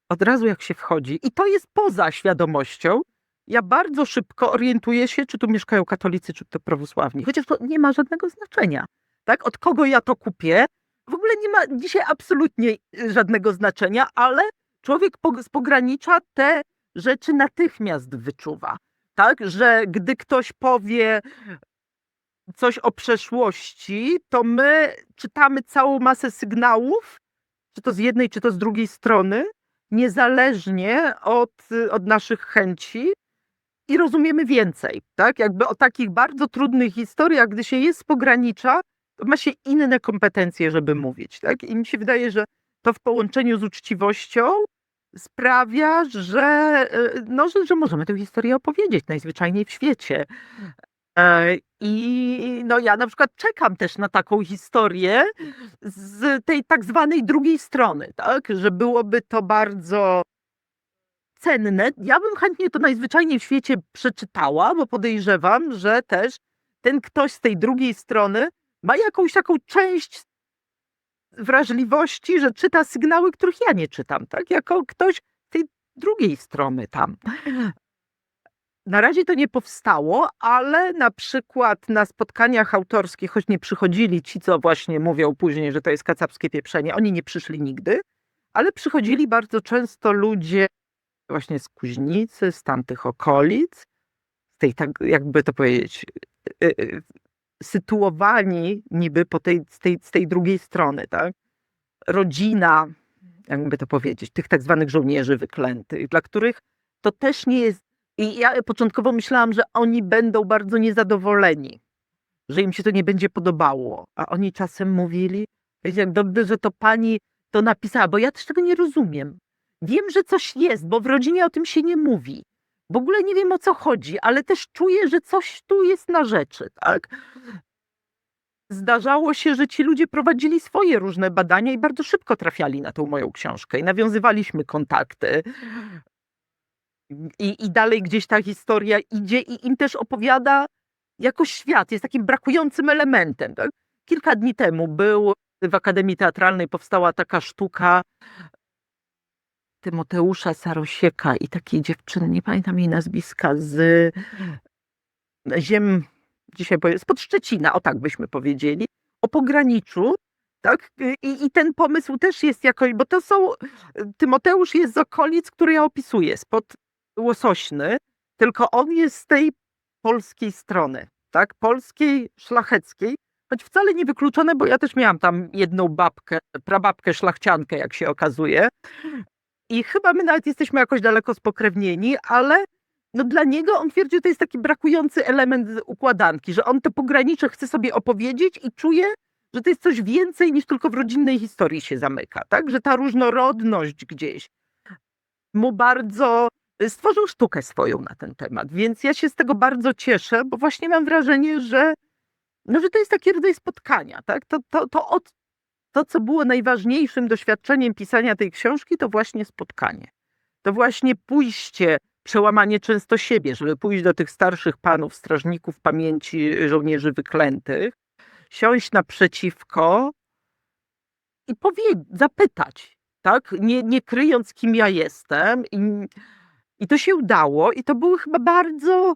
Od razu jak się wchodzi i to jest poza świadomością, ja bardzo szybko orientuję się, czy tu mieszkają katolicy, czy to prawosławni, chociaż to nie ma żadnego znaczenia, tak, od kogo ja to kupię, w ogóle nie ma dzisiaj absolutnie żadnego znaczenia, ale człowiek z pogranicza te rzeczy natychmiast wyczuwa, tak, że gdy ktoś powie coś o przeszłości, to my czytamy całą masę sygnałów, czy to z jednej, czy to z drugiej strony, niezależnie od naszych chęci i rozumiemy więcej, tak? Jakby o takich bardzo trudnych historiach, gdy się jest z pogranicza, to ma się inne kompetencje, żeby mówić, tak? I mi się wydaje, że to w połączeniu z uczciwością sprawia, że możemy tę historię opowiedzieć najzwyczajniej w świecie. I no ja na przykład czekam też na taką historię z tej tak zwanej drugiej strony, tak? Że byłoby to bardzo cenne. Ja bym chętnie to najzwyczajniej w świecie przeczytała, bo podejrzewam, że też ten ktoś z tej drugiej strony ma jakąś taką część wrażliwości, że czyta sygnały, których ja nie czytam, tak? Jako ktoś z tej drugiej strony tam. Na razie to nie powstało, ale na przykład na spotkaniach autorskich, choć nie przychodzili ci, co właśnie mówią później, że to jest kacapskie pieprzenie, oni nie przyszli nigdy, ale przychodzili bardzo często ludzie właśnie z Kuźnicy, z tamtych okolic, z tej, tak jakby to powiedzieć, sytuowani niby z tej drugiej strony, tak? Rodzina, jakby to powiedzieć, tych tak zwanych żołnierzy wyklętych, dla których to też nie jest. I ja początkowo myślałam, że oni będą bardzo niezadowoleni, że im się to nie będzie podobało. A oni czasem mówili, wiecie, jak dobrze, że to pani to napisała, bo ja też tego nie rozumiem. Wiem, że coś jest, bo w rodzinie o tym się nie mówi. W ogóle nie wiem, o co chodzi, ale też czuję, że coś tu jest na rzeczy, tak? Zdarzało się, że ci ludzie prowadzili swoje różne badania i bardzo szybko trafiali na tą moją książkę i nawiązywaliśmy kontakty. I dalej gdzieś ta historia idzie i im też opowiada jakoś świat, jest takim brakującym elementem. Tak? Kilka dni temu w Akademii Teatralnej powstała taka sztuka Tymoteusza Sarosieka i takiej dziewczyny, nie pamiętam jej nazwiska, z ziem, dzisiaj powiem, spod Szczecina, o tak byśmy powiedzieli, o pograniczu. Tak? I ten pomysł też jest jakoś, bo Tymoteusz jest z okolic, które ja opisuję, spod Łosośny, tylko on jest z tej polskiej strony, tak? Polskiej, szlacheckiej, choć wcale nie wykluczone, bo ja też miałam tam jedną babkę, prababkę szlachciankę, jak się okazuje. I chyba my nawet jesteśmy jakoś daleko spokrewnieni, ale no dla niego on twierdzi, że to jest taki brakujący element układanki, że on to pogranicze chce sobie opowiedzieć i czuje, że to jest coś więcej niż tylko w rodzinnej historii się zamyka, tak? Że ta różnorodność gdzieś mu bardzo stworzył sztukę swoją na ten temat, więc ja się z tego bardzo cieszę, bo właśnie mam wrażenie, że to jest taki rodzaj spotkania, tak? To, co było najważniejszym doświadczeniem pisania tej książki, to właśnie spotkanie. To właśnie pójście, przełamanie często siebie, żeby pójść do tych starszych panów, strażników pamięci żołnierzy wyklętych, siąść naprzeciwko i zapytać, tak? Nie kryjąc, kim ja jestem. I to się udało i to były chyba bardzo,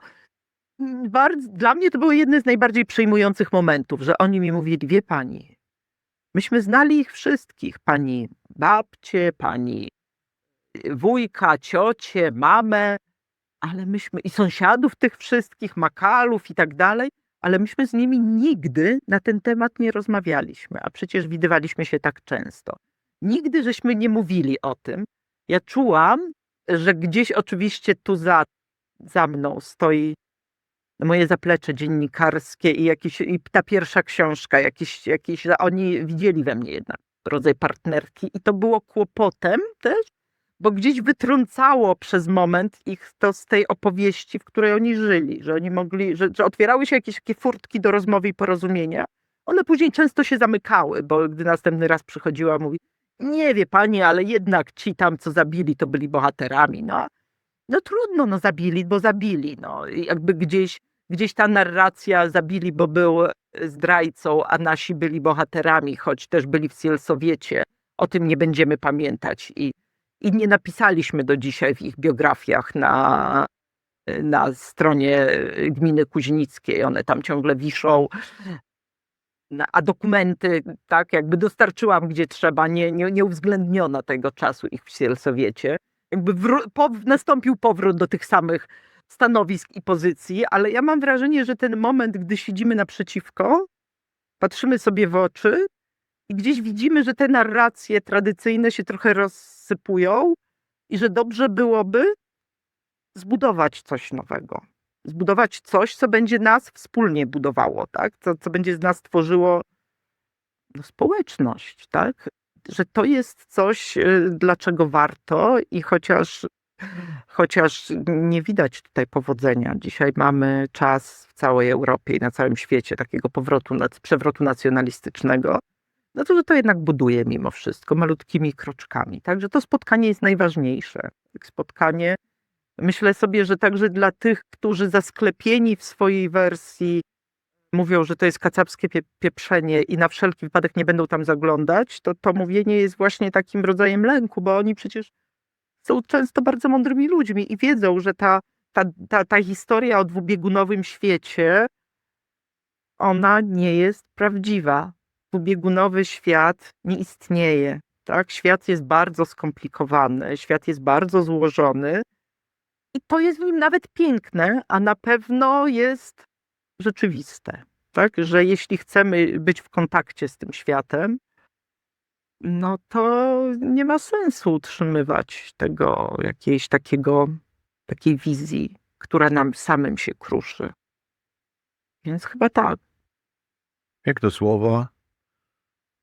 dla mnie to były jedne z najbardziej przejmujących momentów, że oni mi mówili, wie pani, myśmy znali ich wszystkich, pani babcie, pani wujka, ciocie, mamę, ale i sąsiadów tych wszystkich, makalów i tak dalej, ale myśmy z nimi nigdy na ten temat nie rozmawialiśmy, a przecież widywaliśmy się tak często. Nigdy żeśmy nie mówili o tym. Ja czułam, że gdzieś oczywiście tu za mną stoi moje zaplecze dziennikarskie i ta pierwsza książka, że oni widzieli we mnie jednak rodzaj partnerki i to było kłopotem też, bo gdzieś wytrącało przez moment ich to z tej opowieści, w której oni żyli, że oni mogli, że otwierały się jakieś takie furtki do rozmowy i porozumienia. One później często się zamykały, bo gdy następny raz przychodziła, mówi, nie wie pani, ale jednak ci tam, co zabili, to byli bohaterami. No trudno, no zabili, bo zabili. No. I jakby gdzieś ta narracja zabili, bo był zdrajcą, a nasi byli bohaterami, choć też byli w Sielsowiecie. O tym nie będziemy pamiętać. I nie napisaliśmy do dzisiaj w ich biografiach na stronie gminy Kuźnickiej. One tam ciągle wiszą. A dokumenty, tak, jakby dostarczyłam gdzie trzeba, nie uwzględniono tego czasu ich w Sielsowiecie. Jakby nastąpił powrót do tych samych stanowisk i pozycji, ale ja mam wrażenie, że ten moment, gdy siedzimy naprzeciwko, patrzymy sobie w oczy i gdzieś widzimy, że te narracje tradycyjne się trochę rozsypują i że dobrze byłoby zbudować coś nowego. Zbudować coś, co będzie nas wspólnie budowało, tak? Co będzie z nas tworzyło społeczność, tak? Że to jest coś, dlaczego warto i chociaż nie widać tutaj powodzenia. Dzisiaj mamy czas w całej Europie i na całym świecie takiego przewrotu nacjonalistycznego, no to, że to jednak buduje mimo wszystko malutkimi kroczkami. Także to spotkanie jest najważniejsze. Spotkanie, myślę sobie, że także dla tych, którzy zasklepieni w swojej wersji mówią, że to jest kacapskie pieprzenie i na wszelki wypadek nie będą tam zaglądać, to mówienie jest właśnie takim rodzajem lęku, bo oni przecież są często bardzo mądrymi ludźmi i wiedzą, że ta historia o dwubiegunowym świecie, ona nie jest prawdziwa. Dwubiegunowy świat nie istnieje. Tak? Świat jest bardzo skomplikowany, świat jest bardzo złożony i to jest w nim nawet piękne, a na pewno jest rzeczywiste. Tak? Że jeśli chcemy być w kontakcie z tym światem, no to nie ma sensu utrzymywać tego takiej wizji, która nam samym się kruszy. Więc chyba tak. Piękne słowa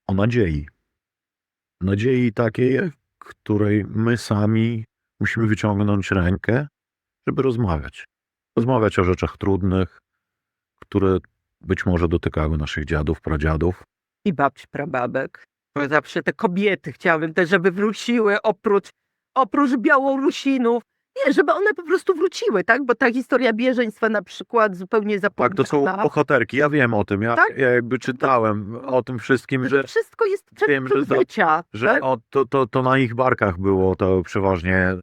o nadziei. Nadziei takiej, której my sami musimy wyciągnąć rękę, żeby rozmawiać. Rozmawiać o rzeczach trudnych, które być może dotykały naszych dziadów, pradziadów. I babci, prababek. Bo zawsze te kobiety chciałabym też, żeby wróciły oprócz Białorusinów. Nie, żeby one po prostu wróciły, tak? Bo ta historia bieżeństwa na przykład zupełnie zapomniana. Tak, to są bohaterki. Ja wiem o tym. Tak? Ja jakby czytałem o tym wszystkim, że Wszystko jest wiem, przedmiot że życia. Tak? to na ich barkach było to przeważnie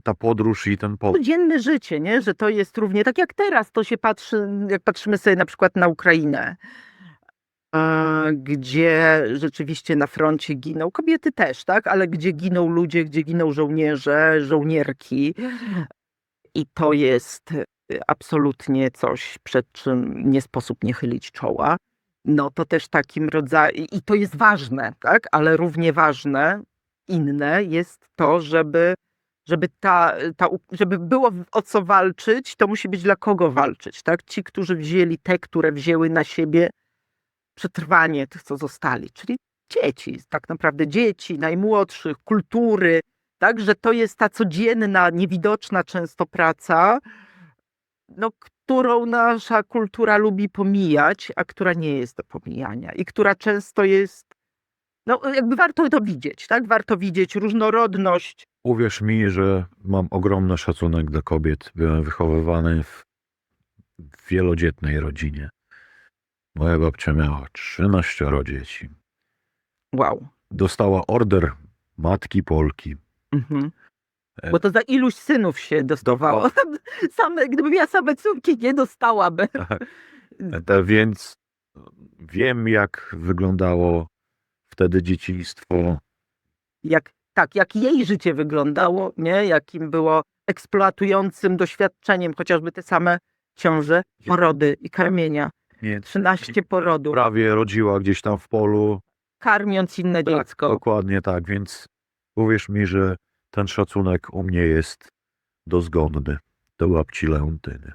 ta podróż i ten powrót. Codzienne życie, nie? Że to jest równie tak jak teraz, to się patrzy, jak patrzymy sobie na przykład na Ukrainę, gdzie rzeczywiście na froncie giną kobiety też, tak? Ale gdzie giną ludzie, gdzie giną żołnierze, żołnierki. I to jest absolutnie coś, przed czym nie sposób nie chylić czoła. No to też takim rodzaju, i to jest ważne, tak? Ale równie ważne, inne jest to, żeby było o co walczyć, to musi być dla kogo walczyć, tak? Ci, którzy wzięli które wzięły na siebie przetrwanie tych, co zostali, czyli dzieci, tak naprawdę dzieci, najmłodszych, kultury, tak? Że to jest ta codzienna, niewidoczna często praca, no, którą nasza kultura lubi pomijać, a która nie jest do pomijania i która często jest, no jakby warto to widzieć, tak? Warto widzieć różnorodność. Uwierz mi, że mam ogromny szacunek dla kobiet. Byłem wychowywany w wielodzietnej rodzinie. Moja babcia miała 13 dzieci. Wow. Dostała order Matki Polki. Mhm. Bo to za iluś synów się dostawało. Gdybym ja same córki nie dostałabym. Więc wiem, jak wyglądało wtedy dzieciństwo. Jak jej życie wyglądało, nie? Jakim było eksploatującym doświadczeniem, chociażby te same ciąże, porody i karmienia. 13 porodów. Prawie rodziła gdzieś tam w polu. Karmiąc inne dziecko. Dokładnie tak, więc uwierz mi, że ten szacunek u mnie jest dozgonny do babci Leontyny.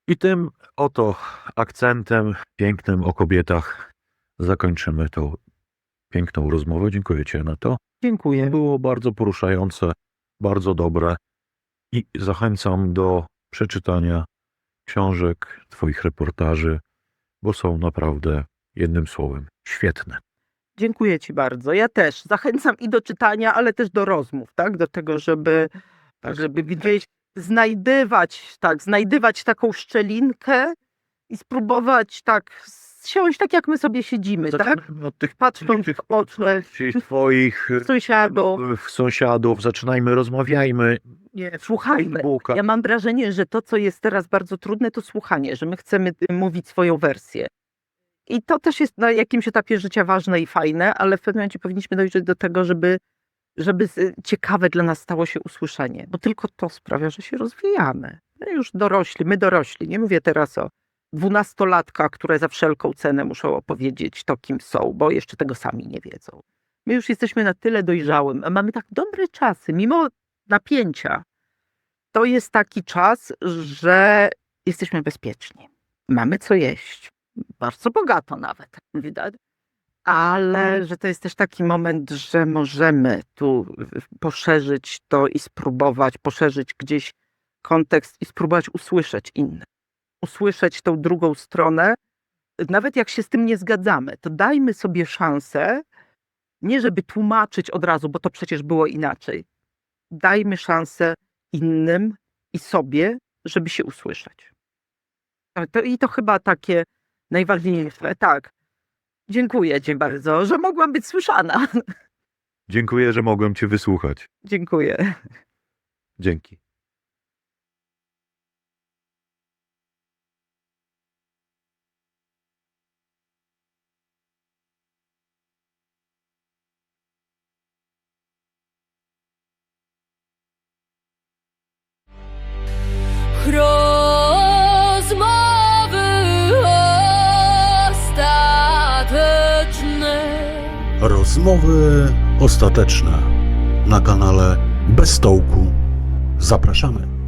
I tym oto akcentem pięknym o kobietach zakończymy tą piękną rozmowę. Dziękuję Ci, Renato. Dziękuję. Było bardzo poruszające, bardzo dobre i zachęcam do przeczytania książek, Twoich reportaży, bo są naprawdę, jednym słowem, świetne. Dziękuję ci bardzo. Ja też zachęcam i do czytania, ale też do rozmów, tak? Do tego, żeby gdzieś znajdywać taką szczelinkę i spróbować tak siąść tak, jak my sobie siedzimy, tak? Zaczynajmy od tych Patrząc w oczy twoich sąsiadów. zaczynajmy, rozmawiajmy. Nie, Słuchajmy. Facebooka. Ja mam wrażenie, że to, co jest teraz bardzo trudne, to słuchanie, że my chcemy mówić swoją wersję. I to też jest na jakimś etapie życia ważne i fajne, ale w pewnym momencie powinniśmy dojrzeć do tego, żeby ciekawe dla nas stało się usłyszenie, bo tylko to sprawia, że się rozwijamy. My dorośli, nie mówię teraz o 12-latkach, które za wszelką cenę muszą opowiedzieć to, kim są, bo jeszcze tego sami nie wiedzą. My już jesteśmy na tyle dojrzałym, a mamy tak dobre czasy, mimo napięcia. To jest taki czas, że jesteśmy bezpieczni. Mamy co jeść. Bardzo bogato nawet, widać. Ale że to jest też taki moment, że możemy tu poszerzyć to i spróbować poszerzyć gdzieś kontekst i spróbować usłyszeć innych. Usłyszeć tą drugą stronę. Nawet jak się z tym nie zgadzamy, to dajmy sobie szansę, nie żeby tłumaczyć od razu, bo to przecież było inaczej. Dajmy szansę innym i sobie, żeby się usłyszeć. I to chyba takie najważniejsze. Tak. Dziękuję ci bardzo, że mogłam być słyszana. Dziękuję, że mogłem cię wysłuchać. Dziękuję. Dzięki. Rozmowy ostateczne. Rozmowy ostateczne na kanale Bez Stołku. Zapraszamy.